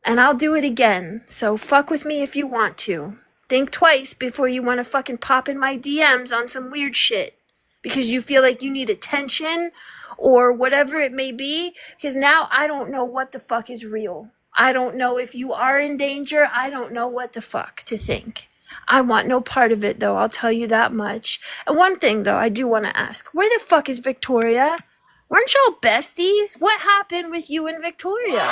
And I'll do it again, so fuck with me if you want to. Think twice before you want to fucking pop in my DMs on some weird shit. Because you feel like you need attention, or whatever it may be. Because now I don't know what the fuck is real. I don't know if you are in danger. I don't know what the fuck to think. I want no part of it, though, I'll tell you that much. And one thing, though, I do want to ask. Where the fuck is Victoria? Weren't y'all besties? What happened with you and Victoria?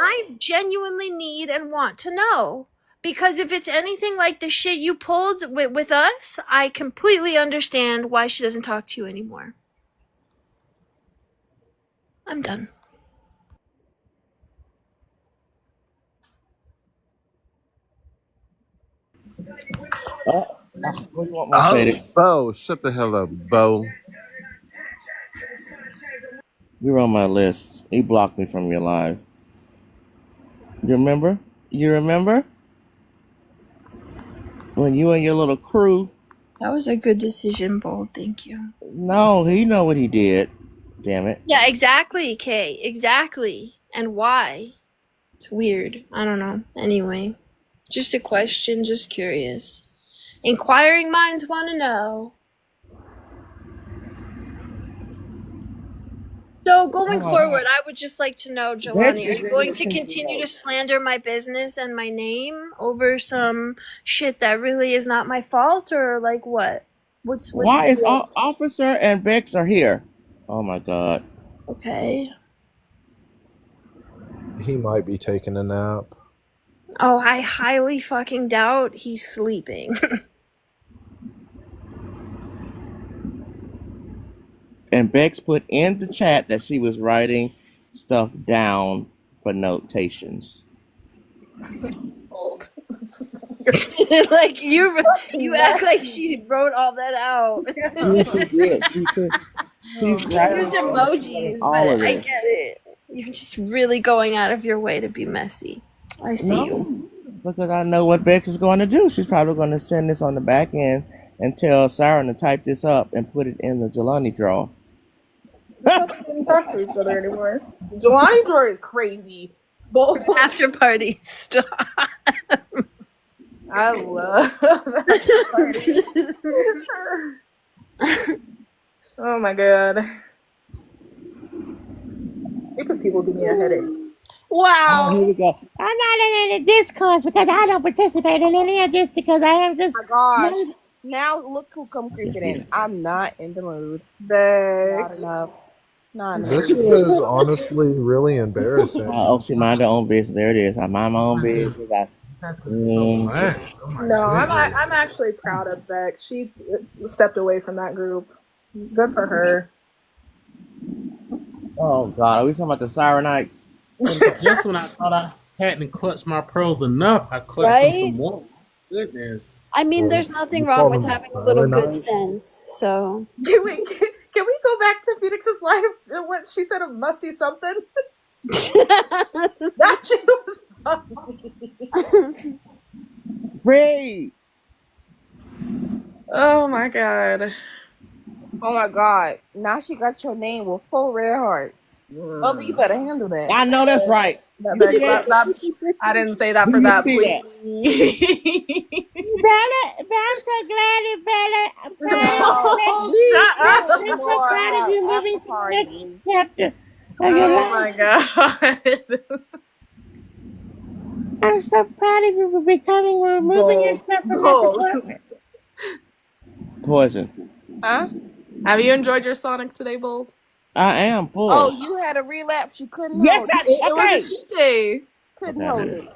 I genuinely need and want to know. Because if it's anything like the shit you pulled with us, I completely understand why she doesn't talk to you anymore. I'm done. What do you want my say? Bo, shut the hell up, Bo. You're on my list. He blocked me from your live. You remember? When you and your little crew? That was a good decision, Bold. Thank you. No, he know what he did. Damn it. Yeah, exactly, Kay. Exactly. And why? It's weird. I don't know. Anyway, just a question, just curious. Inquiring minds want to know. So going forward, I would just like to know, Jelani, are you going to continue to slander my business and my name over some shit that really is not my fault, or like what? What's Why is Officer and Bex are here? Oh my god. Okay. He might be taking a nap. Oh, I highly fucking doubt he's sleeping. And Bex put in the chat that she was writing stuff down for notations. Like you act like she wrote all that out. Yes, she did. She used emojis, but I get it. You're just really going out of your way to be messy. I see you. Because I know what Bex is going to do. She's probably going to send this on the back end and tell Siren to type this up and put it in the Jelani drawer. We don't talk to each other anymore. Jelani drawer is crazy. Both after party stuff. I love that party. Oh my god. Stupid people give me a headache. Wow. Oh, here we go. I'm not in any discourse because I don't participate in any of this because I am just. Oh my gosh. Now look who come creeping in. I'm not in the mood. Bex. Not enough. Not This is honestly really embarrassing. Oh, she mind her own business. There it is. I mind my own business. No, I'm actually proud of Bex. She stepped away from that group. Good for her. Oh God, are we talking about the Sirenites? Just when I thought I hadn't clutched my pearls enough, I clutched them some more. Goodness. I mean, there's nothing wrong with having a little good sense. So Can we go back to Phoenix's life? What she said of musty something? That shit was funny. Free. Oh my god. Oh my god. Now she got your name with 4 red hearts. Oh, you better handle that. I know that's right. I didn't say that for that. Please. Bella, I'm so glad you, Bella. I'm so glad of you moving to the next chapter of your life. Oh my god. I'm so proud of you for becoming removing yourself from that department. Poison. Huh? Have you enjoyed your Sonic today, Bold? I am full. Oh, you had a relapse. You couldn't Yes, hold it. It was a cheat day. Couldn't Okay, I hold did. it.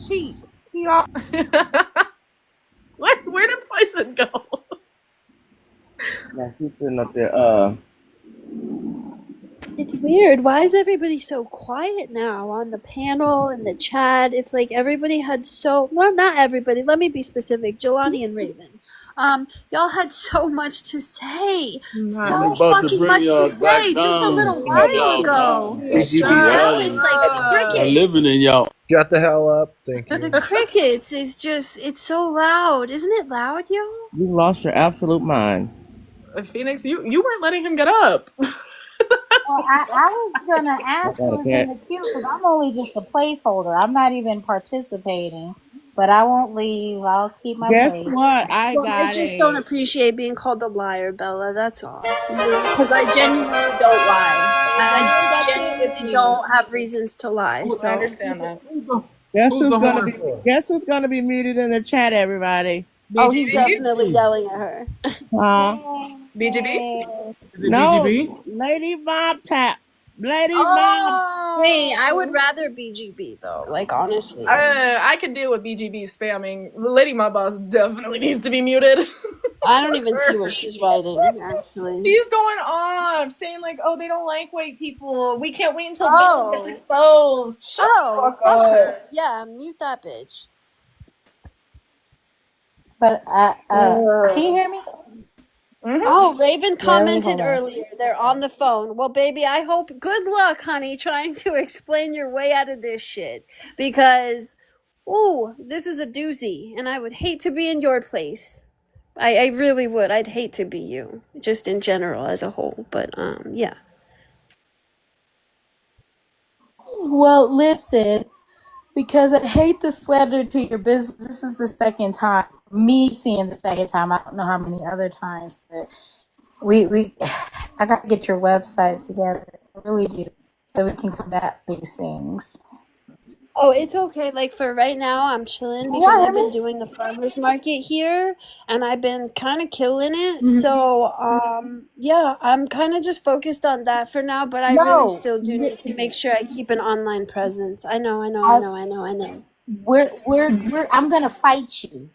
Cheat. He all Where did Poison go? Now she's sitting up there. It's weird. Why is everybody so quiet now on the panel and the chat? It's like everybody had well, not everybody. Let me be specific. Jelani and Raven. Y'all had so much to say. So fucking much to say just a little while ago. Now it's like crickets. Shut the hell up. Thank you. The crickets is just, it's so loud. Isn't it loud, yo? You lost your absolute mind. Phoenix, you weren't letting him get up. Well, I was gonna ask who was in the queue because I'm only just a placeholder. I'm not even participating, but I won't leave. I'll keep my place. Guess what? I just don't appreciate being called a liar, Bella. That's all. Because I genuinely don't lie. I genuinely don't have reasons to lie. So I understand that. Guess who's gonna be muted in the chat, everybody? Oh, he's definitely yelling at her. BGB? No, Lady Bob Tap. Lady Bob. Wait, I would rather BGB though. Like honestly, I could deal with BGB spamming. Lady My Boss definitely needs to be muted. I don't even see what she's writing. Actually, She's going off saying like, "Oh, they don't like white people. We can't wait until Vicky gets exposed." Shut the fuck up. her. Yeah, mute that bitch. But can you hear me? Mm-hmm. Oh, Raven commented earlier. They're on the phone. Well, baby, I hope good luck, honey, trying to explain your way out of this shit. Because, this is a doozy, and I would hate to be in your place. I really would. I'd hate to be you, just in general as a whole. But, yeah. Well, listen, because I hate the slander to your business. This is the second time, me seeing the second time. I don't know how many other times, but I got to get your website together. I really do, so we can combat these things. Oh, it's okay. Like for right now, I'm chilling because I've been doing the farmers market here, and I've been kind of killing it. Mhm. So, yeah, I'm kind of just focused on that for now. But I really still do need to make sure I keep an online presence. I know. I'm gonna fight you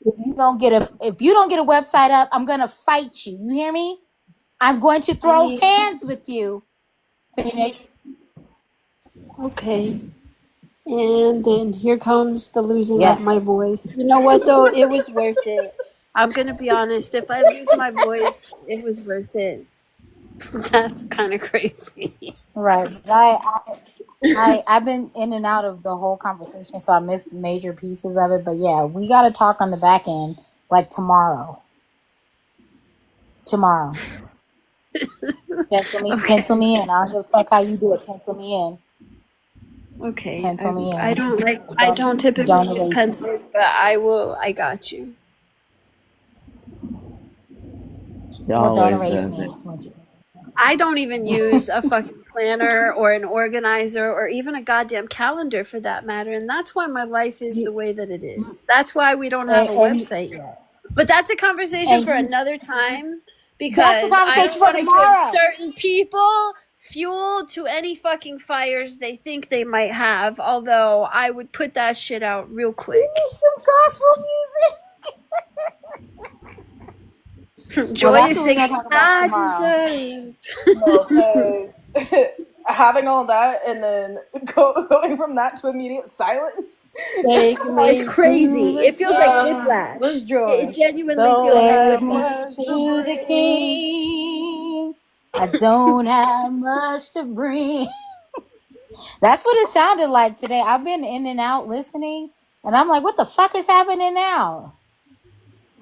if you don't get a website up. I'm gonna fight you. You hear me? I'm going to throw hands with you, Phoenix. Okay. And here comes the losing of my voice. You know what, though? It was worth it. I'm going to be honest. If I lose my voice, it was worth it. That's kind of crazy. Right. I've been in and out of the whole conversation, so I missed major pieces of it. But yeah, we got to talk on the back end like tomorrow. Pencil me in. I don't give a fuck how you do it. Pencil me in. Okay. Pencil me in. I don't typically use pencils, but I got you. Well, don't erase me. I don't even use a fucking planner or an organizer or even a goddamn calendar for that matter. And that's why my life is the way that it is. That's why we don't have a website yet. But that's a conversation for another time because I don't want to give certain people fuel to any fucking fires they think they might have. Although I would put that shit out real quick. Give me some gospel music. Joy is singing, I deserve. Having all that and then going from that to immediate silence. It's crazy. It feels like whiplash. It genuinely feels like whiplash. To the king, I don't have much to bring. That's what it sounded like today. I've been in and out listening, and I'm like, what the fuck is happening now?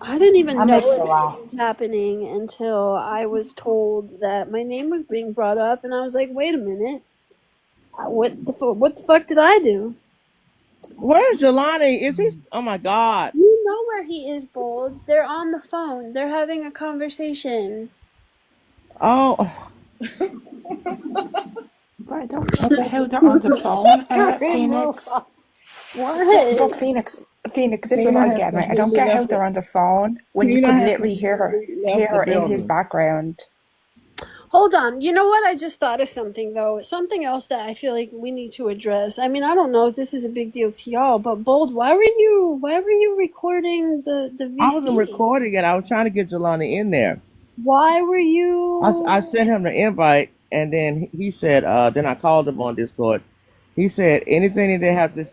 I didn't even know what was happening until I was told that my name was being brought up, and I was like, wait a minute. What the fuck did I do? Where's Jelani? Is he? Oh my God. You know where he is, Bold. They're on the phone. They're having a conversation. Oh. Where the hell they're on the phone at, Phoenix? But What? Phoenix, this is a Tina lot has again, right? I don't completely get how left they're the on the phone when you Tina could has literally completely hear left the her in his building. background. Hold on. You know what? I just thought of something though. Something else that I feel like we need to address. I mean, I don't know if this is a big deal to y'all, but Bold, why were you recording the I wasn't VC? recording it. I was trying to get Jelani in there. Why were I you sent him the invite, and then he said, then I called him on Discord. He said, anything that they have to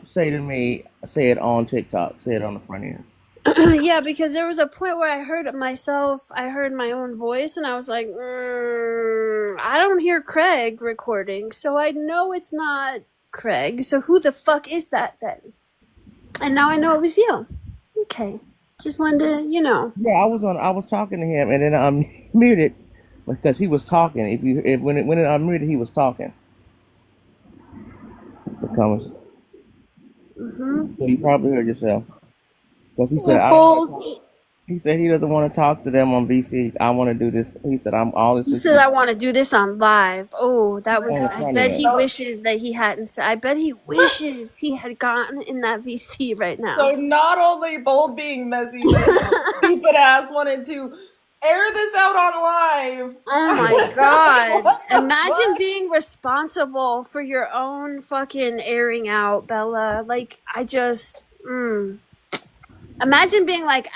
say to me, say it on TikTok, say it on the front end. Yeah, because there was a point where I heard myself, I heard my own voice, and I was like, I don't hear Craig recording, so I know it's not Craig. So who the fuck is that then? And now I know it was you. Okay. Just wanted to, Yeah, I was talking to him, and then I muted because he was talking. When it unmuted, he was talking. The comments. So you probably heard yourself because he said he said he doesn't want to talk to them on VC. I want to do this. He said I'm all this. He said, I want to do this on live. Oh, that was, On the I front bet end. he wishes that he hadn't said, I bet he wishes he had gotten in that VC right now. So not only Bold being messy, but stupid ass wanted to air this out on live. Oh my god. Imagine being responsible for your own fucking airing out, Bella. Like, I just, Imagine being like,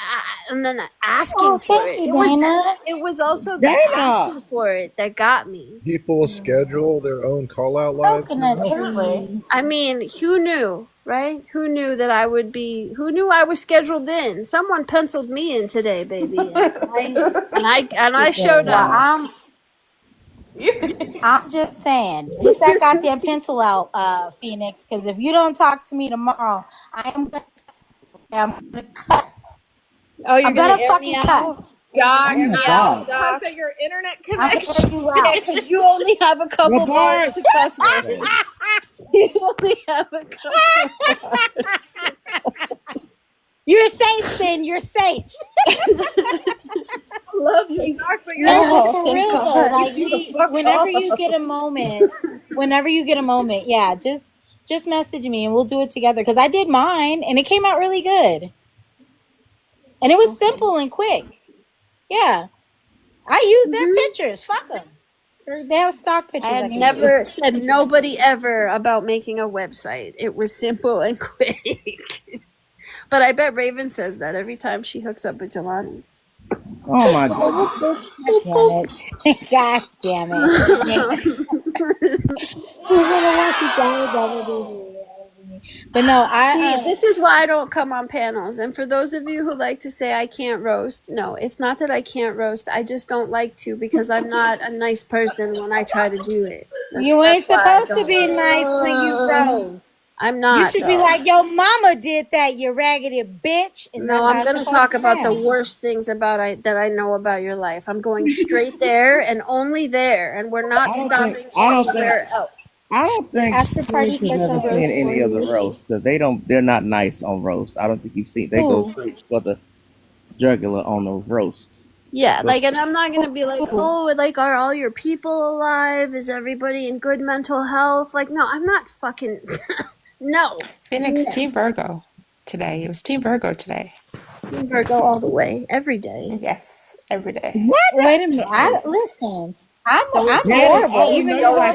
and then asking for thank it. you, Dana. It was also the Dana! asking for it that got me. People schedule their own call out lives. Coconut now. tree. I mean, who knew, right? Who knew that I would be? Who knew I was scheduled in? Someone penciled me in today, baby, and I showed Well, up. I'm just saying, get that goddamn pencil out, Phoenix, because if you don't talk to me tomorrow, I'm gonna cuss. Oh, you're I'm gonna air fucking me cuss. out? God, Oh my no. God. Cuss at your internet I'm gonna connection. air you out. Because you only have a couple bars to cuss with. You only have a couple bars. You're safe, Sin. You're safe. Love you. Exactly. No, but for thank real God. though, like whenever you get a moment, yeah, just message me and we'll do it together. Because I did mine and it came out really good, and it was simple and quick. Yeah, I used their pictures. Fuck them. They have stock pictures. I had never said nobody ever about making a website. It was simple and quick. But I bet Raven says that every time she hooks up with Jelani. Oh my God. God damn it. But no, See, this is why I don't come on panels. And for those of you who like to say I can't roast, no, it's not that I can't roast. I just don't like to because I'm not a nice person when I try to do it. You ain't supposed to be nice when you roast. I'm not. You should be like, your mama did that, you raggedy bitch. And no, I'm going to talk about the worst things that I know about your life. I'm going straight there and only there, and we're not stopping anywhere else. I don't think After party you've never seen any of the roasts because they're not nice on roast. I don't think you've seen. They go straight for the jugular on those roasts. Yeah, like, and I'm not gonna be like, oh, like, are all your people alive? Is everybody in good mental health? Like, no, I'm not fucking. No. Phoenix, Team Virgo today. It was Team Virgo today. Team Virgo all the way, every day. Yes, every day. What? Wait a minute. Listen. I'm horrible. Even though I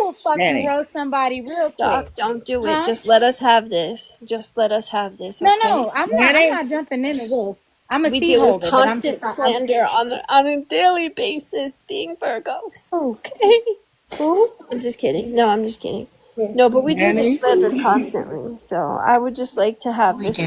will fucking roast somebody real quick. Doc, don't do it. Just let us have this. Just let us have this. Okay? No, I'm not jumping into this. I'm a seat holder. Constant slander on a daily basis, being Virgos. Okay. I'm just kidding. No, I'm just kidding. No, but we do get slandered constantly. So I would just like to have this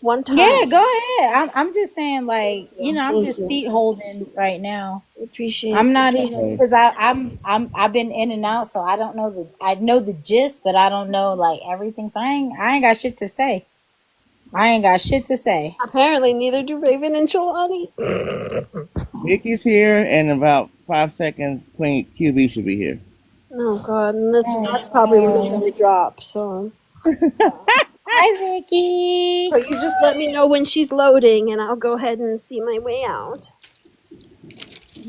one time. Yeah, go ahead. I'm just saying, like, I'm just seat holding right now. Appreciate. I'm not even because I've been in and out, so I don't know I know the gist, but I don't know like everything. So I ain't got shit to say. Apparently, neither do Raven and Jelani. Vicky's here, and in about 5 seconds, Queen QB should be here. Oh God, and that's probably when we're gonna drop. So. Hi, Vicky. So you just let me know when she's loading, and I'll go ahead and see my way out.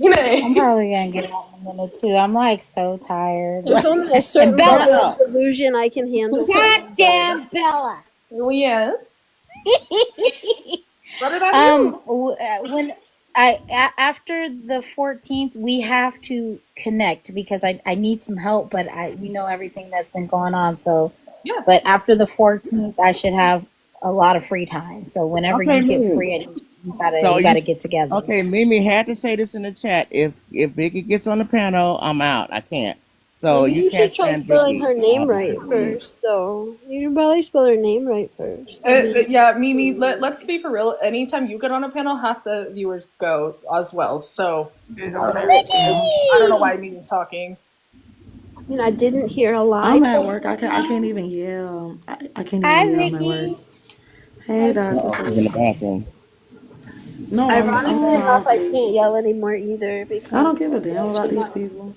I'm probably gonna get out in a minute too. I'm like so tired. There's only a certain And Bella, level of delusion I can handle. So I'm good. goddamn Bella. Oh yes. What did I do? When after the 14th, we have to connect because I need some help, but everything that's been going on. So, yeah. But after the 14th, I should have a lot of free time. So whenever Okay, you get Mimi. free, you gotta get together. Okay, Mimi had to say this in the chat. If Vicky gets on the panel, I'm out. I can't. So Maybe you you should can't try stand spelling Vicky. her name I'll be right confused. first, though. You should probably spell her name right first. Yeah, Mimi, let's be for real. Anytime you get on a panel, half the viewers go as well. So I don't know why Mimi's talking. I mean, I didn't hear a lie. I'm at work. I can't even yell. I can't even yell. I'm at work. Hey, Dr. She's in the bathroom. No, Ironically I'm enough, I office. can't yell anymore either because I don't give a damn I'm about these watching people.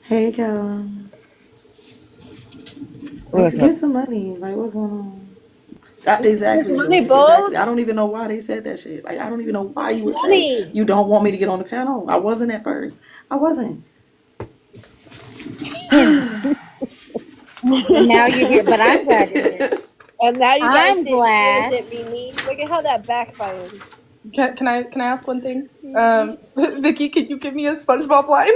Hey, Callum. What's Get up? some money. Like, what's going on? There's Exactly, money, Joy. Bold. Exactly. I don't even know why they said that shit. Like, I don't even know why you would say Money. you don't want me to get on the panel. I wasn't at first. I wasn't. And now you're here, but I'm glad you're here. And now you guys I'm say glad. it, Mimi. Look at how that backfired. Can I ask one thing? Vicky, can you give me a SpongeBob line?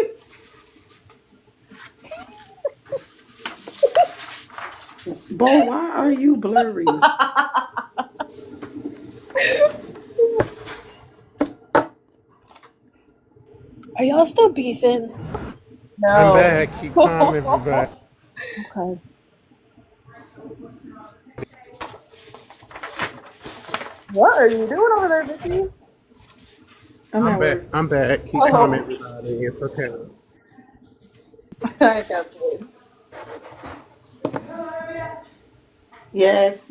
Bo, why are you blurry? Are y'all still beefing? No. I'm back. Keep calm, everybody. Okay. What are you doing over there, Vicky? I'm back. I'm back. Keep calm, everybody. It's okay. I can't believe. Yes.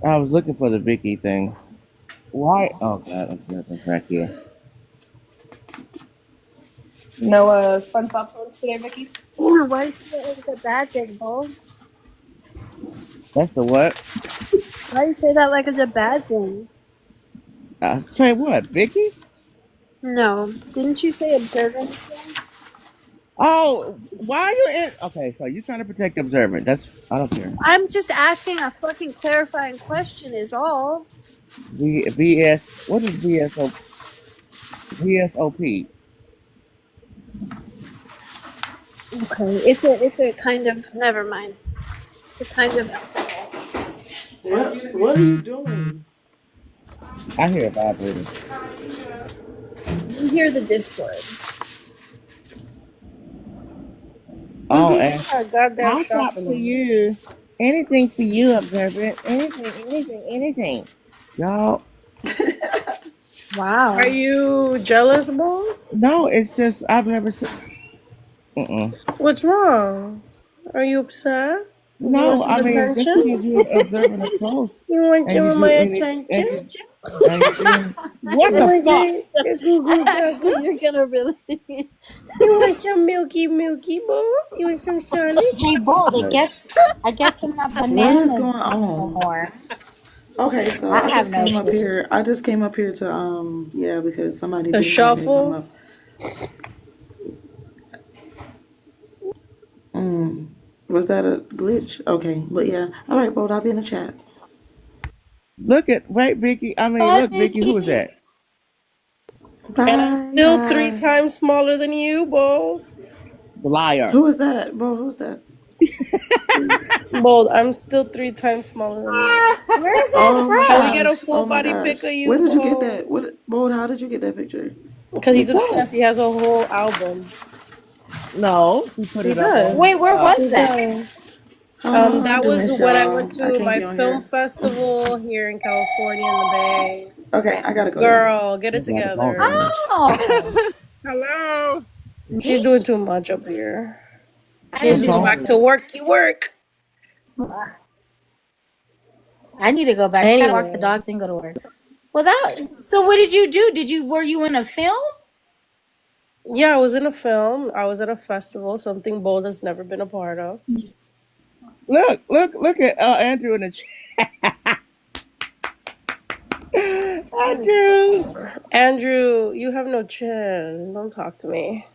I was looking for the Vicky thing. Why? Oh God, it's back here. No SpongeBob phones today, Vicky? Why is that like a bad thing, Bo? That's the what? Why do you say that like it's a bad thing? Say what, Vicky? No. Didn't you say observant? Oh, why are you in? Okay, so you're trying to protect the observant. I don't care. I'm just asking a fucking clarifying question is all. VS, what is VSOP? VSOP. Okay, it's a kind of, never mind. It's a kind of What are you doing? I hear it vibrating. You hear the Discord. Oh, and goddamn I'll talk to you. Anything for you, observant. Anything. Y'all. Wow. Are you jealous, Bo? No, it's just I've never seen. What's wrong? Are you upset? No, I mean just because you're observing it close. You want and some you of do- my and you- attention? and you doing- what the fuck? Actually, you're gonna really. You want some milky, Bo? You want some Sonic? Hey, Bold, I guess I'm not What bananas is going no on? more. Okay, so I I have just no came up clue. here. I just came up here to because somebody The didn't want me to come shuffle? up. Was that a glitch? Okay, but yeah. All right, Bold, I'll be in the chat. Look, Vicky. I mean, look, Vicky. Who is that? And I'm still 3 times smaller than you, Bo. Liar. Who is that, Bo? Who's that? Bold, I'm still 3 times smaller than you. Where is Oh my Can we get a gosh! full Oh my body pic gosh! of you, Where did you Bo? get that? What, Bold? How did you get that picture? Because he's obsessed. He has a whole album. No, she put He it up. does. Wait, where was He that? does. I'm That doing was this, when I y'all. went I to can't my be on film here. festival here in California in the Bay. Okay, I gotta go. Girl, get it together. Oh. Hello. She's doing too much up here. I She needs to didn't go know. back to work. I need to go back. I gotta walk the dogs and go to work. Well, so what did you do? Were you in a film? Yeah, I was in a film. I was at a festival, something Bold has never been a part of. Look at Andrew in the chat. Andrew. Andrew, you have no chin. Don't talk to me.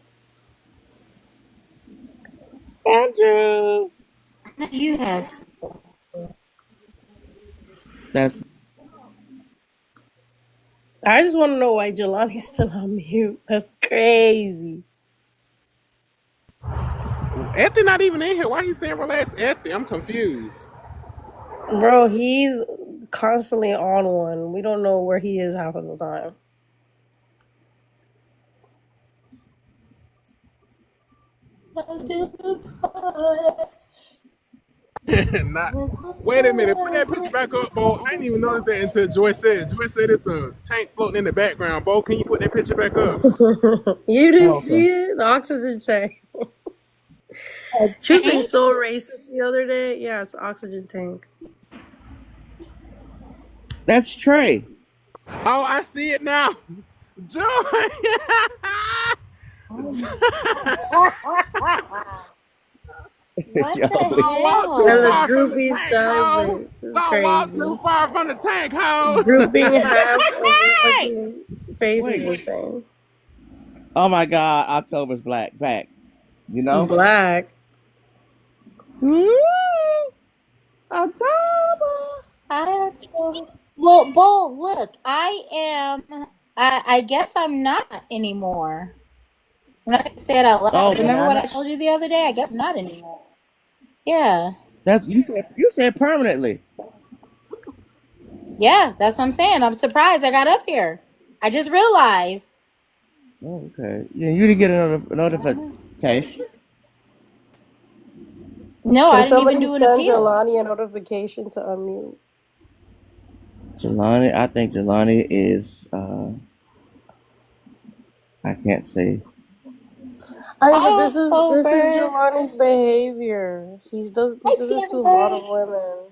Andrew. You had. That's I just want to know why Jelani's still on mute. That's crazy. Ethy not even in here. Why he saying relax Ethy? I'm confused. Bro, he's constantly on one. We don't know where he is half of the time. Not. Wait a minute. Put that picture back up, Bo. I didn't even notice that until Joyce said. Joyce said it's a tank floating in the background. Bo, can you put that picture back up? You didn't okay. see it? The oxygen tank. She been so racist the other day. Yeah, it's an oxygen tank. That's Trey. Oh, I see it now. Joy. What the Don't walk hell? too And the far from the droopy tank, side ho. face is Don't walk crazy. too far from the tank, ho. Drooping half of the fucking face Wait. is insane. Oh my God, October's back. You know? Black. Woo! October. Well, Bo, look, I guess I'm not anymore. I'm not gonna say it out loud. Oh, Remember what I banana. told you the other day? I guess I'm not anymore. Yeah. That's you said permanently. Yeah, that's what I'm saying. I'm surprised I got up here. I just realized. Oh, okay. Yeah, you didn't get a notification. No, Can I didn't even somebody do an send appeal. Jelani a notification to unmute? Jelani, I think Jelani is I can't say. I mean, but this is October. Jelani's behavior. He does this to a lot of women.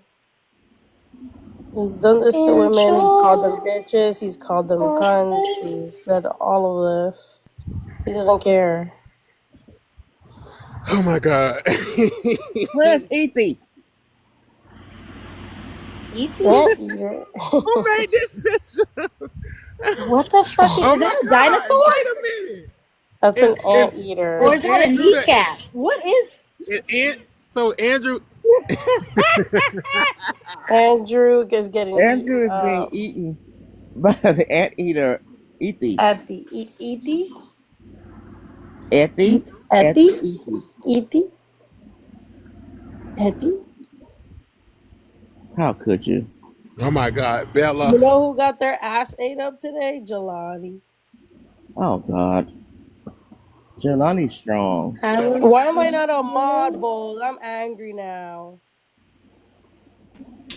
He's done this to women. He's called them bitches. He's called them cunts. He's said all of this. He doesn't care. Oh my God. Where's Ethy? Ethy? Who made this picture? What the fuck is, Oh is that my a God. dinosaur? Wait a minute. That's an anteater. Or is that a kneecap? What is So Andrew Andrew is getting Andrew eaten is being up. eaten by the anteater Ethy. At the Ethy? Ethy? Ethy? Ethy? Ethy? How could you? Oh my God, Bella. You know who got their ass ate up today? Jelani. Oh God. Jelani's strong. Why am I not a mod, Bowl? I'm angry now.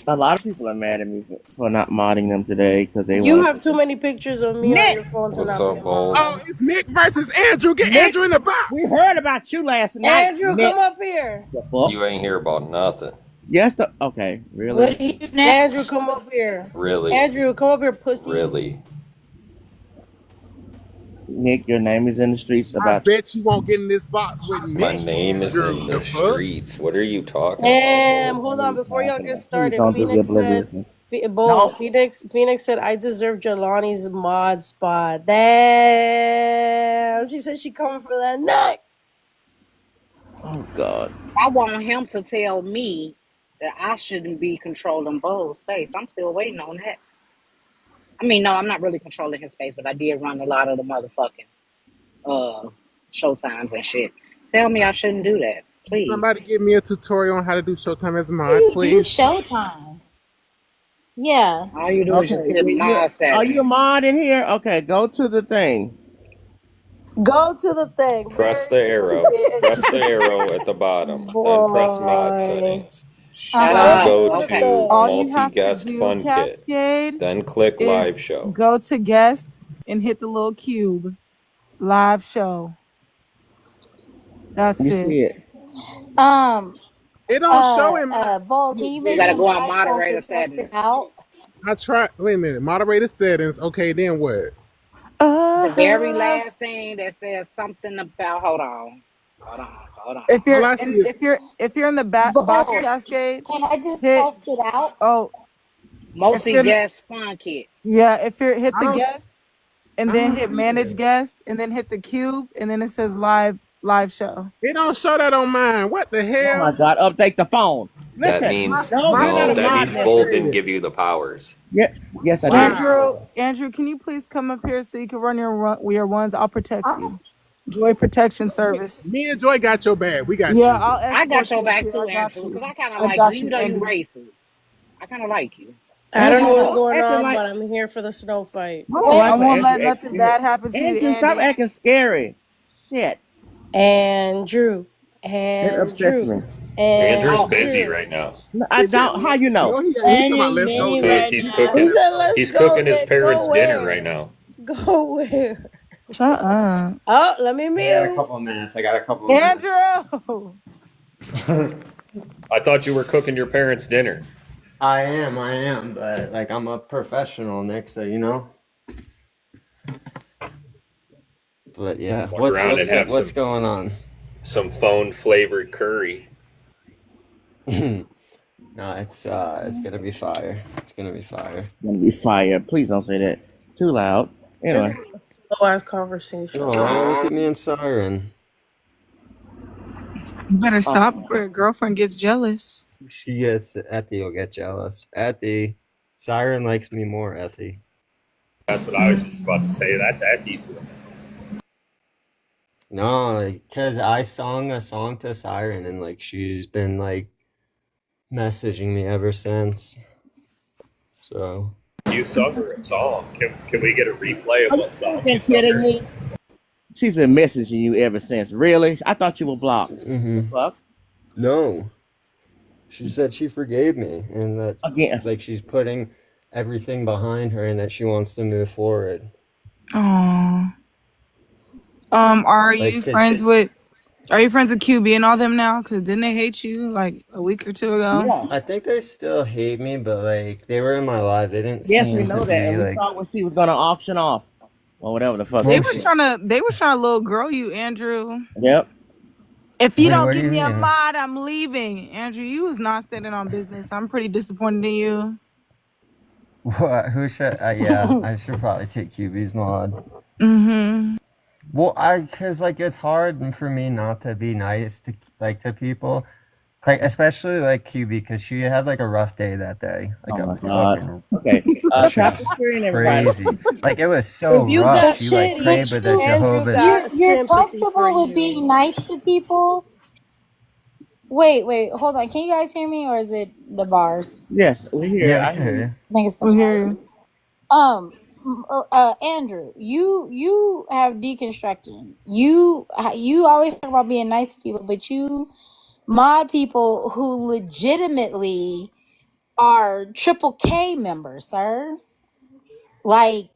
A lot of people are mad at me for not modding them today because they You want have too many pictures of me on your phone to What's not be up, a Bo? mod. Oh, it's Nick versus Andrew. Get Nick, Andrew in the box. we heard about you last night. Andrew, Nick. come up here. The fuck? You ain't hear about nothing. Yes, okay, really? What do you do now? Andrew, come up here. Really? Andrew, come up here, pussy. Really? Nick, your name is in the streets I about bet you won't get in this box with My Nick. name is Andrew, in the fuck? streets. What are you talking Hold on, before y'all get Please started, don't do Phoenix said, No. Phoenix said, I deserve Jelani's mod spot. Damn. She said she coming for that neck. Oh, God. I want him to tell me that I shouldn't be controlling Bo's space. I'm still waiting on that. I mean, no, I'm not really controlling his space, but I did run a lot of the motherfucking showtimes and shit. Tell me I shouldn't do that, please. Somebody give me a tutorial on how to do Showtime as a mod, You do please. Showtime. Yeah. All you do is just hit mod setting. Are you a mod in here? Okay, go to the thing. Go to the thing. Press the arrow. Press the arrow at the bottom. Then press mod settings. Shut Then up. go Okay. to All you have to multi-guest do, fun kit. Cascade, Then click live is show. go to guest and hit the little cube. Live show. That's You it. see it. It don't show in my. Bo, can you You make gotta an go on iPhone moderator to test settings. it out? I tried. Wait a minute. Moderator settings. Okay, then what? The very last thing that says something about. Hold on. If All you're I see is if you're in the box, Bo, Cascade, can I just hit. test it out? Oh, Multi-guest fun kit. Yeah, if you hit I the don't. guest and I then don't hit see manage that. guest and then hit the cube and then it says live show. It don't show that on mine. What the Oh my hell? God! Update the phone. That Listen, means no, My you're not no. a phone That is mod means in this Bold didn't area. give you the powers. Yeah, yes, I did. wow. Andrew, can you please come up here so you can run your ones? I'll protect you. Joy Protection Service. Me and Joy got your back. We got Yeah, you. I'll I got escort your you up back here. too, I got Andrew, because you. I kind of I like you, got even you, though you Andrew. racist. I kind of like you. I don't know what's Andrew, going acting on, like but I'm here for the snow fight. I don't I like when won't Andrew let acts nothing scared. bad happen to you, Andrew, stop Andy. acting scary. Shit, Andrew, it upsets Andrew, me. Andrew's Oh, busy Andrew. right now No, I He said, don't. How you know? no, he talking about Any let's go minute Because next. right he's He said, now. cooking He let's said, go. let's he's go, cooking his Nick. Go parents' dinner right where? now. Go where? Shut up. Oh, let me I got a mute. couple of minutes. I got a couple of minutes. Andrew! I thought you were cooking your parents' dinner. I am, but like I'm a professional, Nick, so you know. But yeah, Walk around and have what's going on? some phone flavored curry. No, it's gonna be fire. It's gonna be fire. Gonna be fired. Please don't say that. Too loud. This Anyway, is a slow ass conversation. Oh, look at me and Siren. You better stop or your girlfriend gets jealous. She gets Ethy will get jealous. Ethy, Siren likes me more. Ethy. That's what I was just about to say. That's Effie's woman. No, because I sung a song to Siren and like she's been like messaging me ever since. So You sung her a song. Can we get a replay of are you what song fucking you sung kidding her? me? She's been messaging you ever since. Really? I thought you were blocked. The fuck? No. She said she forgave me and that Again. like she's putting everything behind her and that she wants to move forward. Aww. Are Like, you 'cause friends with QB and all them now? Cause didn't they hate you like a week or two ago? Yeah. I think they still hate me, but like they were in my life. They didn't Yes, we seem know to that, be and we like saw what she was gonna auction off, or whatever the fuck. They she was said. trying to little girl you, Andrew. Yep. If you Wait, don't what do give you me a mean? mod, I'm leaving. Andrew, you was not standing on business. I'm pretty disappointed in you. What? Who should? Yeah, I should probably take QB's mod. Mm-hmm. Well, cause like it's hard for me not to be nice to people, like especially like QB, because she had like a rough day that day. Like Oh a my God. fucking Okay. that shit Tap the was screen, everybody. crazy. Like it was so If you rough. got She like shitty, prayed, but the Andrew Jehovah's. got You're sympathy for comfortable with being you. nice to people. Wait, hold on. Can you guys hear me, or is it the bars? Yes, we're here. Yeah, we I can hear hear you. you. I think it's the We hear bars. you. Andrew, you have deconstructing. You always talk about being nice to people, but you mod people who legitimately are triple K members, sir. Like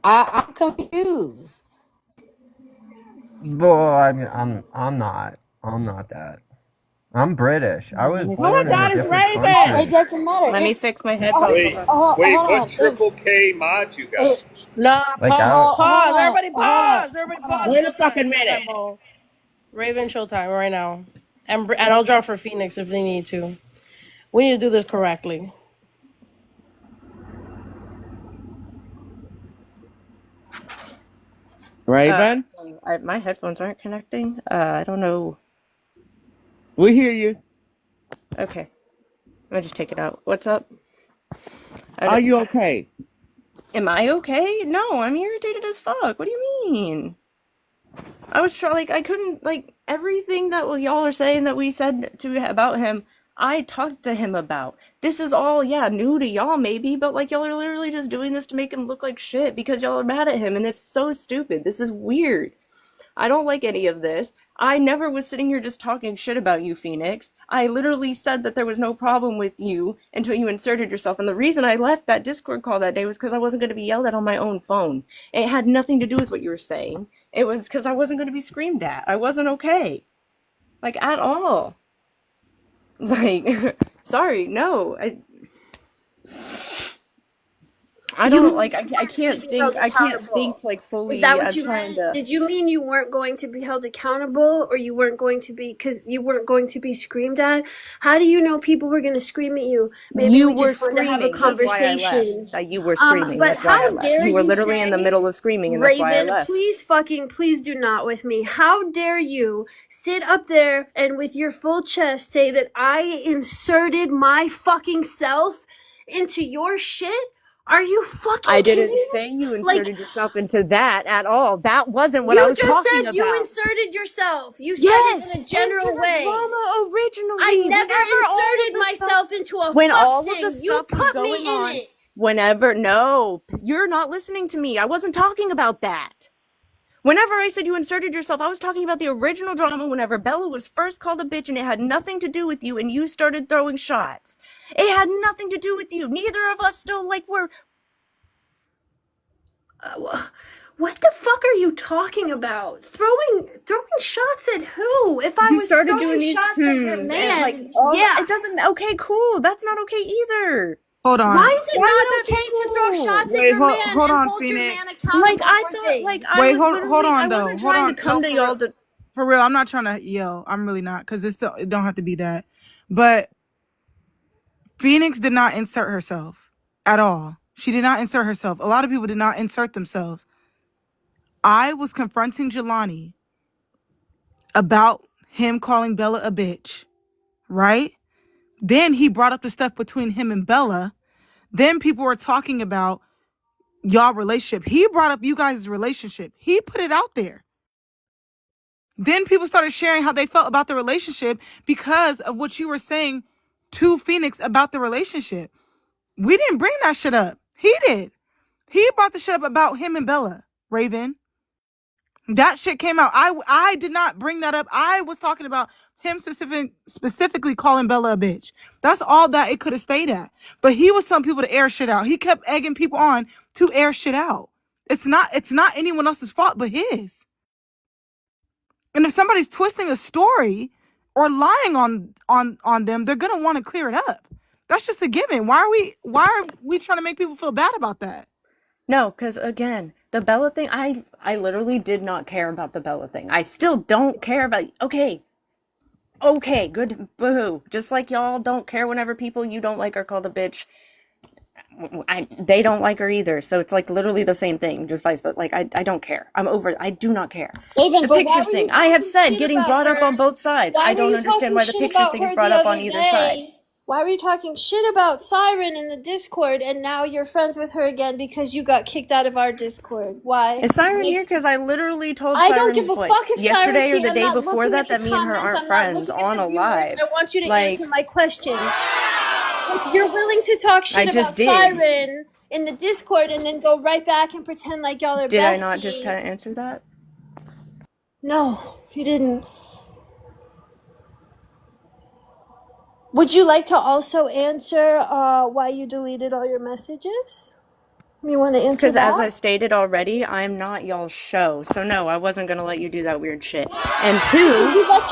I'm confused. Well, I'm not. I'm not that. I'm British. I was Oh my born in a God, it's different Raven. It country. doesn't matter. Let me fix my headphones. Wait, Hold what on. triple K mod you got? Nah, Like pause. Hold on. Everybody pause. Everybody pause. Wait a Showtime. fucking minute. Showtime, ball. Raven showtime right now. And I'll draw for Phoenix if they need to. We need to do this correctly. Raven, My headphones aren't connecting. I don't know. we hear you. Okay. I'll just take it out. What's up? Are you okay? Am I okay? No, I'm irritated as fuck. What do you mean? I was trying, I couldn't, everything that y'all are saying that we said about him, I talked to him about. This is all, new to y'all maybe, but, y'all are literally just doing this to make him look like shit because y'all are mad at him, and it's so stupid. This is weird. I don't like any of this. I never was sitting here just talking shit about you, Phoenix. I literally said that there was no problem with you until you inserted yourself. And the reason I left that Discord call that day was because I wasn't going to be yelled at on my own phone. It had nothing to do with what you were saying. It was because I wasn't going to be screamed at. I wasn't okay. At all. Sorry, no. I You don't mean like. you I weren't can't gonna be think. held I can't think accountable? like Is that fully. what I'm you trying meant? to. Did you mean you weren't going to be held accountable, or you weren't going to be because you weren't going to be screamed at? How do you know people were going to scream at you? Maybe You we were just wanted to have a screaming. That's why I left. conversation. That you were screaming. But That's why I how left. dare You were you literally in the say, middle of screaming, and that's why I Raven, left. please do not with me. How dare you sit up there and with your full chest say that I inserted my fucking self into your shit? Are you I fucking didn't kidding? say you Like, inserted yourself into that at all. That wasn't what I you was just talking said you about. inserted yourself. You said it Yes, in a into general the way. drama originally. I never Whenever all of inserted the stuff, myself into a when fuck all of the thing. You stuff was put me going in on, it. whenever, no, you're not listening to me. I wasn't talking about that. Whenever I said you inserted yourself, I was talking about the original drama whenever Bella was first called a bitch and it had nothing to do with you and you started throwing shots. It had nothing to do with you. Neither of us still, like, were... What the fuck are you talking about? Throwing shots at who? If I You was started throwing doing these shots at your and, like, man, all yeah. it doesn't... Okay, cool. That's not okay either. Hold on. Why is it Why would not that be okay to throw cool? shots at Wait, your man hold and on, hold your man Phoenix. accountable Like, I for thought, like, things? I Wait, was hold literally... on I though. wasn't Hold trying on. to come No, to y'all to... for real, I'm not trying to yell. I'm really not, because it don't have to be that. But Phoenix did not insert herself at all. She did not insert herself. A lot of people did not insert themselves. I was confronting Jelani about him calling Bella a bitch, right? Then he brought up the stuff between him and Bella. Then people were talking about y'all relationship. He brought up you guys' relationship. He put it out there. Then people started sharing how they felt about the relationship because of what you were saying to Phoenix about the relationship. We didn't bring that shit up. He did. He brought the shit up about him and Bella, Raven. That shit came out. I did not bring that up. I was talking about him specifically calling Bella a bitch. That's all that it could have stayed at. But he was telling people to air shit out. He kept egging people on to air shit out. It's not anyone else's fault but his. And if somebody's twisting a story or lying on them, they're gonna want to clear it up. That's just a given. Why are we trying to make people feel bad about that? No, because again, the Bella thing, I literally did not care about the Bella thing. I still don't care about... Okay, good, boo. Just like y'all don't care whenever people you don't like are called a bitch. They don't like her either, so it's like literally the same thing, just vice versa. Like, I don't care. I'm over it. I do not care. Raven, The but why pictures were you thing, I have talking said shit getting about brought up her? on both sides. Why I were don't you understand talking why the shit pictures about thing is her brought the up other on either side. day? Why were you talking shit about Siren in the Discord and now you're friends with her again because you got kicked out of our Discord? Why? Is Siren here? Because I literally told I don't Siren, give a like, fuck if Siren's yesterday or here. the I'm day not before looking at that, the that me and her comments. aren't I'm not friends looking at on the a viewers. live. I want you to Like, answer my question. If you're willing to talk I shit just about did. Siren in the Discord and then go right back and pretend like y'all are Did I besties. not just kind of answer that? No, you didn't. Would you like to also answer why you deleted all your messages? You want to answer Because as I that? stated already, I'm not y'all's show. So no, I wasn't going to let you do that weird shit. And You let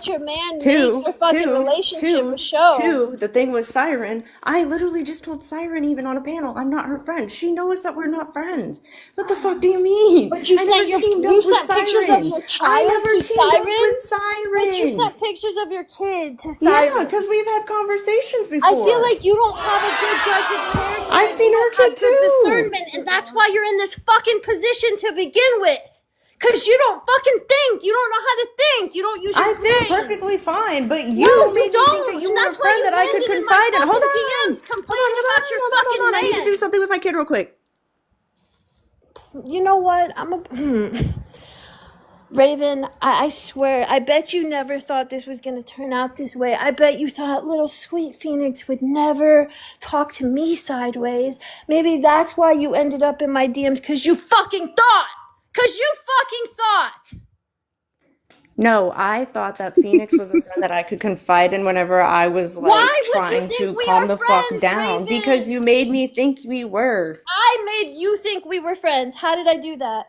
your man make your fucking relationship a show. the thing with Siren, I literally just told Siren even on a panel, I'm not her friend. She knows that we're not friends. What the fuck do you mean? But you I never sent teamed up with pictures of Siren. your I child never to teamed up Siren? with Siren. But you sent pictures of your kid to Siren. Yeah, because we've had conversations before. I feel like you don't have a good judge of character. I've seen her kid too. Discernment, and that's why you're in this fucking position to begin with. Cause you don't fucking think. You don't know how to think. You don't use your brain. I think perfectly fine, but you No, made you me don't. think that you And were a that's why friend you that I could landed in my confide in. Hold fucking on. DMs complaining about your fucking Hold on. I need man. to do something with my kid real quick. You know what? Raven, I swear, I bet you never thought this was going to turn out this way. I bet you thought little sweet Phoenix would never talk to me sideways. Maybe that's why you ended up in my DMs, because you fucking thought. Because you fucking thought. No, I thought that Phoenix was a friend that I could confide in whenever I was like trying to calm the fuck down, because you made me think we were. I made you think we were friends. How did I do that?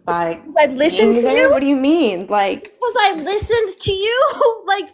By I listened to you? What do you mean? Like, was I listened to you? Like,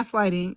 gaslighting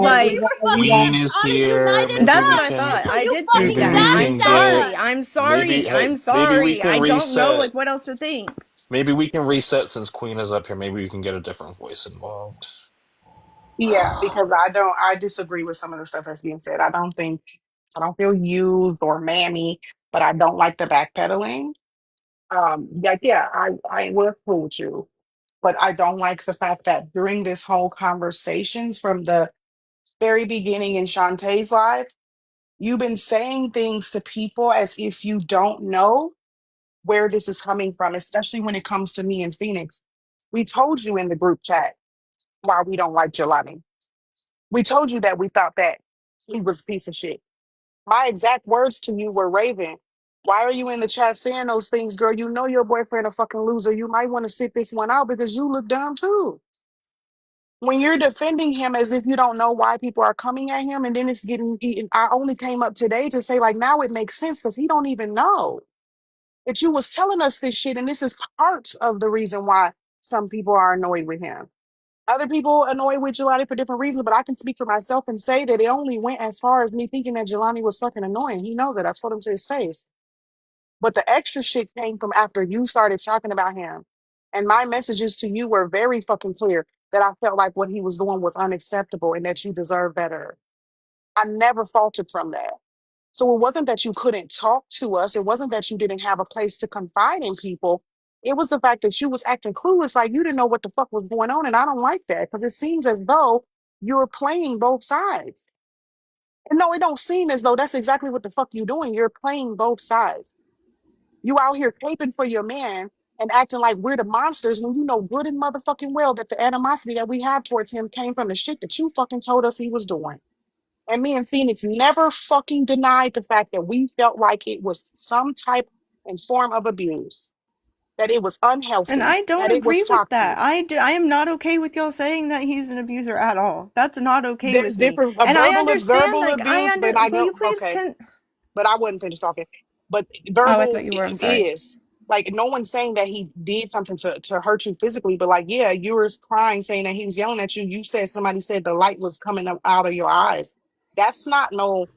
Like, Queen is here. Maybe that's we what I can. thought. I did think Maybe that. we I'm can get. sorry. I'm Maybe sorry. hey. I'm Maybe we sorry. can I don't know reset. like what else to think. Maybe we can reset since Queen is up here. Maybe we can get a different voice involved. Yeah, because I disagree with some of the stuff that's being said. I don't feel used or mammy, but I don't like the backpedaling. Like, yeah, I was cool with you, but I don't like the fact that during this whole conversations from the very beginning in Shantae's life, you've been saying things to people as if you don't know where this is coming from, especially when it comes to me and Phoenix. We told you in the group chat why we don't like Jelani. We told you that we thought that he was a piece of shit. My exact words to you were, Raven, why are you in the chat saying those things, girl? You know your boyfriend a fucking loser. You might want to sit this one out because you look dumb too. When you're defending him as if you don't know why people are coming at him, and then it's getting eaten. I only came up today to say, like, now it makes sense because he don't even know that you was telling us this shit, and this is part of the reason why some people are annoyed with him. Other people annoyed with Jelani for different reasons, but I can speak for myself and say that it only went as far as me thinking that Jelani was fucking annoying. He knows that. I told him to his face. But the extra shit came from after you started talking about him. And my messages to you were very fucking clear that I felt like what he was doing was unacceptable and that you deserve better. I never faltered from that. So it wasn't that you couldn't talk to us. It wasn't that you didn't have a place to confide in people. It was the fact that you was acting clueless, like you didn't know what the fuck was going on. And I don't like that because it seems as though you're playing both sides. And no, it don't seem as though that's exactly what the fuck you're doing. You're playing both sides. You out here caping for your man and acting like we're the monsters when you know good and motherfucking well that the animosity that we have towards him came from the shit that you fucking told us he was doing. And me and Phoenix never fucking denied the fact that we felt like it was some type and form of abuse, that it was And unhealthy, I don't that it was agree with toxic. that. I am not okay with y'all saying that he's an abuser at all. That's not okay There's with me. different And I understand, verbal like, abuse, but I will know you please okay. can, But I wouldn't finish talking. But oh, I verbal thought you were, I'm sorry. is like no one's saying that he did something to hurt you physically, but like, yeah, you were crying saying that he was yelling at you. You said somebody said the light was coming up out of your eyes. That's not no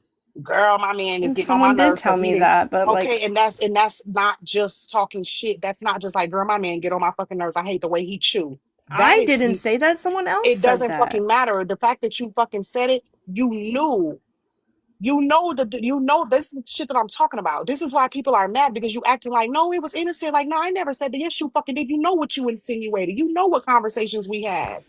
girl, my man is And getting on my someone did nerves tell because he me didn't that, but like, okay, and that's not just talking shit. That's not just like girl, my man get on my fucking nerves. I hate the way he chew. That I is didn't say that, someone else it said doesn't that. fucking matter. The fact that you fucking said it, you knew. You know this is shit that I'm talking about. This is why people are mad because you acting like no, it was innocent. Like no, I never said that. Yes, you fucking did. You know what you insinuated. You know what conversations we had.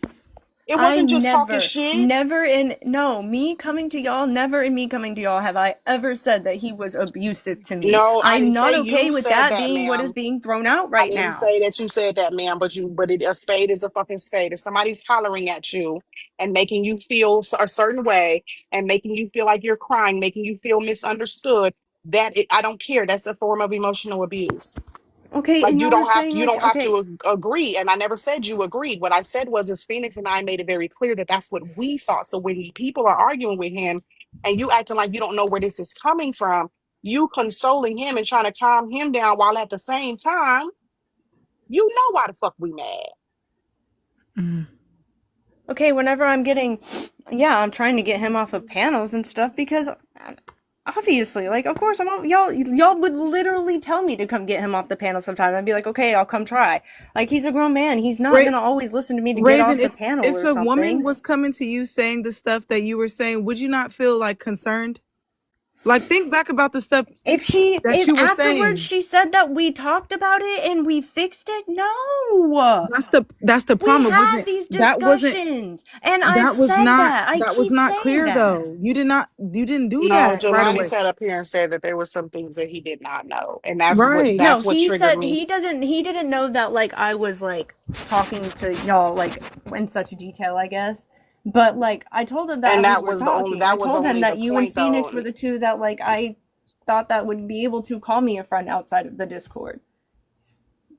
It I wasn't just talking never, shit. never in, no, me coming to y'all, never in me coming to y'all have I ever said that he was abusive to me. No, I I'm didn't say not okay you with said that that, being what is ma'am. being thrown out I right didn't now. say that you said that, ma'am. But a spade is a fucking spade. If somebody's hollering at you and making you feel a certain way and making you feel like you're crying, making you feel misunderstood, I don't care. That's a form of emotional abuse. Okay, Like and y'all were saying you like, don't have okay, to agree. And I never said you agreed. What I said was is Phoenix and I made it very clear that that's what we thought. So when people are arguing with him and you acting like you don't know where this is coming from, you consoling him and trying to calm him down while at the same time, you know why the fuck we mad. okay, whenever I'm getting, yeah, I'm trying to get him off of panels and stuff because obviously, like, of course, y'all would literally tell me to come get him off the panel sometime. I'd be like, okay, I'll come try. Like, he's a grown man. He's not gonna always listen to me to get Raven, off the panel if or a woman something. was coming to you saying the stuff that you were saying, would you not feel like concerned? Like think back about the stuff that If you were afterwards saying. she said that we talked about it and we fixed it, no. That's the We problem. It had wasn't these that wasn't discussions, and I've said that. I that was keep not saying clear that. though. You didn't do No, that right Jelani away. sat up here and said that there were some things that he did not know. And Right. No, that's what he triggered said me. he didn't know that like I was like talking to y'all like in such detail, I guess. But like I told him that And we were talking. I that was told him only the that you and point Phoenix though. were the two that like I thought that would be able to call me a friend outside of the Discord.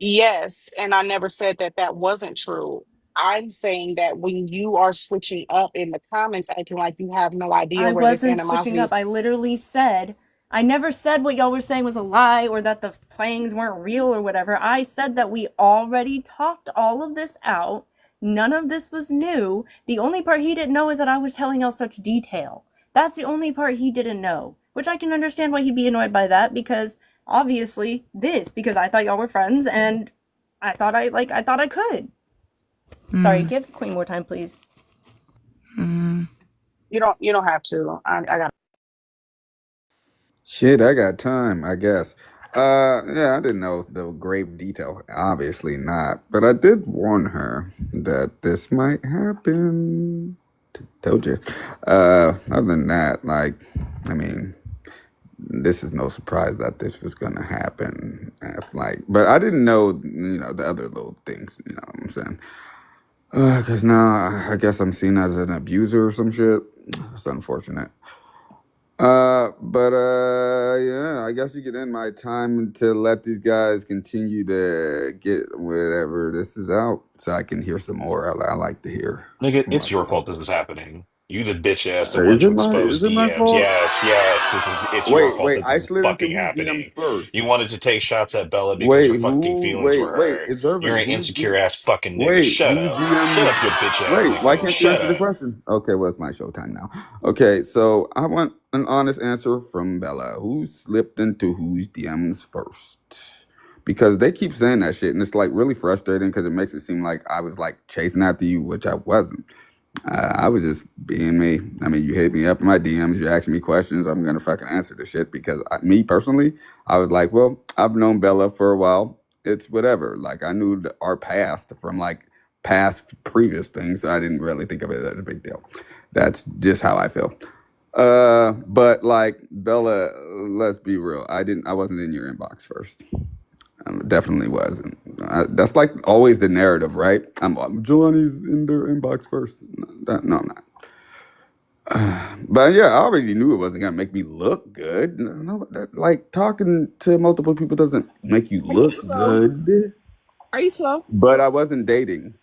Yes, and I never said that that wasn't true. I'm saying that when you are switching up in the comments, acting like you have no idea I where this wasn't switching animosity up. is. I literally said, I never said what y'all were saying was a lie or that the playings weren't real or whatever. I said that we already talked all of this out. None of this was new. The only part he didn't know is that I was telling y'all such detail. That's the only part he didn't know, which I can understand why he'd be annoyed by that because obviously because I thought y'all were friends and I thought I could. Sorry, give Queen more time, please. You don't have to. I got Shit, I got time, I guess. Yeah, I didn't know the grave detail. Obviously not, but I did warn her that this might happen. Told you. Other than that, like, I mean, this is no surprise that this was gonna happen. Like, but I didn't know, the other little things. You know what I'm saying? Because now I guess I'm seen as an abuser or some shit. It's unfortunate. But yeah, I guess you could end my time to let these guys continue to get whatever this is out, so I can hear some more. I like to hear Nigga, more. it's your fault this is happening. You the bitch ass that want Is to it my expose is it my DMs. fault? Yes, yes. It's your Wait, fault wait. that I this is slid into fucking whose DMs happening. first? You wanted to take shots at Bella because Wait, your fucking who? feelings Wait, were wait. hurt. Is You're Irvin? an insecure ass fucking nigga. Wait, Shut whose up. Shut DM? up, you bitch ass Wait, why nigga. can't you Shut answer the up. question? Okay, well, it's my showtime now. Okay, so I want an honest answer from Bella. Who slipped into whose DMs first? Because they keep saying that shit, and it's like really frustrating because it makes it seem like I was like chasing after you, which I wasn't. I was just being me. I mean, you hit me up in my DMs, you ask me questions, I'm gonna fucking answer the shit because me personally, I was like, well, I've known Bella for a while. It's whatever. Like I knew our past from like past previous things. So I didn't really think of it as a big deal. That's just how I feel. But like Bella, let's be real. I wasn't in your inbox first. Definitely wasn't. That's like always the narrative, right? Jelani's in their inbox first. No, I'm not. But yeah, I already knew it wasn't gonna make me look good. No, like talking to multiple people doesn't make you Are you look slow? good. Are you slow? But I wasn't dating.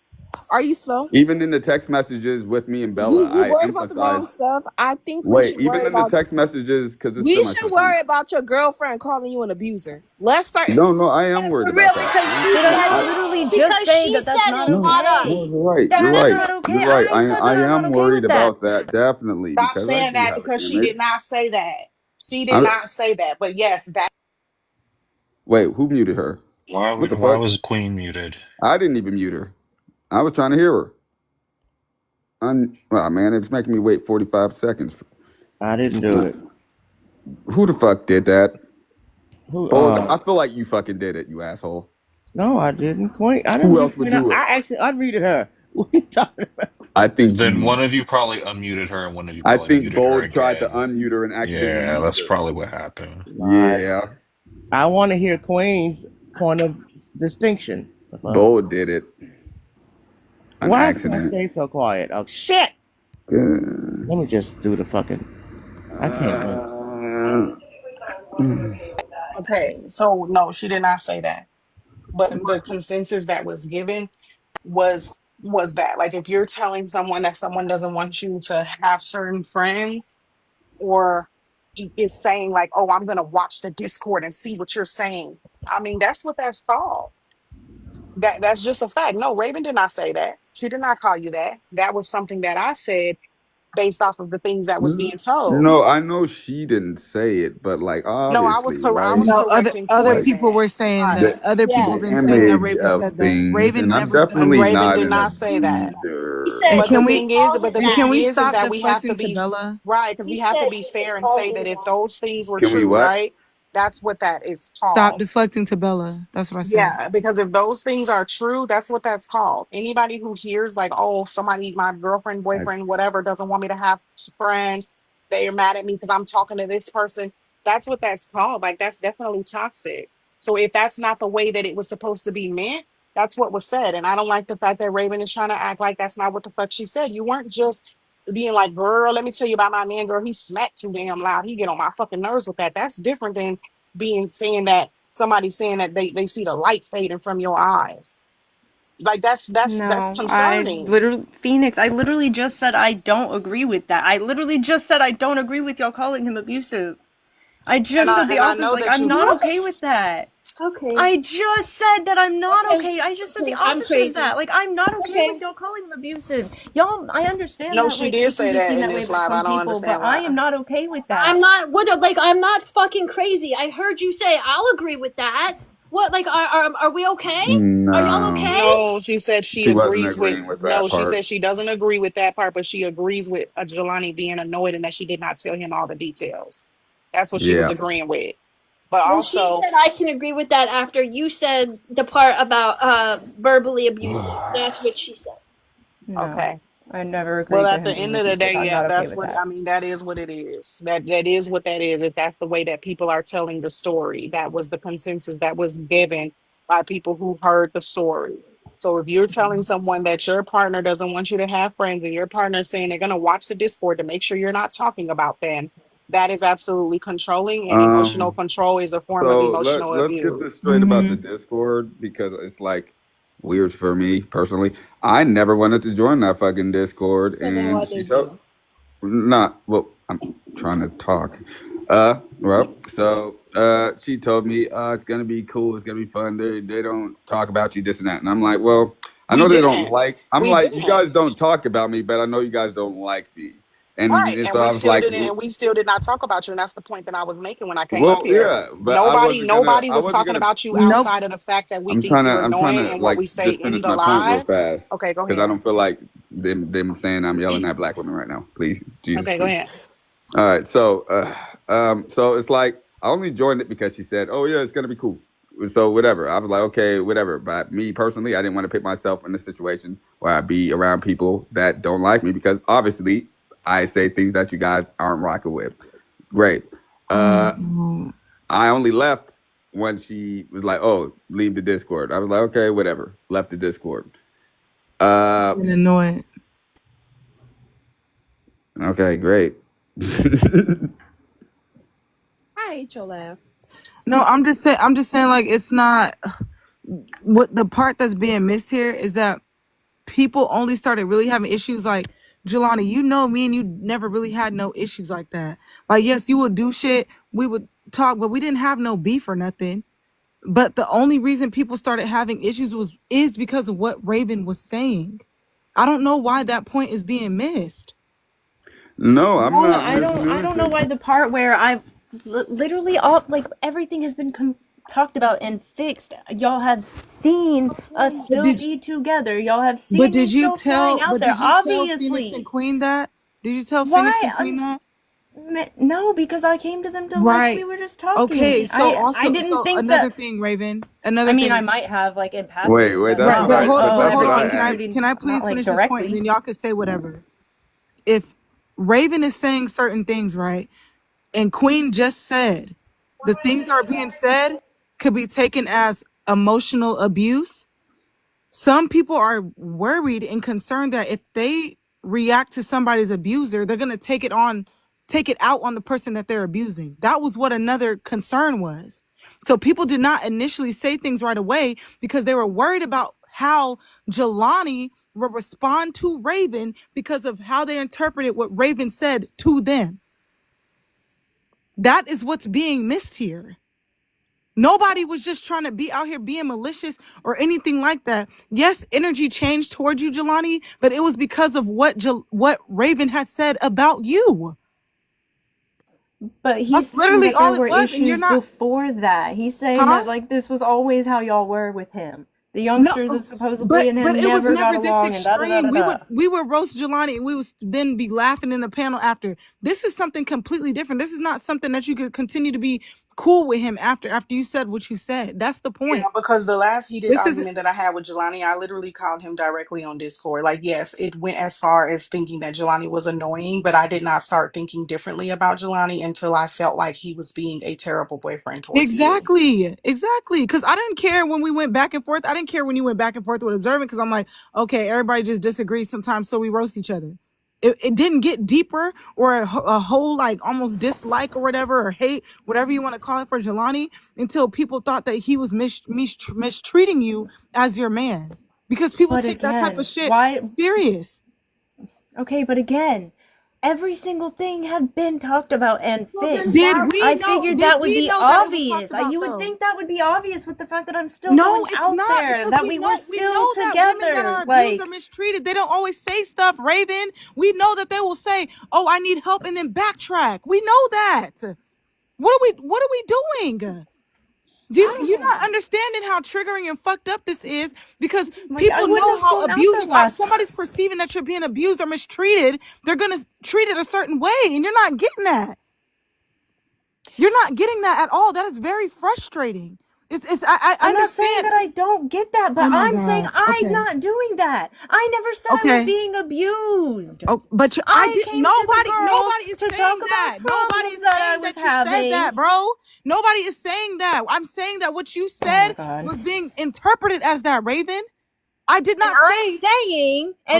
Are you slow? Even in the text messages with me and Bella, You I worried about the wrong emphasized. stuff. I think we Wait, should even worry in the about. text messages, because it's still We my should showtime. worry about your girlfriend calling you an abuser. Let's start. No, I am worried For real, about that. because she Did I said not it. literally just Because say she that that's said not it, No, not okay? no, us. you're right. You're That's right. not okay. You're right. I said I that I'm not am okay worried with that. about that definitely Stop because I saying do that have an because she image. did not say that. She did I, not say that. But yes, that wait, who muted her? What the Why fuck? was Queen muted? I didn't even mute her. I was trying to hear her. Wow, man, it's making me wait 45 seconds. I didn't do it. Who the fuck did that? Who? Bold, I feel like you fucking did it, you asshole. No, I didn't. Queen. I didn't Who mute else would Queen. I do it? actually unmuted her. What are you talking about? I think Then you. one of you probably unmuted her and one of you I probably think muted her Bold tried to again. unmute her and accidentally Yeah, muted that's her. probably what happened. Lies. Yeah, I want to hear Queen's point of distinction. The fuck? Bold did it. An Why is my accident. shade so quiet? Oh shit! Uh, Let me just do the fucking. I can't think. okay. So no, she did not say that. But the consensus that was given was that like if you're telling someone that someone doesn't want you to have certain friends or is saying like, oh, I'm gonna watch the Discord and see what you're saying. I mean, that's what that's called. That's just a fact. No, Raven did not say that. She did not call you that. That was something that I said based off of the things that was being told. no, I know she didn't say it, but like No, obviously, I right? was No, correcting other Like people Poison. were saying Right. that. the Other people the been Yes. saying that image Raven of said that. things, and Raven I'm never said that. And definitely Raven not did an not say that. He abuser. said But Can the we thing is, called her and can we is stop that we have to deflecting to be Bella? right because He we have to said be he fair and called say her that if that. those things were Can we true, what? right? That's what that is Stop called. deflecting to Bella. That's what I said. Yeah, because if those things are true, that's what that's called. Anybody who hears like, oh, somebody, my girlfriend, I, boyfriend, whatever, doesn't want me to have friends, they are mad at me because I'm talking to this person. That's what that's called. Like that's definitely toxic. So if that's not the way that it was supposed to be meant, that's what was said. And I don't like the fact that Raven is trying to act like that's not what the fuck she said. You weren't just being like, girl, let me tell you about my man, girl. He smacked too damn loud. He get on my fucking nerves with that. That's different than being saying that somebody saying that they see the light fading from your eyes. Like that's No, I concerning. literally, Phoenix, I literally just said I don't agree with that. I literally just said I don't agree with y'all calling him abusive. I just said the And I opposite. know Like, that I'm you not okay What? with that. Okay. I just said that I'm not Okay. okay. I just said the Okay. I'm opposite of crazy. that. Like, I'm not okay Okay. with y'all calling him abusive. Y'all, I understand know that, she like, did it can say be that seen in that way this by live. I some don't people, but understand I am why. not okay with I'm that. not what like I'm not fucking crazy. I heard you say I'll agree with that. What like are we okay? Are y'all no, okay? No, she said she she wasn't agrees with agreeing with no, that she part. said she doesn't agree with that part, but she agrees with Jelani being annoyed and that she did not tell him all the details. That's what she was Yeah, agreeing with. But Well, she also, said I can agree with that after you said the part about verbally abusive. That's what she said. No, okay. I never Well, agreed to at the him being end of the abusive. day, I'm yeah, not okay that's with what that. I mean. That is what it is. That is what that is. If that's the way that people are telling the story, that was the consensus that was given by people who heard the story. So if you're telling someone that your partner doesn't want you to have friends, and your partner is saying they're going to watch the Discord to make sure you're not talking about them, that is absolutely controlling, and emotional Um. control is a form of So emotional let's get abuse. this straight about the Discord because it's like weird for me personally. I never wanted to join that fucking Discord, So then why and she did told you? not well. I'm trying to talk. She told me it's gonna be cool. It's gonna be fun. They don't talk about you this and that, and I'm like, well, I We know they don't didn't. like. I'm We like, you didn't. guys don't talk about me, but I know you guys don't like me, Right. and And so we I was still like, didn't, and we still did not talk about you. And that's the point that I was making when I came up well, here. yeah, but I Nobody, wasn't gonna. nobody I was wasn't talking gonna. about you Nope. outside of the fact that we think you're I'm trying annoying to and what like we say just in finish the my point real live. fast Okay, go because I ahead. don't feel like them saying I'm yelling at black women right now. Please, Jesus, Okay, go please. ahead. All right, so it's like I only joined it because she said, "Oh yeah, it's gonna be cool." So whatever, I was like, okay, whatever. But me personally, I didn't want to put myself in a situation where I be around people that don't like me because obviously I say things that you guys aren't rocking with. Great. Oh my Uh, god. I only left when she was like, "Oh, leave the Discord." I was like, "Okay, whatever." Left the Discord. Uh, Been annoying. okay, great. I hate your laugh. No, I'm just saying. I'm just saying. Like, it's not what the part that's being missed here is that people only started really having issues. Like, Jelani, you know, me and you never really had no issues like that. Like, yes, you would do shit. We would talk, but we didn't have no beef or nothing. But the only reason people started having issues is because of what Raven was saying. I don't know why that point is being missed. No, I'm Well, not missing I don't know why anything. the part where I've literally all like everything has been talked about and fixed. Y'all have seen us But still be together. Y'all have but seen me still flying out there. did you tell Phoenix and Obviously, Queen that? Did you tell Phoenix why? and Queen that? No, because I came to them to like we Right. were just Okay, talking. so I also didn't so think another that. thing, Raven. I Another mean, I thing. might have like in Wait, passing, wait, but that's Right, not but like right, but hold that's what on. I everything's asked. pretty. Can I Not please like finish this point and directly. then y'all could say whatever. If Raven is saying certain things, right? And Queen just said the things that are being said could be taken as emotional abuse. Some people are worried and concerned that if they react to somebody's abuser, they're gonna take it out on the person that they're abusing. That was what another concern was. So people did not initially say things right away because they were worried about how Jelani will respond to Raven because of how they interpreted what Raven said to them. That is what's being missed here. Nobody was just trying to be out here being malicious or anything like that. Yes, energy changed towards you, Jelani, but it was because of what Raven had said about you. But he's That's saying literally that there all it were was, and you're issues not, before that. He's saying huh? that like this was always how y'all were with him. The No, youngsters of supposedly and but him it was never got never this along and da da da extreme. da da. We would roast Jelani and we would then be laughing in the panel after. This is something completely different. This is not something that you could continue to be cool with him after you said what you said. That's the Yeah, point. because the last heated This is argument that I had with Jelani, I literally called him directly on Discord. Like, yes, it went as far as thinking that Jelani was annoying, but I did not start thinking differently about Jelani until I felt like he was being a terrible boyfriend towards you. exactly. Because I didn't care when we went back and forth. I didn't care when you went back and forth with observing. Because I'm like, okay, everybody just disagrees sometimes, so we roast each other. It didn't get deeper or a whole like almost dislike or whatever or hate, whatever you want to call it for Jelani, until people thought that he was mistreating you as your man. Because people But take that type of again, shit why? serious. Okay, but again, every single thing had been talked about and Well, then fixed. did we I know? figured Did that would we be know that it was talked obvious. about You would though? think that would be obvious with the fact that I'm still No, going it's out not there, because that we were we still know that women that together. are abused or Like, mistreated, they don't always say stuff, Raven. We know that they will say, "Oh, I need help," and then backtrack. We know that. What are we doing? You not understanding how triggering and fucked up this is because like I people wouldn't know have how flown out there abusers are. If last time. somebody's perceiving that you're being abused or mistreated, they're gonna treat it a certain way, and you're not getting that. You're not getting that at all. That is very frustrating. I I'm not saying understand that I don't get that, but Oh my I'm saying God. I'm Okay. not doing that. I never said I was Okay. being abused. Oh, but I did came to the girls nobody is to saying talk about that. Nobody problems is that I saying was that you said having. that, bro. Nobody is saying that. I'm saying that what you Oh my said God. was being interpreted as that, Raven. I did And not say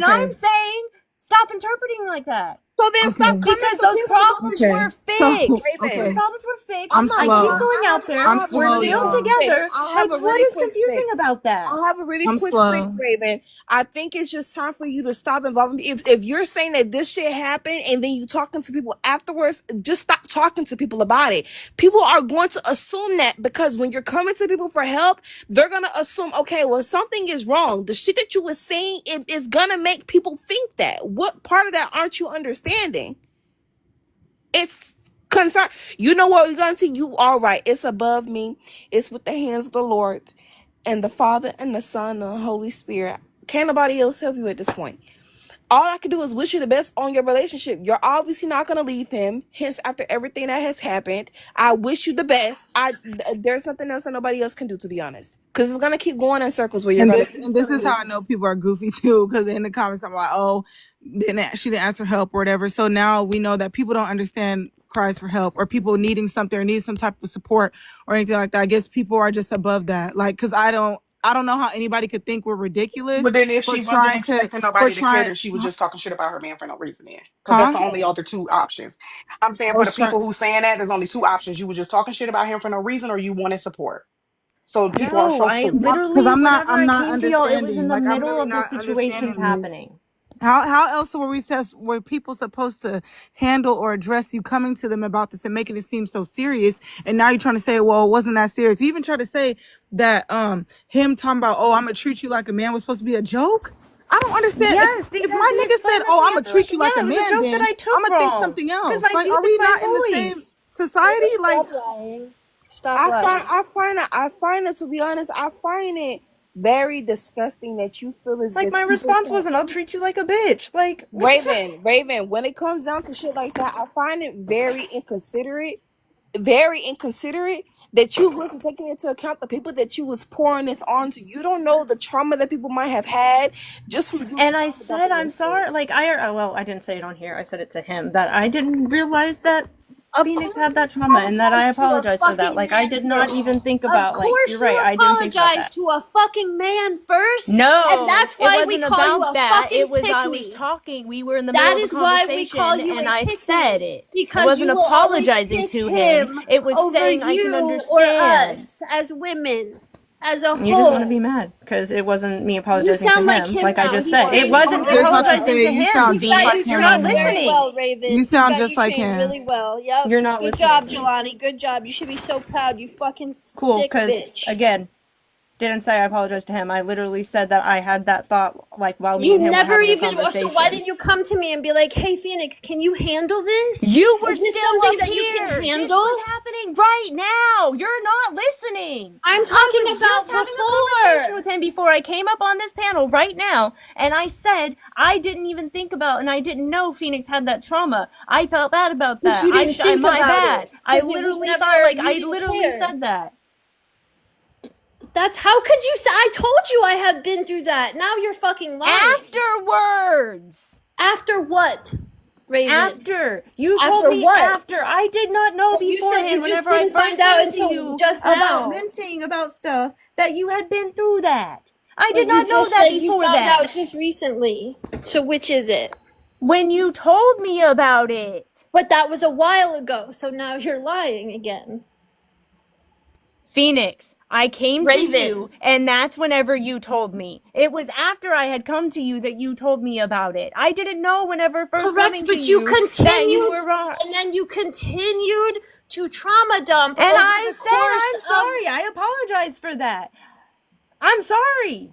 I'm saying, stop interpreting like that. So then stop coming Because to those people problems with were So fixed. Those Raven. problems were fixed. I'm I keep slow. going out there. I'm We're slow, still y'all. together. I have Like, a what really is quick confusing fix. about that? I have a really I'm quick slow. fix, Raven. I think it's just time for you to stop involving me. If you're saying that this shit happened and then you talking to people afterwards, just stop talking to people about it. People are going to assume that because when you're coming to people for help, they're gonna assume, okay, well, something is wrong. The shit that you were saying is gonna make people think that. What part of that aren't you understanding? It's concern. You know what we're gonna see? You are right. It's above me. It's with the hands of the Lord and the Father and the Son and the Holy Spirit. Can't nobody else help you at this point. All I can do is wish you the best on your relationship. You're obviously not gonna leave him. Hence, after everything that has happened, I wish you the best. There's nothing else that nobody else can do, to be honest, because it's gonna keep going in circles where you're And gonna. this is how I know people are goofy too, because in the comments I'm like, oh, she didn't ask for help or whatever. So now we know that people don't understand cries for help or people needing something or need some type of support or anything like that. I guess people are just above that. Like, because I don't know how anybody could think we're ridiculous But then if for she wasn't trying to expecting nobody to care, then she was just talking shit about her man for no reason then. Because that's huh? the only other two options. I'm saying I for the was trying. people who saying that, there's only two options. You were just talking shit about him for no reason or you wanted support. So people are No, so I stupid. Because literally, I'm whenever I not came to y'all, it was in understanding. the Like, I'm middle really of the not situations understanding this. happening. How else were people supposed to handle or address you coming to them about this and making it seem so serious? And now you're trying to say, well, it wasn't that serious. You even try to say that him talking about, oh, I'm gonna treat you like a man was supposed to be a joke. I don't understand. Yes, If because my he nigga said, explained that oh, to me I'm gonna after, like, treat you yeah, like a it was a man, joke that then I I'm took gonna think wrong. something Because else. I Like, are deepened we my not in the same voice. society? Like, Stop lying. Stop lying. I find it, to be honest, I find it very disgusting that you feel as Like, if my people response can't. wasn't, I'll treat you like a bitch. Like, what the fuck? Raven, when it comes down to shit like that, I find it very inconsiderate that you wasn't taking into account the people that you was pouring this on to. You don't know the trauma that people might have had just from you And I trauma said, dumping I'm this shit. sorry. Like, well, I didn't say it on here. I said it to him that I didn't realize that Of Phoenix course had that you trauma and that I apologize to a apologize for that. fucking Like, I man did not first. even think Of about, like, you're course right. you I didn't think about apologize that. to a fucking man first. And No, that's it why we wasn't call you about a that. fucking It was, pick I was me. talking. We were in the middle That of a is why we call conversation you and a I pick said me. it. It Because wasn't you will always apologizing pick to him. him It was over saying I can you or understand. us as women, as a You just want to whole. be mad because it wasn't me You apologizing to sound like him. him Like I now. just He's said, it changed. I wasn't was just about to apologizing say, to you him, sound He's just got like you Phoenix. You're him not right trained now. very listening. well, Raven. You He's sound got just you like trained him. really well. Yep. You're not Good listening job, to me. Jelani. Good job. You should be so proud, you fucking Cool, sick because bitch. again, didn't say I apologize to him. I literally said that I had that thought like while me You and him were never having a even. So why conversation. didn't you come to me and be like, "Hey, Phoenix, can you handle this? You were Is this still something up that you can here. This handle?" was happening right now. You're not listening. I'm I talking was just about having a conversation before. with him before I came up on this panel right now, and I said I didn't even think about and I didn't know Phoenix had that trauma. I felt bad about But that. you didn't think My about bad. it I because it was literally thought never. like You I didn't literally care. said that. That's how could you say? I told you I have been through that. Now you're fucking lying. Afterwards. After what, Raven? After you told After me what? after I did not know You said beforehand you just whenever I didn't first find out came to until you just about now. venting about stuff that you had been through that. I But did you not know just that said you before found that. out just recently. So which is it? When you told me about it. But that was a while ago. So now you're lying again. Phoenix, I came Raven. to you, and that's whenever you told me. It was after I had come to you that you told me about it. I didn't know whenever first Correct, coming but to you you continued, that you were wrong. and then you continued to trauma dump And over I the said, course I'm sorry. I apologize for that. I'm sorry.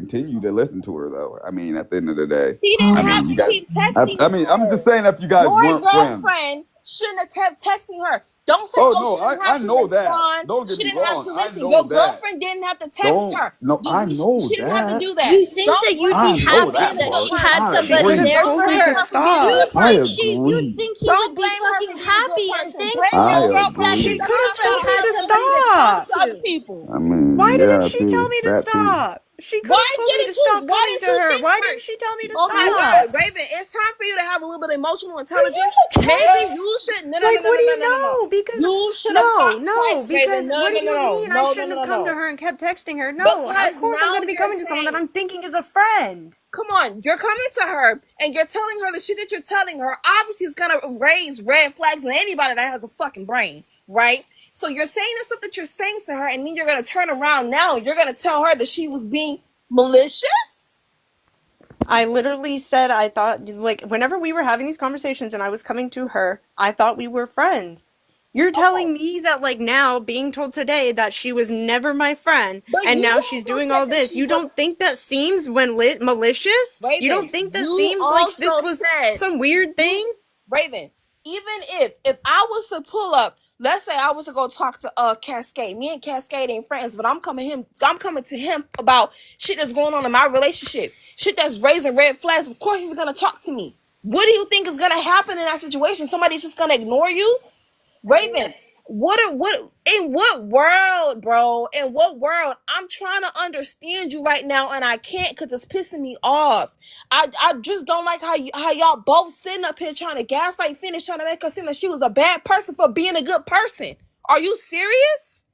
continue to listen to her though. I mean, at the end of the day, He I didn't mean, have you to guys. keep texting I'm her. just saying if you guys Your weren't friends. girlfriend shouldn't have kept texting her. Don't say, Oh oh, no, she doesn't I have to know that. respond. Don't get She me didn't have wrong. to I listen. know Your that. girlfriend didn't have to text Don't her. no, I know She didn't have to that. do that. You think that Don't you'd I be blame her know for happy that being that in a part. she had I person. She somebody could have agree. there Don't for told me to blame her? her for being a You good stop. I think person. you'd agree. think he Don't would be blame her fucking for being a good happy and person. Blame I thankful your that girlfriend she She agree. for could not have found told trying to me have to out. somebody to talk stop. to other people. I mean, Why yeah, didn't she tell too. me to That too. stop? She could Why have told me to stop coming to her. Why didn't she tell me to Okay, stop? Raven, it's time for you to have a little bit of emotional Are intelligence. you okay? Maybe you should. No. Like, what do you know? Because You should have thought no, twice, because Raven. No. what do you mean I shouldn't have come to her and kept texting her? No, of course I'm going to be coming to someone that I'm thinking is a friend. Come on, you're coming to her and you're telling her the shit that you're telling her. Obviously, it's gonna raise red flags in anybody that has a fucking brain, right? So you're saying the stuff that you're saying to her, and then you're gonna turn around now and you're gonna tell her that she was being malicious. I literally said I thought, like, whenever we were having these conversations and I was coming to her, I thought we were friends. You're telling me that, like, now, being told today that she was never my friend, and now she's doing all this, you don't think that seems malicious? Raven, you don't think that you seems like this also was said- some weird thing? Raven, even if I was to pull up, let's say I was to go talk to Cascade. Me and Cascade ain't friends, but I'm coming to him about shit that's going on in my relationship. Shit that's raising red flags. Of course he's gonna talk to me. What do you think is gonna happen in that situation? Somebody's just gonna ignore you? Raven, in what world, bro? In what world? I'm trying to understand you right now, and I can't because it's pissing me off. I just don't like how y'all both sitting up here trying to gaslight Phoenix, trying to make her seem like she was a bad person for being a good person. Are you serious?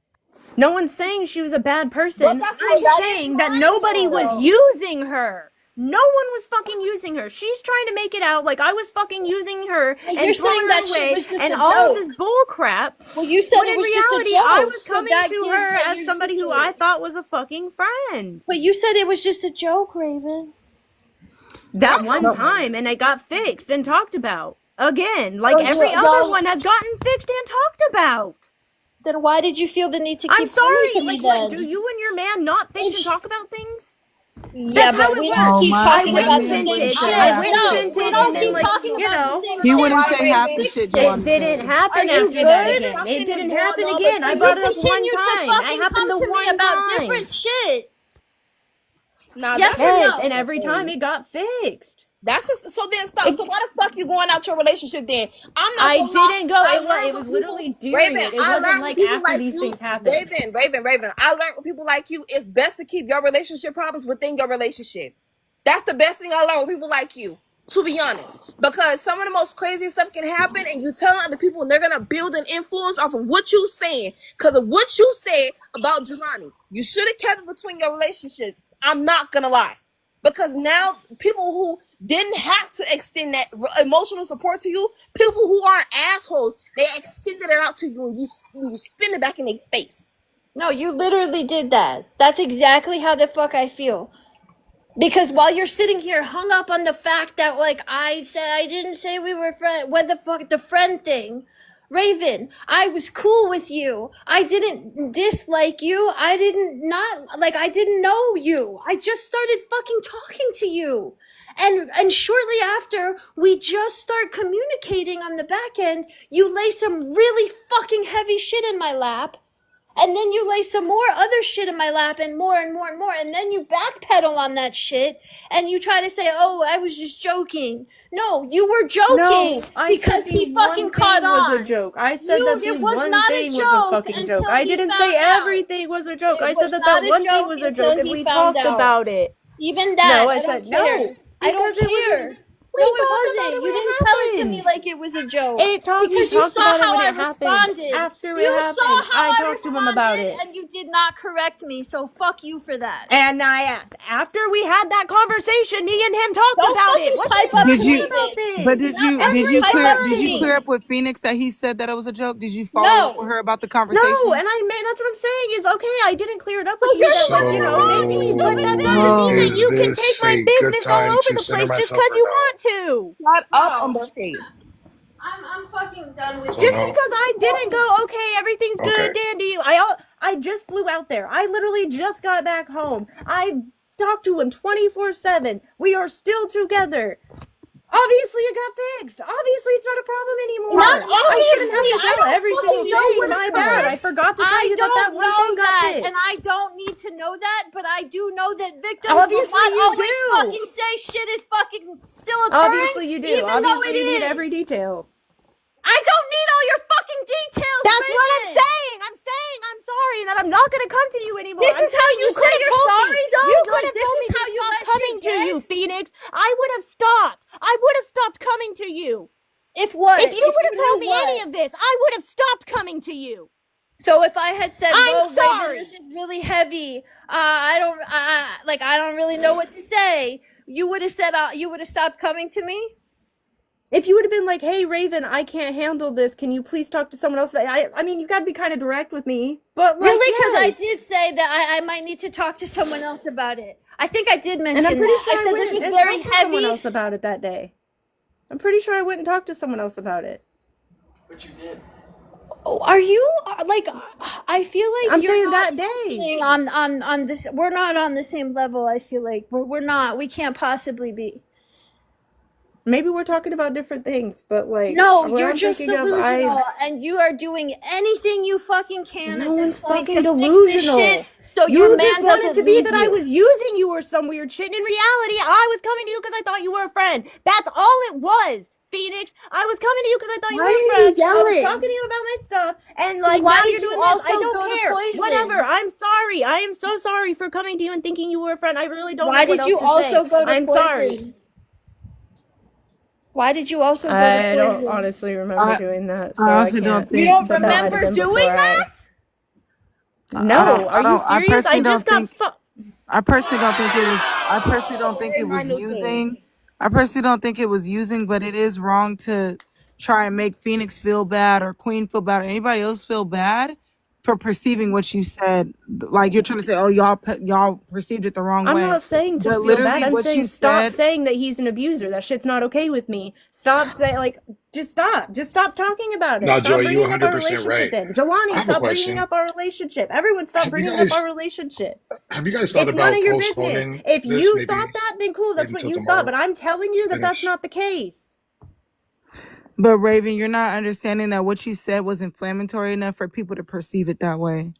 No one's saying she was a bad person. I'm saying that nobody was using her. No one was fucking using her. She's trying to make it out like I was fucking using her And and you're throwing saying her that shit away was just and a all of joke. this bull crap. Well, you said when it in was just a reality, joke, I was so coming that to gives her that as you're somebody who using I it. thought was a fucking friend. But you said it was just a joke, Raven. That one time, and it got fixed and talked about. Again, like every other one has gotten fixed and talked about. Then why did you feel the need to keep I'm sorry, coming to like, me what, then? do you and your man not fix and talk about things? Yeah, That's how but it we works. don't keep talking I about went the and same vented. shit. I went and No, vented, we don't and then, keep like, talking you about the know, same He shit. wouldn't Why, say Raven? half the Fix shit it. it Jelani didn't says. happen Are you after that good? again. It didn't going happen on again. I between brought You it up one continue to time. fucking It happened come the to me one about time. different shit. Now Yes that's or Yes, no? and every time it got fixed. That's just, so then stop. So why the fuck you going out your relationship then? I'm not I gonna lie. didn't go. I It learned was with people. literally during Raven, it. It I wasn't learned with like people after like these you. things happened. Raven. I learned with people like you. It's best to keep your relationship problems within your relationship. That's the best thing I learned with people like you. To be honest, because some of the most crazy stuff can happen, and you telling other people, and they're gonna build an influence off of what you saying, because of what you said about Jelani. You should have kept it between your relationship. I'm not gonna lie. Because now people who didn't have to extend that emotional support to you, people who aren't assholes, they extended it out to you, and you spin it back in their face. No, you literally did that. That's exactly how the fuck I feel. Because while you're sitting here hung up on the fact that, like, I said I didn't say we were friends, what the fuck, the friend thing. Raven, I was cool with you. I didn't dislike you. I didn't know you. I just started fucking talking to you. And shortly after we just start communicating on the back end, you lay some really fucking heavy shit in my lap. And then you lay some more other shit in my lap and more and more and more. And then you backpedal on that shit and you try to say, oh, I was just joking. No, you were joking No, I because said he the fucking one caught thing was on. a joke. I said that the It was one not a thing was a joke fucking joke. until I he didn't found say out. everything was a joke. It I said was that not a one thing joke was a joke until if he we found talked out. about it. Even that, No, I said don't care. no. I don't Because it was care. we No, it talked about wasn't. it You when didn't it tell it to me happened. like it was a joke. We Because you talked saw about it how when I it happened. responded. After it You happened, saw how I I talked to him about responded, it. and you did not correct me. So fuck you for that. And after we had that conversation, me and him talked Don't about fucking it. What pipe do you up Did to mean you? me, about bitch. But this? did Not you? fucking Did you pipe clear? up Did to you clear me. up with Phoenix that he said that it was a joke? Did you follow up No. with her about the No, conversation? and that's what I'm saying is okay. I didn't clear it up with Well, you you're that the one like who did it, you maybe, but stupid that bitch. doesn't mean that Is you can take this my a good business all time over to the center place just myself because or you no? want to. Shut up, No. Umberto. I'm fucking done with So you. Just no? because I didn't go, okay, everything's Okay. good, dandy. I just flew out there. I literally just got back home. I talked to him 24/7. We are still together. Obviously, it got fixed. Obviously, it's not a problem anymore. Not I shouldn't have obviously. to I tell don't every fucking single know thing. what's My correct. bad. I forgot to tell I you that don't one know thing got that, fixed. and I don't need to know that, but I do know that victims Obviously, will not you always do. fucking say shit is fucking still occurring, Obviously, you do. even though Obviously, it you need is. every detail. I don't need all your fucking fucking details, That's what I'm Raven. saying. I'm saying I'm sorry that I'm not gonna come to you anymore. This I'm is how saying you could say have you're told sorry, me. though? You could Like, have this told is me how to you stop let coming shit to you, get? Phoenix. I would have stopped. I would have stopped coming to you. If what? If you If would you have told knew me what? any of this, I would have stopped coming to you. So if I had said, I'm "Whoa, Raven, sorry. this is really heavy. I don't really know what to say," you would have said, you would have stopped coming to me. If you would have been like, "Hey, Raven, I can't handle this. Can you please talk to someone else?" I mean, you got to be kind of direct with me. But like, Really? Because I yes. did say that I might need to talk to someone else about it. I think I did And I'm mention pretty that. sure I I said this went was and very talked to someone heavy. else about it that day. I'm pretty sure I went and talked to someone else about it. But you did. Oh, are you like? I feel like I'm you're saying not that day. functioning on this. We're not on the same level. I feel like we're not. We can't possibly be. Maybe we're talking about different things, but like, No, what you're I'm just thinking of, delusional, and you are doing anything you fucking can no at this one's point fucking to fix this shit delusional. so your You just man wanted doesn't to be leave that I you. was using you or some weird shit. In reality, I was coming to you because I thought you were a friend. That's all it was, Phoenix. I was coming to you because I thought you Why were a are friend. you I was yelling? talking to you about my stuff, and So like why now did you're you doing this. I also don't go to care. Poison? Whatever. I'm sorry. I am so sorry for coming to you and thinking you were a friend. I really don't Why know what did else you to also say. go to I'm Poison? sorry. Why did you also go to I don't Poison? honestly remember doing that, so I I honestly don't can't. You think. don't But that might have remember been doing before that? No, are you I serious? I personally just don't got think. I personally don't think it was. I personally don't think Very it was minute thing. using. I personally don't think it was using, but it is wrong to try and make Phoenix feel bad or Queen feel bad or anybody else feel bad for perceiving what you said. Like you're trying to say, oh, y'all perceived it the wrong I'm way. not saying to But feel bad. literally, I'm what you saying stop said. saying that he's an abuser. That shit's not okay with me. Stop saying like just stop. Just stop talking about it. Now, Joy, Stop you bringing up our 100% relationship right. then. I Jelani, have a stop bringing question. up our relationship. Everyone stop Have you bringing up our guys relationship. have you guys thought It's none about of your business. postponing If this? you Maybe thought that, then cool. wait That's what until you thought. tomorrow But I'm telling you to that that's finish. not the case. But Raven, you're not understanding that what you said was inflammatory enough for people to perceive it that way.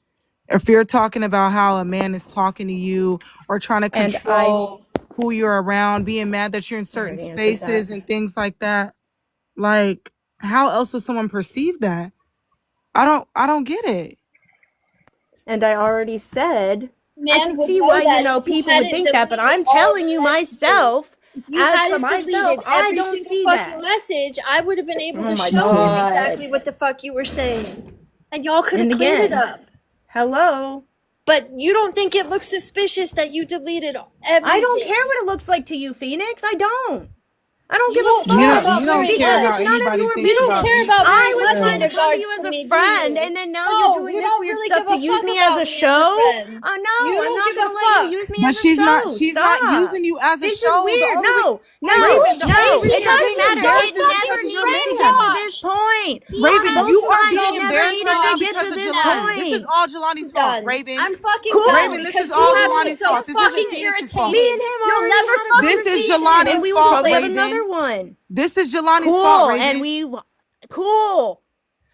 If you're talking about how a man is talking to you or trying to And control who you're around, being mad that you're in certain already answered spaces that. and things like that, like how else would someone perceive that? I don't get it. And I already said I Man can would see know why, that if you people would hadn't think that, but deleted I'm all telling the you messages. myself, If you hadn't deleted I every don't single see fucking that. message, I would have been able Oh to my show him God. exactly what the fuck you were saying. And y'all could have And cleared it again, up. hello. But you don't think it looks suspicious that you deleted everything? I don't care what it looks like to you, Phoenix. I don't. I don't You give a don't fuck. care about You very don't care Because how it's much. none of anybody your You thinks don't about business. care you. about very I was much trying in to come to regards you as to a me, do friend, you? and then now you're No, doing you this don't weird really stuff give to a use fuck me as about a me as a show. friend. No, You I'm don't not give a gonna let you fuck. use me But as a show. she's not Stop. using you as a This is show. weird. No, Raven, the only it reason you're doesn't being Because matter. you're It embarrassed is never because of fucking your needed to get to man. this point. He Raven, On has both you are sides, no being it never embarrassed right needed right to now now. get because to of this Jelani. This is point. all I'm Jelani's fault, done. Raven. I'm fucking done Cool. Raven, this is because you all have me Jelani's so fault. This isn't fucking Phoenix's fault. Me and irritated. him You'll already never had a fucking This is finish conversation, it. and Jelani's we will fault, probably have Raven. another one. This is Jelani's fault, Cool. And Raven. cool.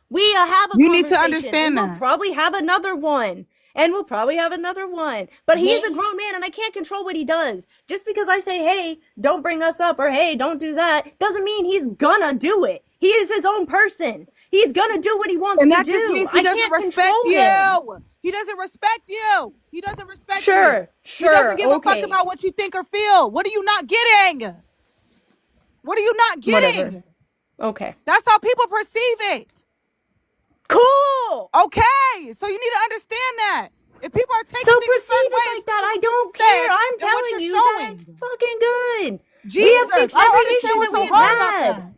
We have a You need to conversation, and understand we'll that. probably have another one. And we'll probably have another one. But he is a grown man, and I can't control what he does. Just because I say, hey, don't bring us up, or hey, don't do that, doesn't mean he's gonna do it. He is his own person. He's gonna do what he wants And to that just do. means he I doesn't can't respect control him. you. He doesn't respect you. He doesn't respect you. He doesn't Sure, give a fuck okay. about what you think or feel. What are you not getting? What are you not Whatever. getting? Okay. That's how people perceive it. Cool. Okay, so you need to understand that. If people are taking So things a perceive certain way, it like it's that. because I of what don't you said care. I'm and what telling you're you that it's showing. fucking good. We Jesus, have fixed I don't every understand issue what's that we so have hard about had. that.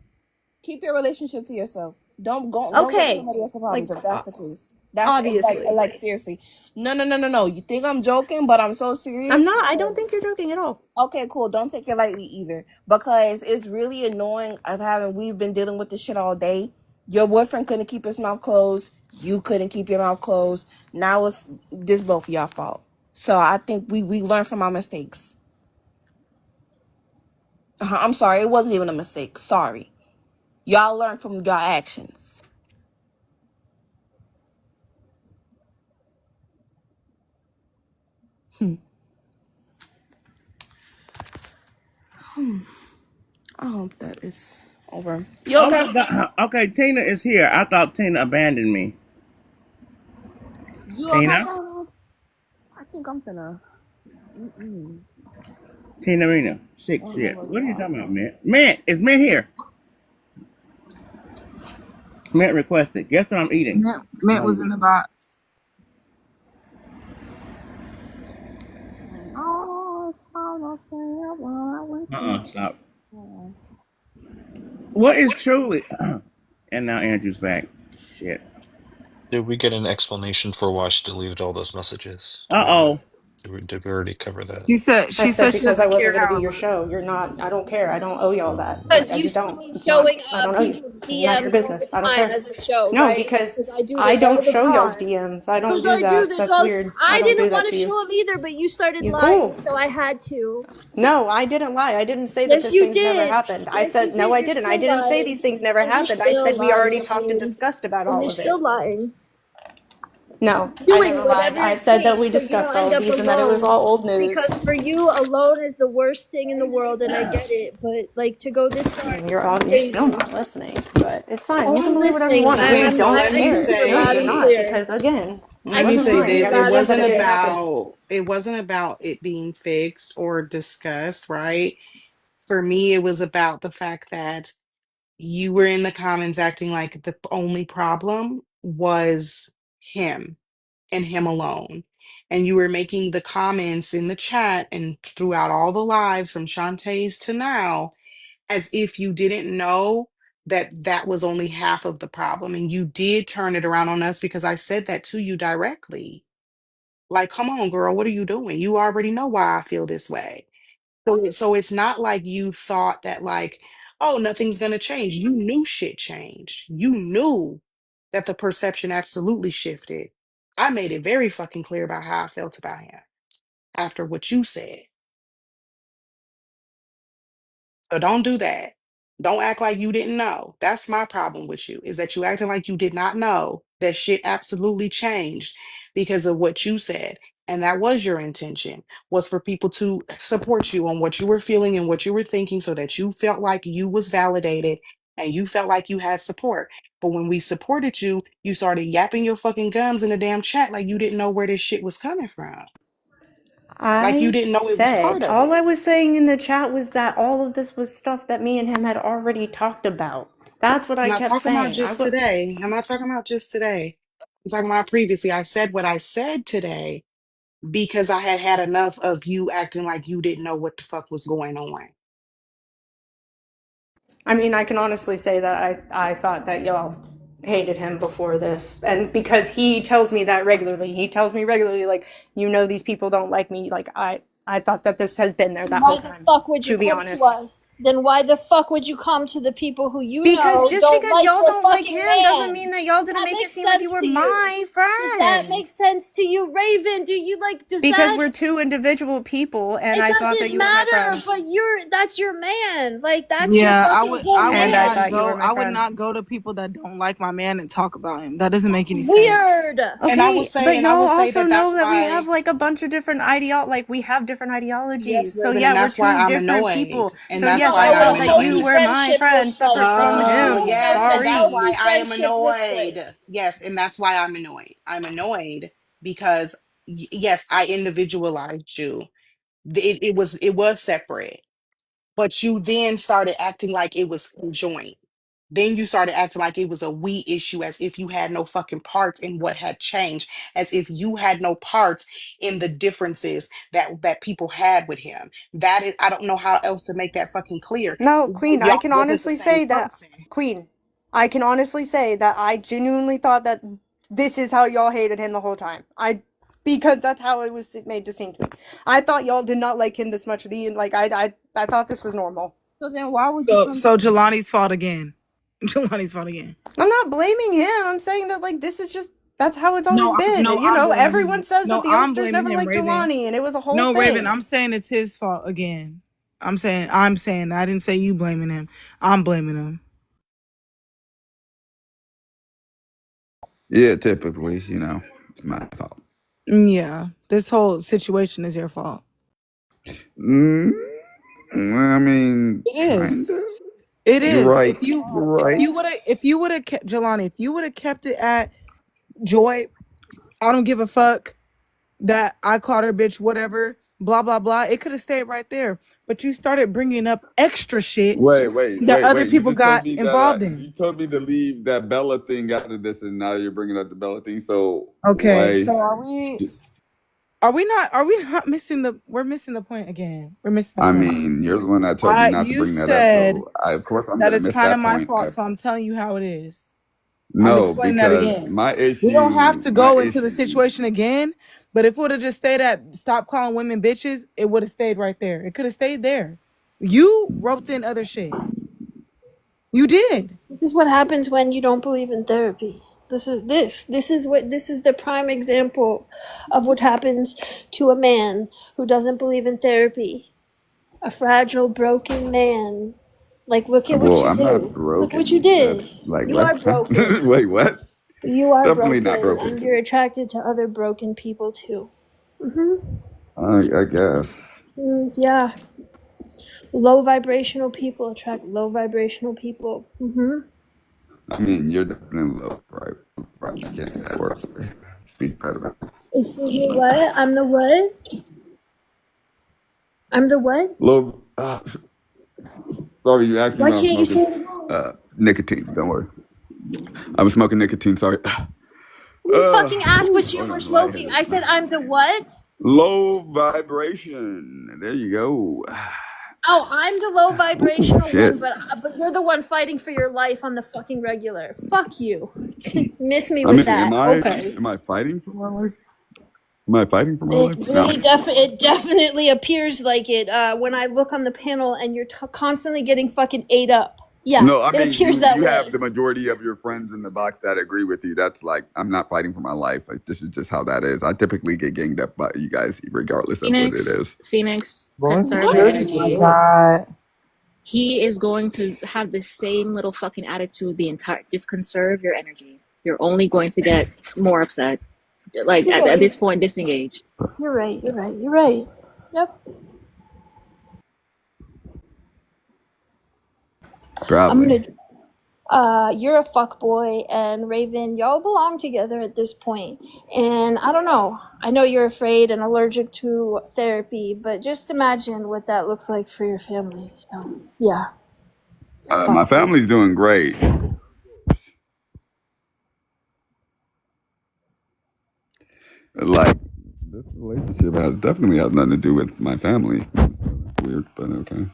Keep your relationship to yourself. Don't go to Okay. somebody else's Like, problems if that's the case. That's obviously. like seriously. No. You think I'm joking, but I'm so serious. I'm not. I don't think you're joking at all. Okay, cool. Don't take it lightly either, because it's really annoying. We've been dealing with this shit all day. Your boyfriend couldn't keep his mouth closed. You couldn't keep your mouth closed. Now it's this both of y'all fault. So I think we learn from our mistakes. I'm sorry, it wasn't even a mistake. Sorry, y'all learn from your actions. I hope that is over. You Oh okay? my God. Okay, Tina is here. I thought Tina abandoned me. You okay, Tina? Alex? I think I'm finna. Mm-mm. Tina Rena. Sick I don't know shit. what's What are you wrong. talking about, Mint? Mint! Is Mint here? Mint requested. Guess what I'm eating? Mint was in the box. Oh, it's all the same. Well, I went to. Stop. Oh. What is truly? And now Andrew's back. Shit. Did we get an explanation for why she deleted all those messages? Uh-oh. Did we already cover that? I She said said she because I doesn't wasn't care going to be how it your looks. show. You're not. I don't care. I don't owe y'all that. Like Because I you just see don't. me It's not. showing I don't owe you. people's Not your DMs all business. the I don't time care. as a show, No, right? because Because I do I this all don't the show y'all's time. DMs. I don't Because do I do that. this That's all. weird. I I don't do didn't that want to to you. show them either, but you started You lying, cool. so I had to. No, I didn't lie. I didn't say that Yes, this you thing's never did. happened. I Yes, you said no, did. I You're didn't. I still didn't say these lying. things never And you're happened. I still said we already lying, talked and dude. discussed about And all you're of it. still lying. No, I Doing never lied. whatever I it said that we takes so you discussed don't all end of up these and that it was alone. all old news. Because for you, alone is the worst thing in the world, and I get it. But like to go this far, And is you're still crazy. not listening, but it's fine. Oh, You can I'm believe whatever you listening. want. Okay, We so don't let I me can care. hear No, loud you're and say, not, clear. because again, I it let me can wasn't say hear mine. you this. Y'all It loud said and that wasn't it didn't clear. happen. about it being fixed or discussed, right? For me, it was about the fact that you were in the comments acting like the only problem was him and him alone. And you were making the comments in the chat and throughout all the lives from Shantae's to now as if you didn't know that that was only half of the problem. And you did turn it around on us because I said that to you directly. Like, come on, girl, what are you doing? You already know why I feel this way. So it's not like you thought that, like, oh, nothing's gonna change. You knew shit changed. You knew that the perception absolutely shifted. I made it very fucking clear about how I felt about him after what you said. So don't do that. Don't act like you didn't know. That's my problem with you, is that you acting like you did not know that shit absolutely changed because of what you said. And that was your intention, was for people to support you on what you were feeling and what you were thinking so that you felt like you was validated and you felt like you had support. But when we supported you, you started yapping your fucking gums in the damn chat like you didn't know where this shit was coming from. Like you I didn't know it was part said, of all I it. was saying in the chat was that all of this was stuff that me and him had already talked about. That's what I'm I not kept talking about saying. just today. I'm not talking about just today. I'm talking about previously. I said what I said today because I had had enough of you acting like you didn't know what the fuck was going on. I mean, I can honestly say that I thought that y'all hated him before this. And because he tells me that regularly. He tells me regularly, like, you know, these people don't like me. Like, I thought that this has been there that Why whole the time, fuck would you to be come to honest. us? Then why the fuck would you come to the people who you Because know just don't because like y'all your don't like fucking him doesn't man? mean that y'all Does didn't that make it make seem like you sense were to you? my Does that friend. make sense to you, Raven? Does Because that? we're two individual people, and It I thought that doesn't you were my matter, friend. but that's your man. Like that's your Yeah, fucking whole And I thought you were my I would friend. not go to people that don't like my man and talk about him. That doesn't make any sense. Weird. Okay, but And I y'all will say also that know that's that we have why, like a bunch of different like we have different ideologies. yes, So Raven, yeah, and we're that's why two I'm different annoyed. people. And So You that's yes, don't why I know I'm what thought that you healthy annoyed. were my friendship friend looks like. separate from Oh, him. You yes, don't know and what that's Sorry. why healthy I am friendship looks like. annoyed. Yes, and that's why I'm annoyed. I'm annoyed because yes, I individualized you. It was separate, but you then started acting like it was joint. Then you started acting like it was a we issue, as if you had no fucking parts in what had changed, as if you had no parts in the differences that people had with him. That is, I don't know how else to make that fucking clear. No, Queen, I Y'all can wasn't the honestly same say that person. Queen, I can honestly say that I genuinely thought that this is how y'all hated him the whole time. Because that's how it was made to seem to me. I thought y'all did not like him this much. I thought this was normal. So then why would you come? So Jelani's fault again. Jelani's fault again. I'm not blaming him. I'm saying that like this is just that's how it's always No, been. You I'm know, blaming everyone him. says that No, the I'm youngsters blaming never him, liked Raven. Jelani, and it was a whole No, Raven, thing. I'm saying it's his fault again. I'm saying I didn't say you blaming him. I'm blaming him. Yeah, typically, it's my fault. Yeah, this whole situation is your fault. Mm, I mean, It kind is. of. It You're is. right. You're right. If you would have kept Jelani, if you would have kept it at Joy, I don't give a fuck that I called her bitch, whatever, blah blah blah. It could have stayed right there. But you started bringing up extra shit that other Wait. You people just told got me involved in. you told me to leave that Bella thing out of this, and now you're bringing up the Bella thing. So Okay, why? so are we not missing the we're missing the point again. We're missing the I point. mean, you're the one that told me not to You bring that up. said So of course I'm that gonna it's miss kind of that my point. fault, so I'm telling you how it is. I'm No, explaining that because again. We don't have to my go into the issue. situation again, but if it would have just stayed at stop calling women bitches, it would have stayed right there. It could have stayed there. You roped in other shit. You did. This is what happens when you don't believe in therapy. This is the prime example of what happens to a man who doesn't believe in therapy. A fragile, broken man. Like, look at what Well, you I'm not did. Look what you broken. did. That's like You what? are broken. Wait, what? You are Definitely not broken, broken. and you're attracted to other broken people too. I guess. Yeah. Low vibrational people attract low vibrational people. I mean, you're definitely low, right? I can't say that word. Speak better. Excuse me, what? I'm the what? I'm the what? Low. Sorry, you asked me Why what I'm can't you smoking. say it? Nicotine. Don't worry. I was smoking nicotine. Sorry. You fucking asked what you Oh, were I'm smoking. lightheaded. I said I'm the what? Low vibration. There you go. Oh, I'm the low vibrational Shit. one, but you're the one fighting for your life on the fucking regular. Fuck you. Miss me I with mean, that. Okay. am I fighting for my life? Am I fighting for my It life? No. really it definitely appears like it when I look on the panel and you're constantly getting fucking ate up. Yeah, No, I it mean appears that you have way. the majority of your friends in the box that agree with you. That's like I'm not fighting for my life. Like, this is just how that is. I typically get ganged up by you guys, regardless of what it is. Phoenix, Boy, conserve your energy. God. He is going to have the same little fucking attitude the entire. Just conserve your energy. You're only going to get more upset. Like You're at right. this point, disengage. You're right. You're right. You're right. Yep. I'm Probably. gonna. You're a fuck boy, and Raven, y'all belong together at this point. And I don't know. I know you're afraid and allergic to therapy, but just imagine what that looks like for your family. So yeah. My family's doing great. Like this relationship definitely has nothing to do with my family. Weird, but okay.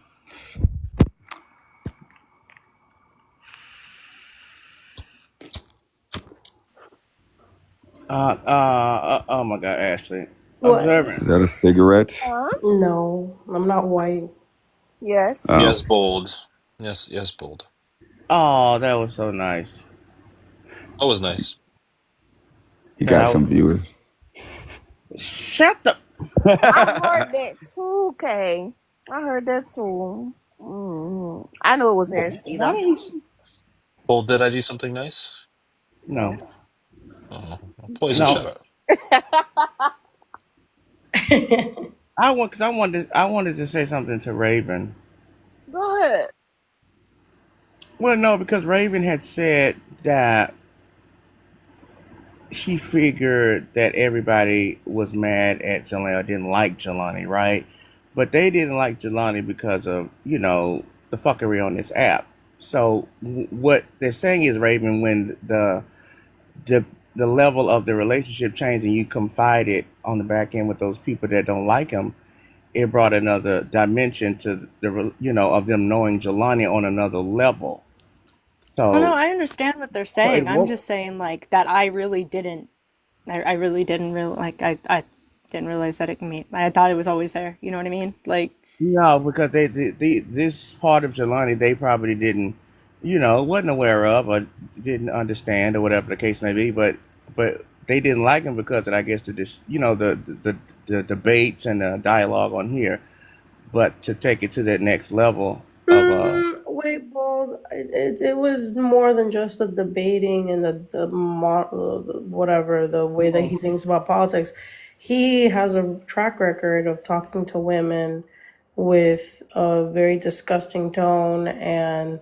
Oh my God, Ashley. What? Is that a cigarette? No, I'm not white. Yes. Oh. Yes, bold. Yes, bold. Oh, that was so nice. That was nice. You got some viewers. Shut the. I heard that too, Kay. I heard that too. I knew it was Ashley though. Nice. Bold, did I do something nice? No. Oh, Poison, No. shut up. I wanted to say something to Raven. Go ahead. Well, no, because Raven had said that she figured that everybody was mad at Jelani or didn't like Jelani, right? But they didn't like Jelani because of, the fuckery on this app. So what they're saying is, Raven, when the the level of the relationship changed and you confided on the back end with those people that don't like him, it brought another dimension to of them knowing Jelani on another level. Oh no, So, I understand what they're so it saying. I'm woke. just saying like that I really didn't I really didn't real like I didn't realize that it can mean I thought it was always there. You know what I mean? Like No, because this part of Jelani they probably didn't, wasn't aware of or didn't understand or whatever the case may be. But they didn't like him because of, I guess, the debates and the dialogue on here. But to take it to that next level of Wait, Bold. It was more than just the debating and the whatever, the way that he thinks about politics. He has a track record of talking to women with a very disgusting tone and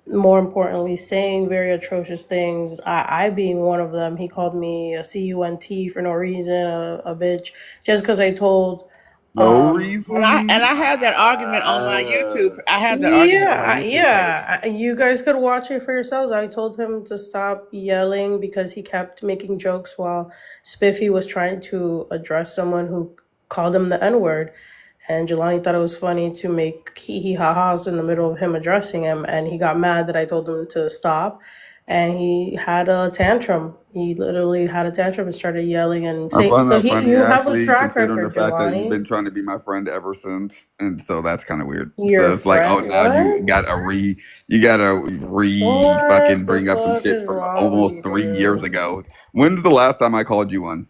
more importantly saying very atrocious things. I being one of them. He called me a cunt for no reason, a bitch, just because I told No And I reason. had that argument on my YouTube. I had that argument on my yeah, YouTube page. you guys could watch it for yourselves. I told him to stop yelling because he kept making jokes while Spiffy was trying to address someone who called him the N-word. And Jelani thought it was funny to make hee ha-has in the middle of him addressing him. And he got mad that I told him to stop. And he had a tantrum. He literally had a tantrum and started yelling and I saying, find so that funny, you have a Ashley, track considering the record, fact that you've Jelani. been trying to be my friend ever since, and so that's kind of weird. Your So it's like, oh, friend? now you What? got fucking What the bring up some fuck shit is from wrong with almost 3 years you? ago. When's the last time I called you one?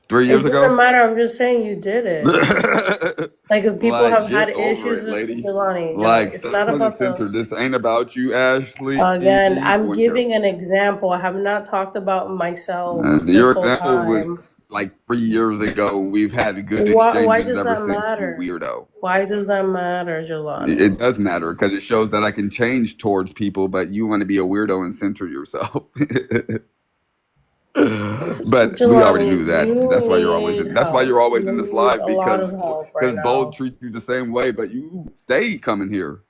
3 It years doesn't ago? matter. I'm just saying you did it. Like if people Like, have had get over issues it, with lady. Jelani, Like, it's stop not trying to about censor. the. This ain't about you, Ashley. Again, I'm One care. giving an example. I have not talked about myself this Your whole example was time. like 3 years ago. We've had good Why exchanges does ever that since, you matter? weirdo. Why does that matter, Jelani? It does matter because it shows that I can change towards people, but you want to be a weirdo and censor yourself. But we already knew Jelani, that. you need That's why you're help. always You in this need live a lot because of help right Bold now. treats you the same way, but you stay coming here.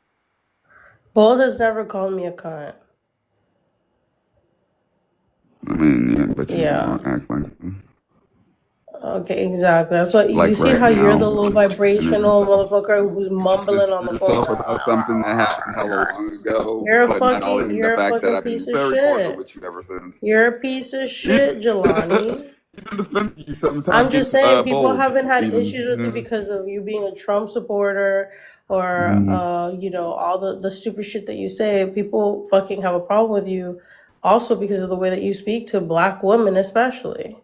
Bold has never called me a cunt. I mean, yeah, but you Yeah. act like Okay, exactly. That's what you see right how you're now, the low centering vibrational yourself. motherfucker who's mumbling on the phone. Yourself about something that happened hella long ago, but not all in the You're a fact that fucking I've piece been of very cordial shit. with you ever since. You're a piece of shit, Jelani. Even defending you sometimes I'm gets just saying people bold, haven't had issues with you even. because of you being a Trump supporter or all the stupid shit that you say. People fucking have a problem with you also because of the way that you speak to black women especially.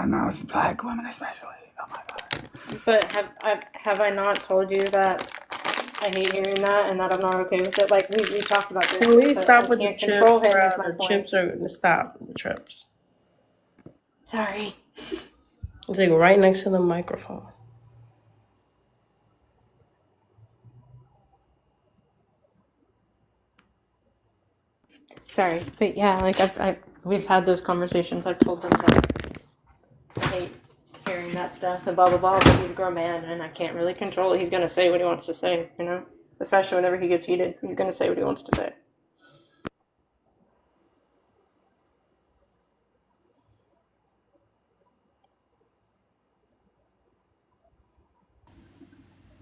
No, it's black women especially. Oh my god. But have I not told you that I hate hearing that and that I'm not okay with it? Like we talked about this, Can we but stop I with the can't chips, control him bro? is my The point. chips are gonna stop the chips. Sorry. It's like right next to the microphone. Sorry. But yeah, like we've had those conversations. I've told him that I hate hearing that stuff and blah blah blah, but he's a grown man and I can't really control it. He's gonna say what he wants to say, you know? Especially whenever he gets heated. He's gonna say what he wants to say.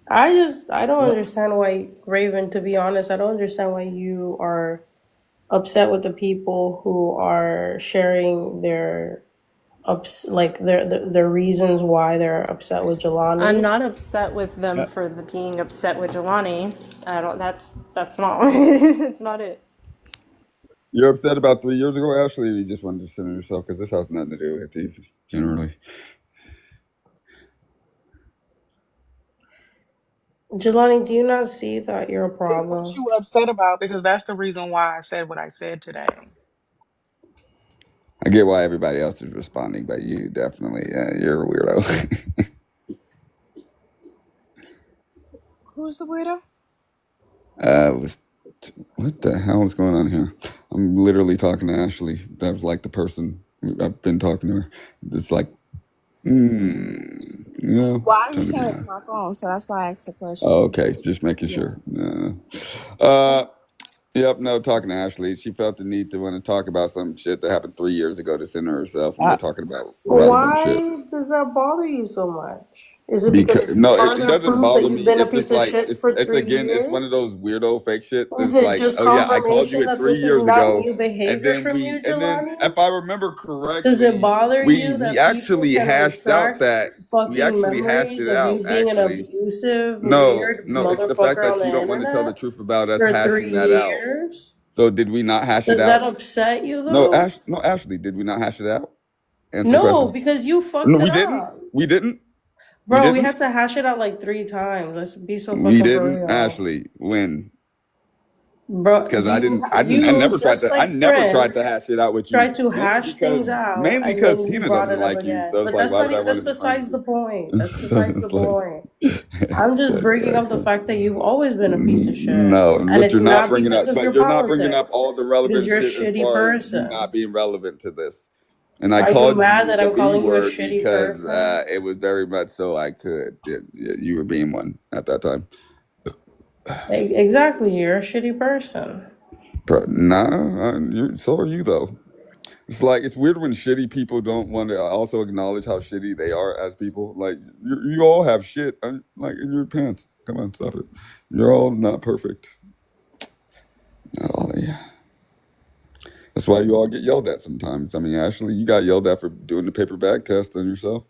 I don't understand why, Raven, to be honest, I don't understand why you are upset with the people who are sharing their their reasons why they're upset with Jelani. I'm not upset with them for being upset with Jelani. I don't. That's not. It's not it. You're upset about 3 years ago, Ashley, or you just wanted to center yourself? Because this has nothing to do with you, generally. Jelani, do you not see that you're a problem? What you upset about? Because that's the reason why I said what I said today. I get why everybody else is responding, but you definitely, you're a weirdo. Who's the weirdo? What the hell is going on here? I'm literally talking to Ashley. That was like the person I've been talking to her. It's like, Well, I just came with my phone, so that's why I asked the question. Oh, okay, just making sure. Yep, no, talking to Ashley. She felt the need to want to talk about some shit that happened 3 years ago to center herself, and we're talking about relevant shit. Why does that bother you so much? Is it because it It doesn't proves bother that me. you've been a It's piece just of like shit for it's 3 again, years? it's one of those weirdo fake shit. Is It's it like, just oh yeah, I called you confirmation it that 3 this is years not ago, new and behavior then from you, then Jelani? if I remember correctly, Does it bother you we that people actually can hashed out retract that we fucking actually hashed memories it of out. you being an Actually, abusive, no, weird it's the fact motherfucker on that you the don't want to tell the internet truth about us for hashing 3 that out. years? So did we not hash Does it that out? upset you No, though? Ashley, did we not hash it out? Answer the No, question. because you fucked No, it we didn't. up. We didn't. Bro, we had to hash it out like 3 times. Let's be so We fucking for didn't, real. Ashley. When? Bro, because I you never tried just to. I like never tried to Prince hash it out with you. tried to hash things out, Mainly and because then you Tina brought doesn't it up like you. again. So it's But like, that's why not. would I That's want to be friends besides with the point. That's you? So besides the it's like, point. I'm just bringing up the fact that you've always been a piece of shit, no, and but it's you're not not bringing because up. of But your you're not bringing up politics. all the Because relevant you're a shit as shitty far as you person. not being relevant to this. And I Are you called mad you that the I'm B calling you a word shitty because person? it was very much so I could. You were being one at that time. Exactly, you're a shitty person. Nah, so are you though. It's like it's weird when shitty people don't want to also acknowledge how shitty they are as people. Like you all have shit like in your pants. Come on, stop it. You're all not perfect. Not all of you. That's why you all get yelled at sometimes. I mean, Ashley, you got yelled at for doing the paper bag test on yourself.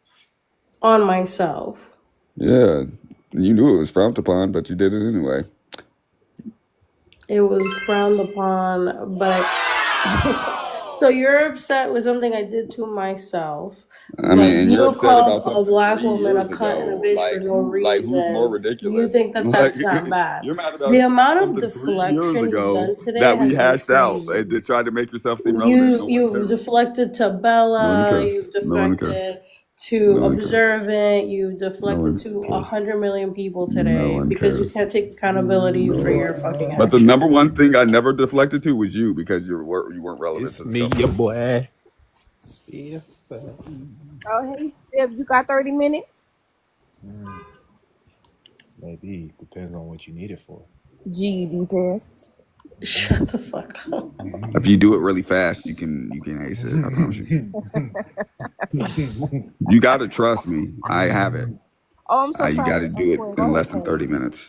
On myself. Yeah, you knew it was frowned upon, but you did it anyway. It was frowned upon, but so you're upset with something I did to myself, I but mean, and you're you upset called about a something black 3 years woman a cunt and a ago. bitch for Like no who's more reason. You ridiculous? think that Like that's not bad. you're mad The about amount of something 3 years deflection you've ago done today that we has been hashed out crazy. and to try to make yourself seem relevant. No one You've cares. deflected to No one Bella, cares. you've No one cares. deflected to No one cares. Observant, you've No deflected one to cares. 100 million people No today one because you cares. can't take accountability No for one your cares. fucking But the actions. number one thing I never deflected to was you because you weren't relevant It's to the me, your conversation. boy. Spiff. Oh, hey, Steph, you got 30 minutes? Maybe depends on what you need it for. GED test. Shut the fuck up. If you do it really fast, you can ace it. I promise you. You got to trust me. I have it. Oh, I'm so You got sorry. to do it Go in less ahead, than Kay. 30 minutes.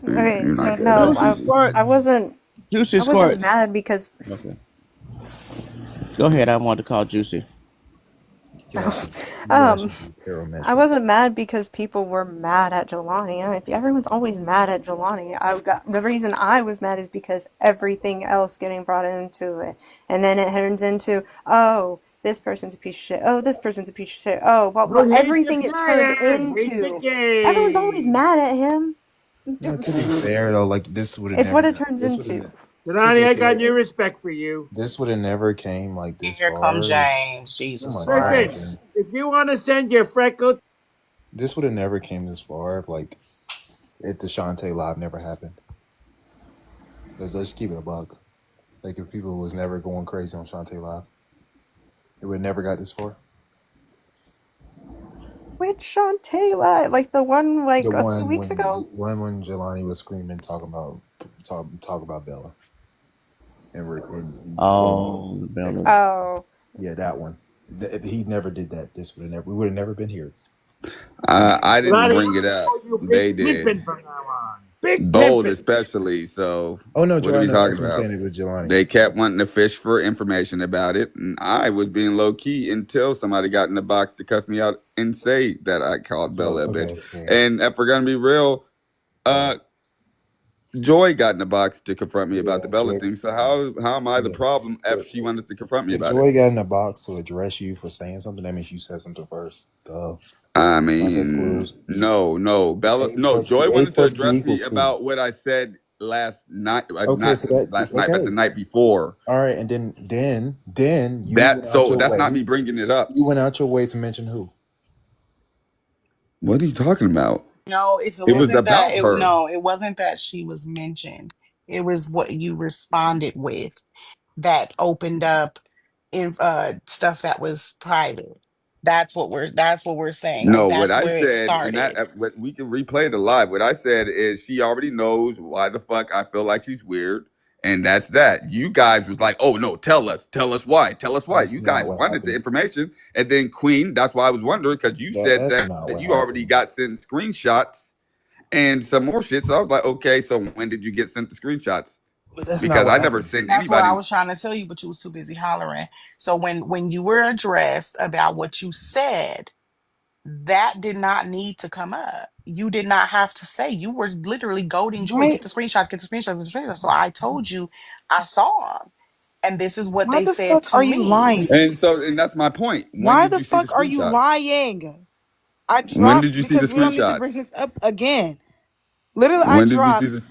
Okay, You're so not good at no, it. Juicy I squirts. wasn't. Juicy I wasn't squirts. mad because. Okay. Go ahead. I want to call Juicy. You um, actually do I parametrics. wasn't mad because people were mad at Jelani. If everyone's always mad at Jelani, the reason I was mad is because everything else getting brought into it, and then it turns into, oh, this person's a piece of shit. Oh, this person's a piece of shit. Oh, blah blah. Who needs the Everything it turned flag? Where's the into. Everyone's always game? mad at him. No, to be fair though, like this would have It's never. what it turns This would have. into. To Donnie, be I got new fair, respect for you. this would have never came like this Here come far. James. Oh Jesus my god! Listen, Christ. if you want to send your freckle, This would have never came this far if the Shantae live never happened. Let's keep it a buck. Like if people was never going crazy on Shantae live, it would never got this far. Which Shantae live? Like the one The a few one weeks ago? when Jelani was screaming, talk about Bella, and Oh, the Bella. Oh. Yeah, that one. He never did that. We would have never been here. I didn't Donnie, bring it up. you They big did. pimpin' from now on. Big Bold, pimpin'. especially. So, Oh no, what are Joe, we no, talking that's what I'm about? saying. It was Jelani. They kept wanting to fish for information about it, and I was being low key until somebody got in the box to cuss me out and say that I called Bella a bitch. And if we're gonna be real, Joy got in the box to confront me about the Bella thing. So how am I the problem if she wanted to confront me If about Joy it? got in the box to address you for saying something, that means you said something first. Duh. I Context mean, clues. no, Bella, no. Joy A wanted to plus B address me equals C. about what I said last night, Okay, not so that last night, but the night before. All right, and then you that's not me bringing it up. You went out your way to mention who? What are you talking about? No, it was wasn't that. about her. No, it wasn't that she was mentioned. It was what you responded with that opened up in stuff that was private. That's what we're saying, or No, what that's I where it said, and started. what we can replay the live. What I said is she already knows why the fuck I feel like she's weird, and that's that. You guys was like, oh no, tell us why. That's You not guys what wanted the happened. information, and then Queen. That's why I was wondering because you said That's that not what you already happened. got sent screenshots and some more shit. So I was like, okay, so when did you get sent the screenshots? But that's not Because what I never happened. sent That's what I anybody. was trying to tell you, but you was too busy hollering. So when you were addressed about what you said, that did not need to come up. You did not have to say. You were literally goading Joy, Why? get the screenshot, get the screenshot, get the screenshot. So I told you I saw them. And this is what Why they the said fuck to are you me. lying? And that's my point. When Why did the you see the fuck are you screenshots? lying? I When dropped did you see the because we don't need to bring screenshots? this up again. Literally, I When did you see dropped. this?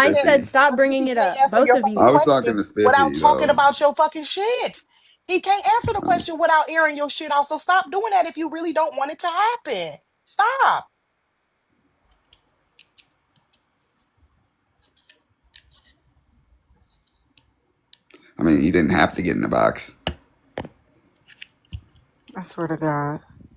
he I can't said stop because bringing he it can't up. answer Both your of fucking I you. was question talking to without Spiffy talking though. about your fucking shit. He can't answer the question without airing your shit out. So stop doing that if you really don't want it to happen. Stop. I mean, he didn't have to get in the box. I swear to God.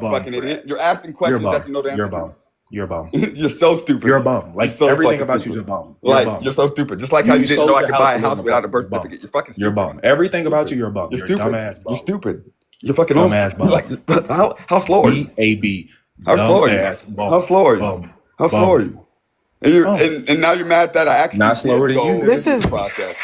you bum, fucking Fred. idiot. You're asking You're a questions that bum. you know the You're answer a bum. to. You're a bum. You're so stupid. You're a bum. You're Like so everything fucking about you is stupid. a bum. You're a Like, bum. you're so stupid. Just like how You you didn't know sold I the could house buy to a live in house a without a bum. You're birth a bum. certificate. You're fucking You're a stupid. bum. Everything about you, Stupid. you're a bum. You're You're a stupid. dumbass You're bum. stupid. You're fucking Dumbass bum. like how slow are you? B-A-B. How slow Dumb are you? ass bum. How slow are you? Bum. How slow are Bum. you? And you're Bum. and now you're mad that I actually Not slower did than you, go nigga. This through the is process.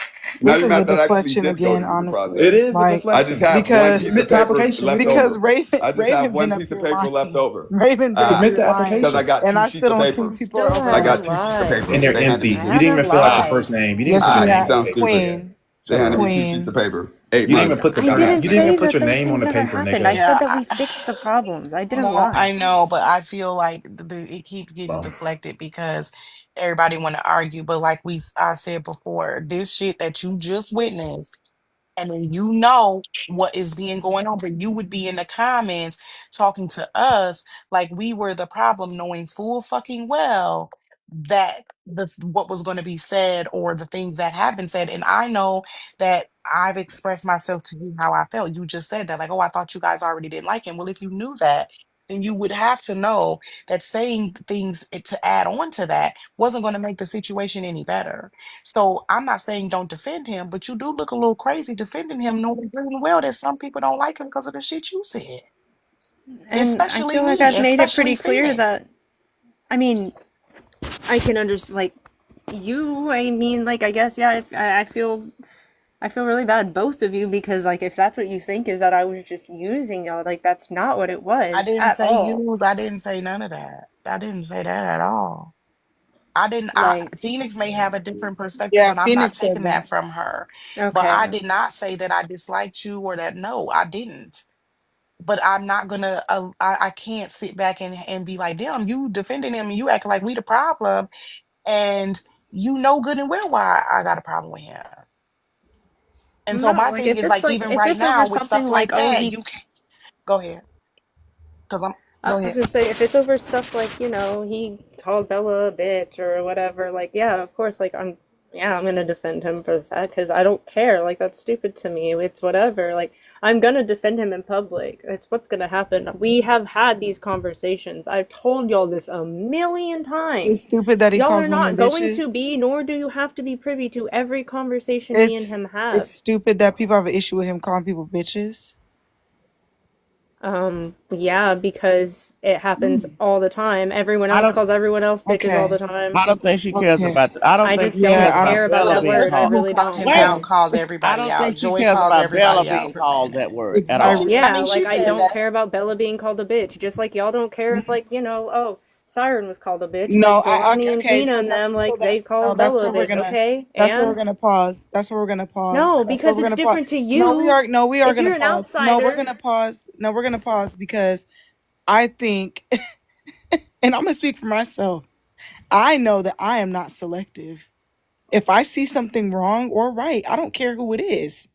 Now this you're is a mad that I actually deflection did go again, through the honestly. process. It is a Like I just deflection. have one because piece Submit of the paper application, left nigga. because over. Raven I just have Raven been one up piece of here paper left lying. over. Raven been up Submit here the lying, Because I application. got and two I sheets still of don't paper. think people Still are I haven't got believing two me. sheets of lied. paper. And they're They handed empty. me I two You didn't sheets. even haven't fill out your lied. first name. You didn't even Yes, put your you Ah, you name have, on the sound paper. stupid. Queen, They Shut handed up. me two sheets Queen. of paper. 8 You didn't even months. put the I I got didn't you didn't say even put that your those name on things the never paper, happened. I nigga. said Yeah, that we fixed the problems. I didn't no, lie. I I know, but I feel like it keeps getting Bum. deflected because everybody want to argue. But like I said before, this shit that you just witnessed, and then you know what is being going on, but you would be in the comments talking to us like we were the problem, knowing full fucking well that the what was going to be said or the things that have been said. And I know that I've expressed myself to you how I felt. You just said that, like, oh, I thought you guys already didn't like him. Well, if you knew that, then you would have to know that saying things to add on to that wasn't going to make the situation any better. So I'm not saying don't defend him, but you do look a little crazy defending him, knowing very well that some people don't like him because of the shit you said, And I especially feel like me, I've made it especially pretty clear Phoenix. that, I mean, I can understand, like, you, I mean, like, I guess, yeah, I feel really bad, both of you, because, like, if that's what you think is that I was just using y'all, like, that's not what it I was didn't at say all. use. I didn't say none of that. I didn't say that at all. I didn't. Like, Phoenix may have a different perspective, Yeah, and I'm not Phoenix said taking that that. from her. But I okay. did not say that I disliked you or that. No, I didn't. But I'm not gonna. I can't sit back and be like, damn, you defending him and you acting like we the problem, and you know good and well why I got a problem with him. And so No, my like, thing is like, even if right it's over now with something stuff like, like oh, that, he you can go ahead because I'm. I Go was ahead. gonna say, if it's over stuff like, he called Bella a bitch or whatever, like, yeah, of course, like, I'm gonna defend him for that, because I don't care, like, that's stupid to me, it's whatever, like, I'm gonna defend him in public, it's what's gonna happen. We have had these conversations, I've told y'all this a million It's times. stupid that he Y'all calls are women not going to bitches. be, nor do you have to be privy to every conversation me and It's him it's have. stupid that people have an issue with him calling people bitches. Yeah, because it happens all the time. Everyone I else don't. calls everyone else bitches all Okay. the time. I don't think she cares Okay. about. I don't I think just she don't cares Yeah, I about care don't. about Bella The that being word. I person called. who really called don't. him Wait. out calls I everybody don't out. think she Joy cares calls about Bella everybody being out for called saying that it. word at I all. I Yeah, mean, she like I said don't that. care about Bella being called a bitch. Just like y'all don't care if, like, oh, Siren was called a bitch. no. Like I Jelani and okay. Tina So and them, like they no. called That's Bella a where we're bitch. gonna. Okay, That's where we're and gonna pause. That's where we're gonna pause. no, That's where because we're it's gonna pause. different to No, we you. are. No, we are If gonna you're an pause. No, we're outsider, gonna pause. No, we're gonna pause because I think, and I'm gonna speak for myself. I know that I am not selective. If I see something wrong or right, I don't care who it is.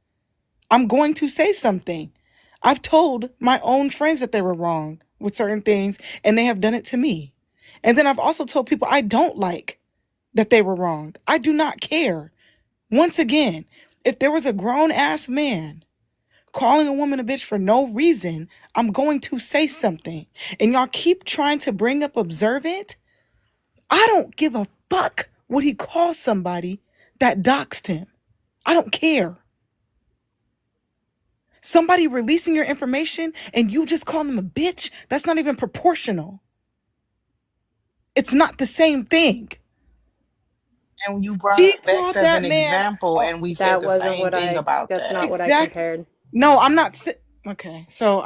I'm going to say something. I've told my own friends that they were wrong with certain things, and they have done it to me. And then I've also told people I don't like that they were wrong. I do not care. Once again, if there was a grown ass man calling a woman a bitch for no reason, I'm going to say something. And y'all keep trying to bring up observant. I don't give a fuck what he calls somebody that doxed him. I don't care. Somebody releasing your information and you just call them a bitch, that's not even proportional. It's not the same thing. And you brought He up Bex called as that an man. example, Oh, and we said that the wasn't same what thing I. about That's not that. what I exactly. compared. No, I'm not. Okay, so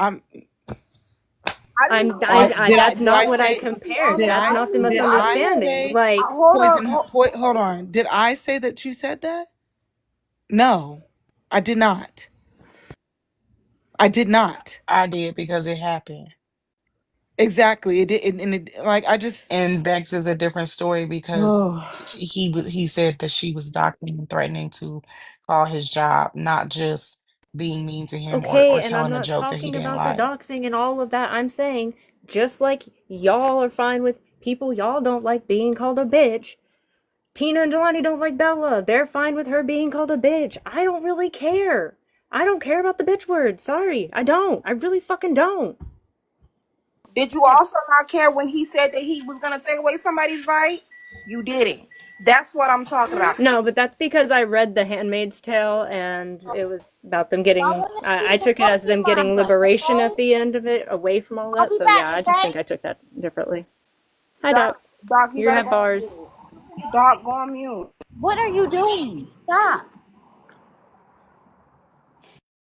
I didn't I'm. call him a That's did I not bitch. what I say? He compared. only Did That's I? not the called me. Did I I didn't. misunderstanding. say Like, Hold on. poison? Hold on. Did I say that you said that? No, I did not. I did not. I did because it happened. Exactly. It did, and it like I just. And Bex is a different story because Oh. he said that she was doctoring and threatening to call his job, not just being mean to him or okay, and I'm telling a not joke that he talking didn't about the like. doxing and all of that. I'm saying, just like y'all are fine with people y'all don't like being called a bitch, Tina and Jelani don't like Bella. They're fine with her being called a bitch. I don't really care. I don't care about the bitch word. Sorry, I don't. I really fucking don't. Did you also not care when he said that he was gonna take away somebody's rights? You didn't. That's what I'm talking about. No, but that's because I read The Handmaid's Tale and it was about them getting. I took it as them getting liberation at the end of it, away from all I'll that. be So back, yeah, I just okay? think I took that differently. Hi, Doc, Doc. Doc, you You gotta have go on bars. mute. Doc, go on mute. What are you doing? Stop.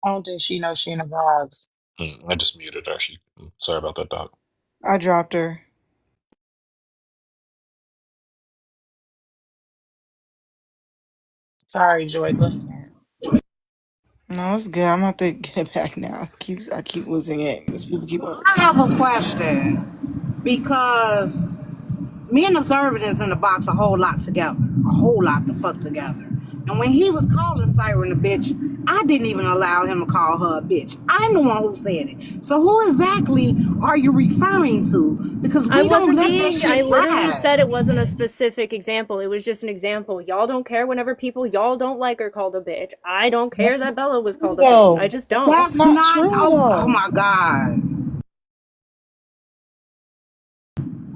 I don't think she knows she in the vibes. I just muted her. Sorry about that, Doc. I dropped her. Sorry, Joy. Go ahead. No, it's good. I'm about to get it back now. I keep losing it because people keep up. I have a question because me and Observant is in the box a whole lot together. A whole lot the fuck together. And when he was calling Siren a bitch, I didn't even allow him to call her a bitch. I'm the one who said it. So who exactly are you referring to? Because I we don't wasn't let that being, I shit literally ride. said it wasn't a specific example. It was just an example. Y'all don't care whenever people y'all don't like are called a bitch. I don't care That's that Bella was true called a bitch. I though. just don't. That's That's not not, true oh though. my God.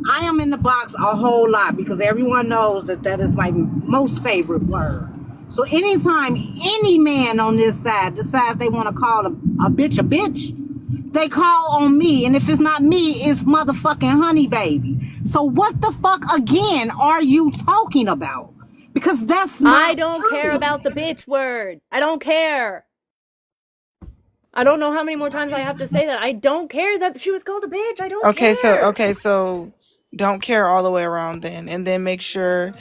I am in the box a whole lot because everyone knows that that is my most favorite word. So anytime any man on this side decides they want to call a bitch, they call on me. And if it's not me, it's motherfucking honey baby. So what the fuck again are you talking about? Because that's I not don't care true. about the bitch word. I don't care. I don't know how many more times I have to say that. I don't care that she was called a bitch. I don't care. Okay, so don't care all the way around then, and then make sure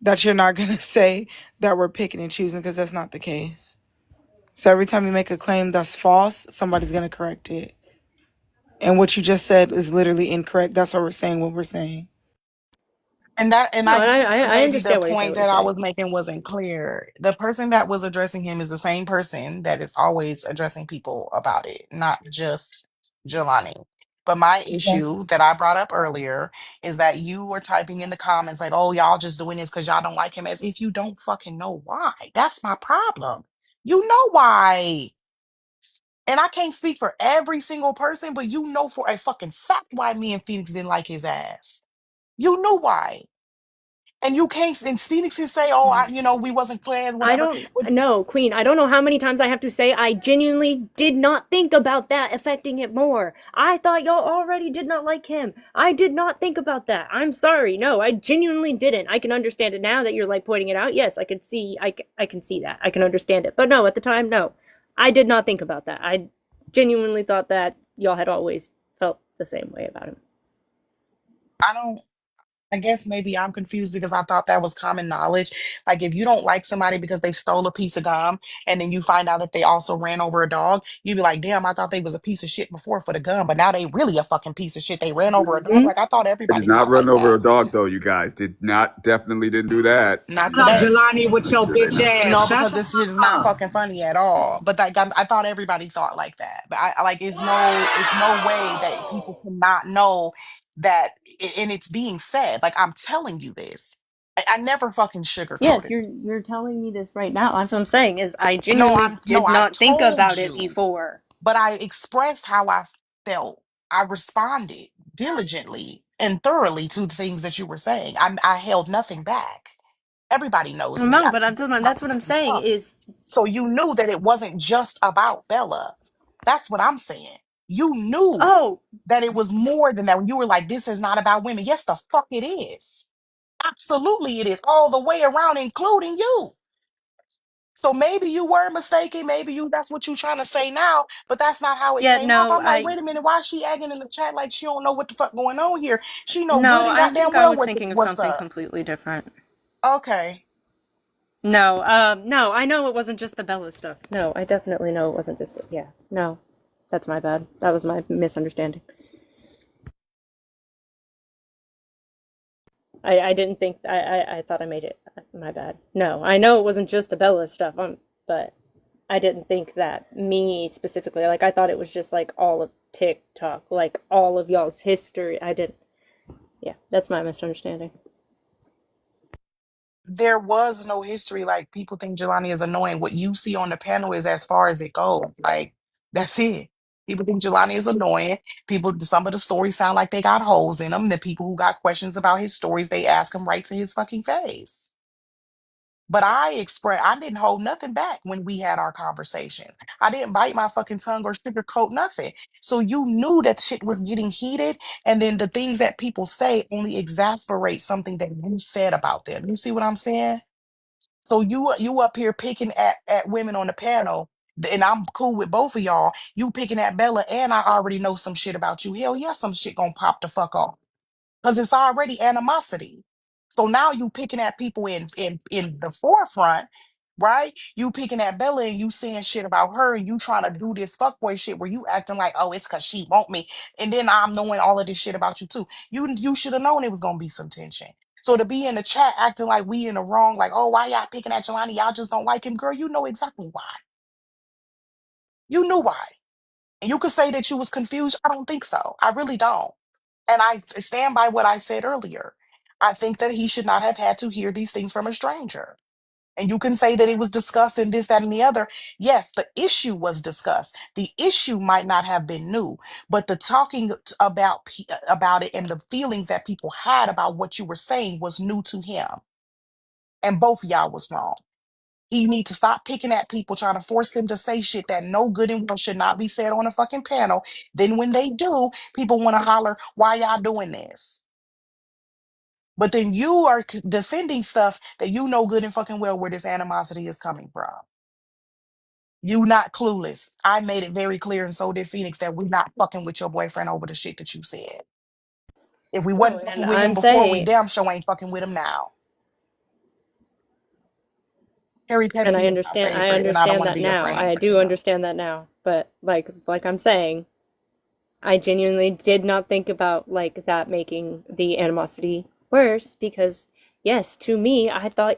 that you're not gonna say that we're picking and choosing because that's not the case. So every time you make a claim that's false, somebody's gonna correct it. And what you just said is literally incorrect. That's what we're saying. What we're saying. And No, I and guess I maybe the understand point what you're that I saying. was making wasn't clear. The person that was addressing him is the same person that is always addressing people about it, not just Jelani. But my Yeah. issue that I brought up earlier is that you were typing in the comments like, "Oh, y'all just doing this because y'all don't like him," as if you don't fucking know why. That's my problem. You know why. And I can't speak for every single person, but you know for a fucking fact why me and Phoenix didn't like his ass. You knew why. And you can't, and Phoenix can say, "Oh, we wasn't plans, I whatever." don't But know, Queen. I don't know how many times I have to say I genuinely did not think about that affecting it more. I thought y'all already did not like him. I did not think about that. I'm sorry. No, I genuinely didn't. I can understand it now that you're like pointing it out. Yes, I can see I can see that. I can understand it. But no, at the time, no. I did not think about that. I genuinely thought that y'all had always felt the same way about him. I don't. I guess maybe I'm confused because I thought that was common knowledge. Like, if you don't like somebody because they stole a piece of gum, and then you find out that they also ran over a dog, you'd be like, "Damn, I thought they was a piece of shit before for the gum, but now they really a fucking piece of shit. They ran over a dog." Mhm. Like, I thought I did everybody not thought run like over that. a dog though, you guys. Did not, definitely didn't do that. Not Shut up, today. Jelani, with Make your sure they bitch know. No, ass. Shut because the this shit fuck is not up. fucking funny at all. But like, I thought everybody thought like that. But I like, it's no way that people cannot know that, and it's being said. Like, I'm telling you this. I never fucking Yes, sugarcoated. you're telling me this right now. That's what I'm saying is I No, genuinely did I not think told about it you, before. but I expressed how I felt. I responded diligently and thoroughly to the things that you were saying. I held nothing back. Everybody knows me. No, I but don't keep my that's what I'm fucking saying tongue. is So you knew that it wasn't just about Bella. That's what I'm saying. You knew oh, that it was more than that when you were like, "This is not about women." Yes, the fuck it is. Absolutely it is. All the way around, including you. So maybe you were mistaken. Maybe that's what you're trying to say now, but that's not how it yeah, came off. no, I'm like, I wait a minute, why is she acting in the chat like she don't know what the fuck going on here? She know good no, and I goddamn think I well was thinking of what's something up. completely different. Okay. No, no, I know it wasn't just the Bella stuff. No, I definitely know it wasn't just yeah. No. That's my bad. That was my misunderstanding. I didn't think I thought I made it my bad. No, I know it wasn't just the Bella stuff. But I didn't think that me specifically. Like I thought it was just like all of TikTok, like all of y'all's history. I didn't. Yeah, that's my misunderstanding. There was no history. Like, people think Jelani is annoying. What you see on the panel is as far as it goes. Like, that's it. People think Jelani is annoying. Some of the stories sound like they got holes in them. The people who got questions about his stories, they ask him right to his fucking face. But I didn't hold nothing back when we had our conversation. I didn't bite my fucking tongue or sugarcoat nothing. So you knew that shit was getting heated, and then the things that people say only exasperate something that you said about them. You see what I'm saying? So you up here picking at women on the panel, and I'm cool with both of y'all. You picking at Bella, and I already know some shit about you. Hell yeah, some shit gonna pop the fuck off because it's already animosity. So now you picking at people in the forefront, right? You picking at Bella and you saying shit about her, and you trying to do this fuckboy shit where you acting like, "Oh, it's because she want me," and then I'm knowing all of this shit about you too. You should have known it was gonna be some tension. So to be in the chat acting like we in the wrong, like, "Oh, why y'all picking at Jelani? Y'all just don't like him," girl. You know exactly why. You knew why. And you could say that you was confused. I don't think so. I really don't. And I stand by what I said earlier. I think that he should not have had to hear these things from a stranger. And you can say that it was discussed and this, that, and the other. Yes, the issue was discussed. The issue might not have been new, but the talking about it and the feelings that people had about what you were saying was new to him. And both of y'all was wrong. You need to stop picking at people, trying to force them to say shit that no good and well should not be said on a fucking panel. Then when they do, people want to holler, why y'all doing this? But then you are defending stuff that you know good and fucking well where this animosity is coming from. You not clueless. I made it very clear, and so did Phoenix, that we're not fucking with your boyfriend over the shit that you said. If we No, wasn't and fucking with him I'm before, we saying, damn sure ain't fucking with him now. Harry and Pepsi is my I favorite, and I don't understand want to that be your now. friend, I but you do know. understand that now. But like I'm saying, I genuinely did not think about like that making the animosity worse because yes, to me, I thought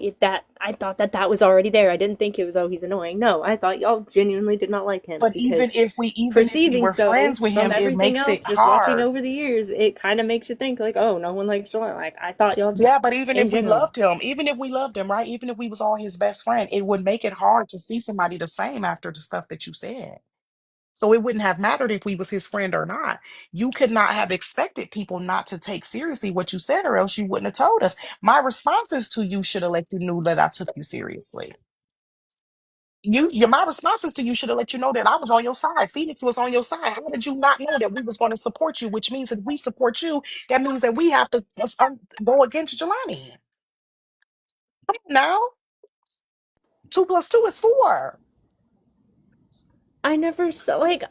that that was already there. I didn't think it was oh he's annoying. No, I thought y'all genuinely did not like him But because even if we perceiving were so friends with from him, it everything makes else it just watching hard. over the years, it kind of makes you think like oh no one likes Jelani. Like I thought y'all just Yeah, but even in if we general. loved him, right? Even if we was all his best friend, it would make it hard to see somebody the same after the stuff that you said. So it wouldn't have mattered if we was his friend or not. You could not have expected people not to take seriously what you said, or else you wouldn't have told us. My responses to you should have let you know that I took you seriously. My responses to you should have let you know that I was on your side. Phoenix was on your side. How did you not know that we was going to support you? Which means that we support you. That means that we have to go against Jelani. Come on now. 2 plus 2 is 4. I never saw like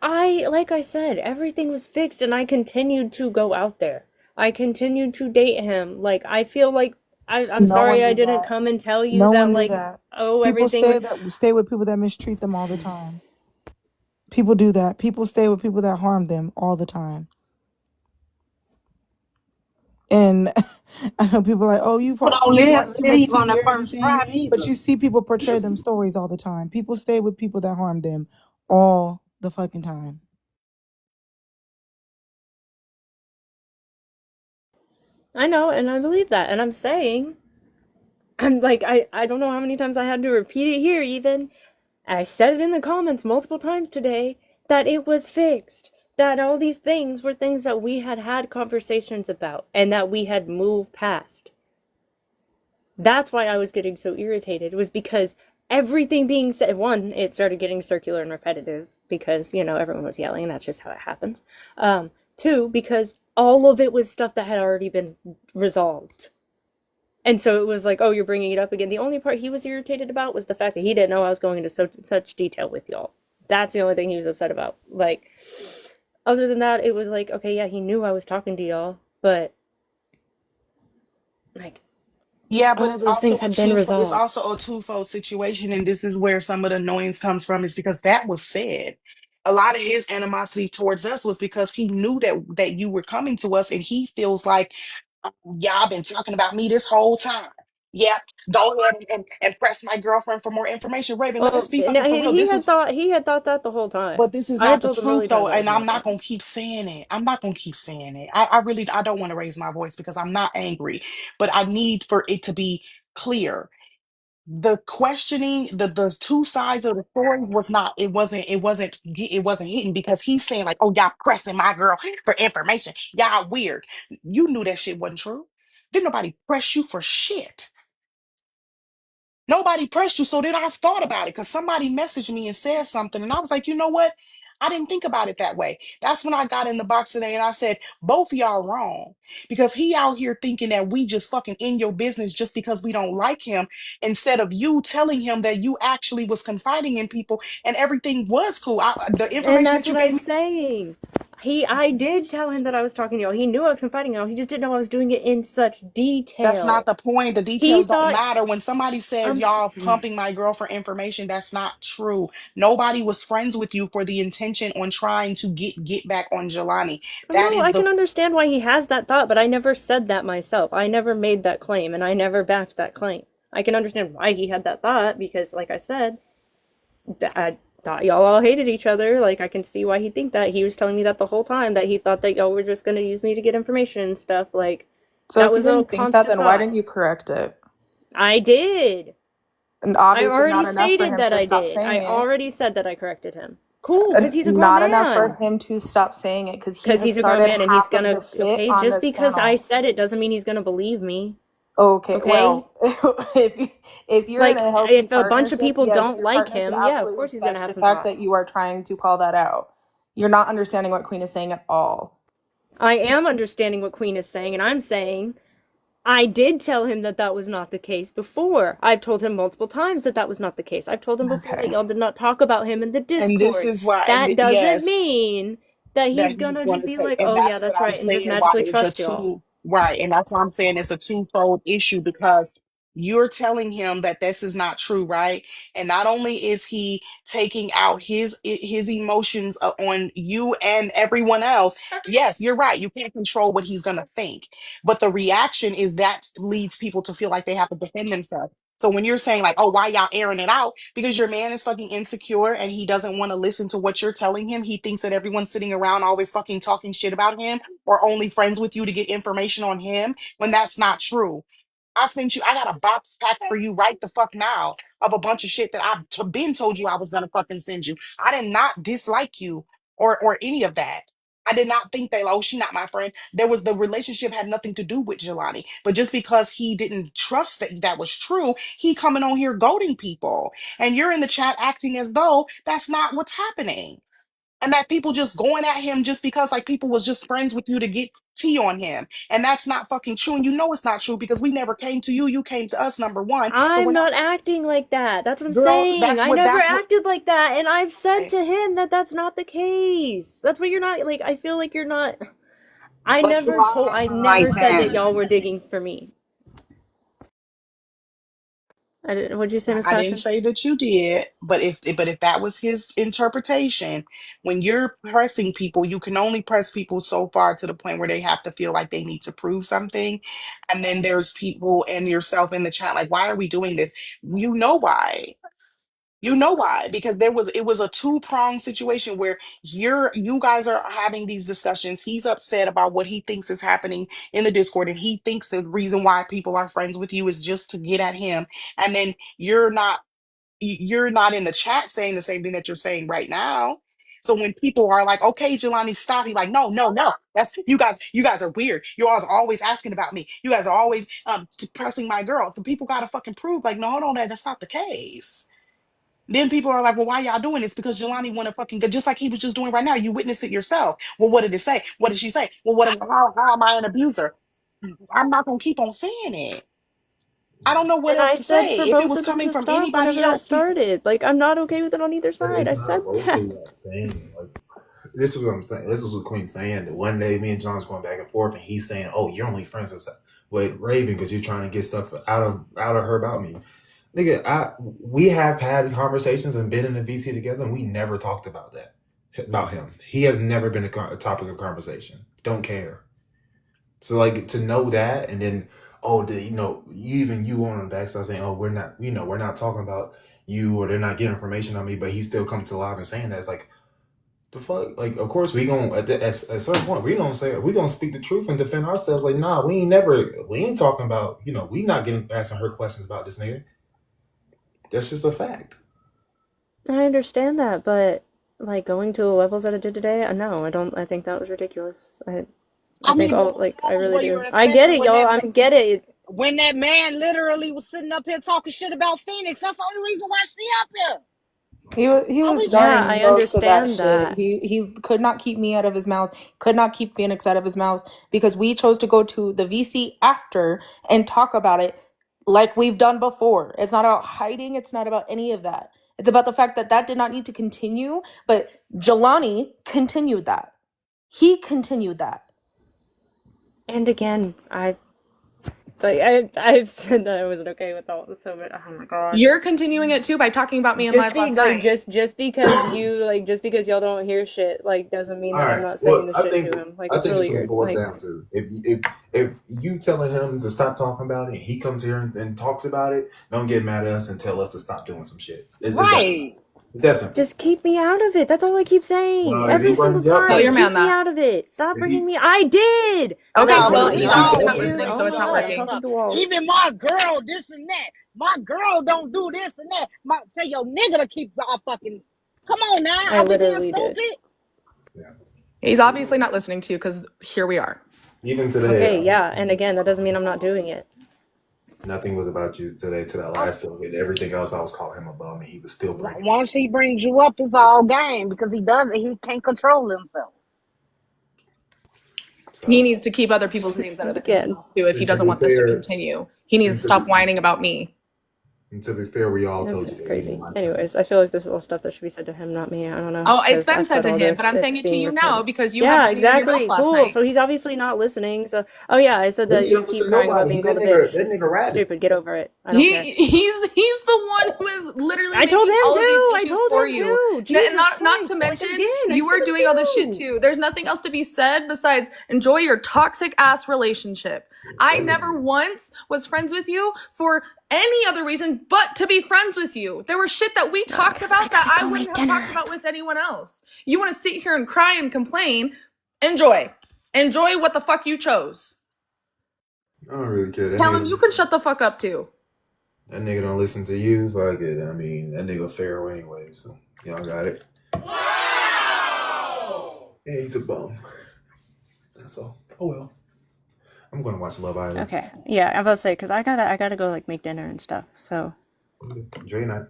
I said, everything was fixed and I continued to go out there. I continued to date him. Like I feel like I'm No one sorry I knew didn't that. come and tell you No that one knew like that. oh People everything stay with people that mistreat them all the time. People do that. People stay with people that harm them all the time. And I know people are like, oh, People don't you talk too much leave on the TV or first anything, try but neither. you see people portray them stories all the time. People stay with people that harm them all the fucking time. I know and I believe that and I'm saying I'm like I don't know how many times I had to repeat it here even. I said it in the comments multiple times today that it was fixed. That all these things were things that we had had conversations about and that we had moved past. That's why I was getting so irritated. It was because everything being said, one, it started getting circular and repetitive because, you know, everyone was yelling and that's just how it happens. Two, because all of it was stuff that had already been resolved. And so it was like, oh, you're bringing it up again. The only part he was irritated about was the fact that he didn't know I was going into such detail with y'all. That's the only thing he was upset about. Like, other than that, it was like, okay, yeah, he knew I was talking to y'all, but like, Yeah, but all those things had been it's resolved. also a twofold situation, and this is where some of the annoyance comes from, is because that was said. A lot of his animosity towards us was because he knew that you were coming to us, and he feels like y'all been talking about me this whole time. Yeah, go ahead and press my girlfriend for more information. Raven, let's Well, be no, fucking for real. he had thought that the whole time. But this is I not had the told him truth many times though, that and was I'm not not that. gonna keep saying it. I'm not gonna keep saying it. I really I don't want to raise my voice because I'm not angry, but I need for it to be clear. The questioning, the two sides of the story was not, it wasn't hitting because he's saying like, oh, y'all pressing my girl for information. Y'all weird. You knew that shit wasn't true. Didn't nobody press you for shit. Nobody pressed you. So then I thought about it because somebody messaged me and said something. And I was like, you know what? I didn't think about it that way. That's when I got in the box today and I said, both of y'all wrong. Because he out here thinking that we just fucking in your business just because we don't like him, instead of you telling him that you actually was confiding in people and everything was cool. The And information that's that you what gave I'm me, saying. I did tell him that I was talking to y'all. He knew I was confiding in y'all. He just didn't know I was doing it in such that's not detail. the point. The He details don't thought matter. When somebody says I'm. y'all pumping my girl for information, that's not true. Nobody was friends with you for the intention on trying to get back on Jelani. That No, is I the can understand why he has that thought, but I never said that myself. I never made that claim, and I never backed that claim. I can understand why he had that thought because, like I said, thought y'all all hated each other. Like, I can see why he'd think that. He was telling me that the whole time, that he thought that y'all were just gonna use me to get information and stuff. Like, So that if you was a didn't think that, constant then why thought. didn't you correct it? I did. And I obviously already not enough for stated him that to I stop did. I saying it. already said that I corrected him. Cool, because he's a grown Not enough for man. him to stop saying it, because he Because has he's a grown started man and he's half of gonna, the shit okay, on just this because I panel. said it doesn't mean he's gonna believe me. Okay, Okay? well, if you're in Like, a healthy if a bunch of partnership, people yes, don't your like partner should him, yeah, of absolutely course he's gonna respect have the some fact that thoughts. you are trying to call that out. You're not understanding what Queen is saying at all. I am understanding what Queen is saying, and I'm saying I did tell him that that was not the case before. I've told him multiple times that that was not the case. I've told him before that Okay. y'all did not talk about him in the And this Discord. is why, That doesn't yes, mean that that he's he's gonna going just to be take, like, and oh yeah, that's what that's I'm right, and just saying. Why magically it's a trust y'all. two, right? And that's why I'm saying it's a twofold issue, because you're telling him that this is not true, right? And not only is he taking out his emotions on you and everyone else. Yes, you're right. You can't control what he's gonna think, but the reaction is that leads people to feel like they have to defend themselves. So when you're saying like, oh, why y'all airing it out? Because your man is fucking insecure and he doesn't want to listen to what you're telling him. He thinks that everyone's sitting around always fucking talking shit about him or only friends with you to get information on him, when that's not true. I got a box packed for you right the fuck now of a bunch of shit that I've been told you I was gonna fucking send you. I did not dislike you or any of that. I did not think that, oh, she not my friend. There was, the relationship had nothing to do with Jelani. But just because he didn't trust that that was true, he coming on here goading people. And you're in the chat acting as though that's not what's happening. And that people just going at him just because like people was just friends with you to get tea on him. And that's not fucking true. And you know it's not true because we never came to you. You came to us, number one. So I'm we're not, not acting like that. That's what I'm girl, saying. I never that's what acted like that, and I've said right. to him that that's not the case. That's what you're not, like, I feel like you're not. But you are I acting like never said that that. y'all were digging for me. I didn't, what'd you say, Miss I didn't Passion? say that you did, but if that was his interpretation, when you're pressing people, you can only press people so far to the point where they have to feel like they need to prove something. And then there's people and yourself in the chat like, why are we doing this? You know why. You know why? Because it was a two-pronged situation where you guys are having these discussions. He's upset about what he thinks is happening in the Discord, and he thinks the reason why people are friends with you is just to get at him. And then you're not in the chat saying the same thing that you're saying right now. So when people are like, okay, Jelani, stop, he's like, no, no, no. That's you guys are weird. You all are always asking about me. You guys are always pressing my girl. The people gotta fucking prove, like, no, hold on, that's not the case. Then people are like, well, why y'all doing this? Because Jelani want to fucking go, just like he was just doing right now. You witnessed it yourself. Well, what did it say? What did she say? Well, how am I an abuser? I'm not gonna keep on saying it. I don't know what And else I to said say. for If it both was of them coming to from stop whenever anybody that else, people. started. Like, I'm not okay with it on either side. It's I not said both of that. y'all saying. Like, this is what I'm saying. This is what Queen's saying. That one day me and John's going back and forth, and he's saying, "Oh, you're only friends with Raven because you're trying to get stuff out of her about me." Nigga, we have had conversations and been in the VC together, and we never talked about that about him. He has never been a topic of conversation. Don't care. So like to know that, and then you on the backside saying, "Oh, we're not talking about you," or they're not getting information on me, but he's still coming to live and saying that. It's like the fuck. Like, of course we gonna at a certain point we gonna speak the truth and defend ourselves. Like, nah, we ain't talking about we not getting asking her questions about this nigga. That's just a fact. I understand that, but like going to the levels that I did today, no, I don't. I think that was ridiculous. I I think mean, but all, what like, I levels really were you do. I get expecting it, y'all. I get it. when that man literally was sitting up here talking shit about Phoenix? That's the only reason why she up here. He Are was we Yeah, starting I most of that understand shit. that. He could not keep me out of his mouth, could not keep Phoenix out of his mouth, because we chose to go to the VC after and talk about it like we've done before. It's not about hiding, it's not about any of that. It's about the fact that that did not need to continue, but Jelani continued that. He continued that. And again, I've said that I wasn't okay with all this, so but oh my god. You're continuing it too by talking about me in live last night. Just because just because y'all don't hear shit, like, doesn't mean All that I'm right. not saying Well, the I shit think to him. Like, I it's think really this is what it weird. boils Like, down to. If you telling him to stop talking about it, he comes here and talks about it. Don't get mad at us and tell us to stop doing some shit. It's that simple. right? It's that simple. Just keep me out of it. That's all I keep saying. Well, if Every he single brings it up, time. Tell your Keep man me that. out of it. Stop if bringing he, me. I did. And Okay, I No, well, told if he's he you. I obviously told not doesn't, you. listening, Oh so my it's not God. I'm working. talking to walls. Even my girl, this and that. My girl don't do this and that. Say your nigga to keep our fucking. Come on now, I are we being literally did. stupid? yeah. He's obviously not listening to you because here we are. Even today, Okay, yeah. And again, that doesn't mean I'm not doing it. nothing was about you today to that last thing. And everything else, I was calling him a bum, and he was still bringing it. Once he brings you up, it's all game because he doesn't. He can't control himself. He So, needs to keep other people's names out of his Again. mouth too if he and to doesn't be want this to fair, continue. He needs and to to stop be, whining about me. and to be fair, we all told you That's that you didn't crazy. like him. Anyways, I feel like this is all stuff that should be said to him, not me. I don't know. Oh, it's Because been I've said said to all him, this. but I'm saying It's it to being you now recorded. because you Yeah, had money in your mouth exactly. last Cool. night. So he's obviously not listening. So, oh yeah, I said that He you don't keep listen to crying about nobody. being called a bitch. That It's nigga ratted. stupid. Get over it. I don't care. He's the one who is literally I told making him all of these too. I issues told for him you. too. And Jesus not to Christ. Like mention, again, I you told are him doing all this shit too. too. There's nothing else to be said besides enjoy your toxic ass relationship. I never once was friends with you for any other reason but to be friends with you. There was shit that we talked about that I wouldn't have talked about with anyone else. You want to sit here and cry and complain? Enjoy. Enjoy what the fuck you chose. I don't really care. Tell him you can shut the fuck up too. That nigga don't listen to you. Fuck it. I mean, that nigga Pharaoh anyway, so y'all got it. Yeah, he's a bum. That's all. Oh well. I'm gonna watch Love Island. Okay. Yeah, I was about to say because I gotta go like make dinner and stuff. So. Dre not.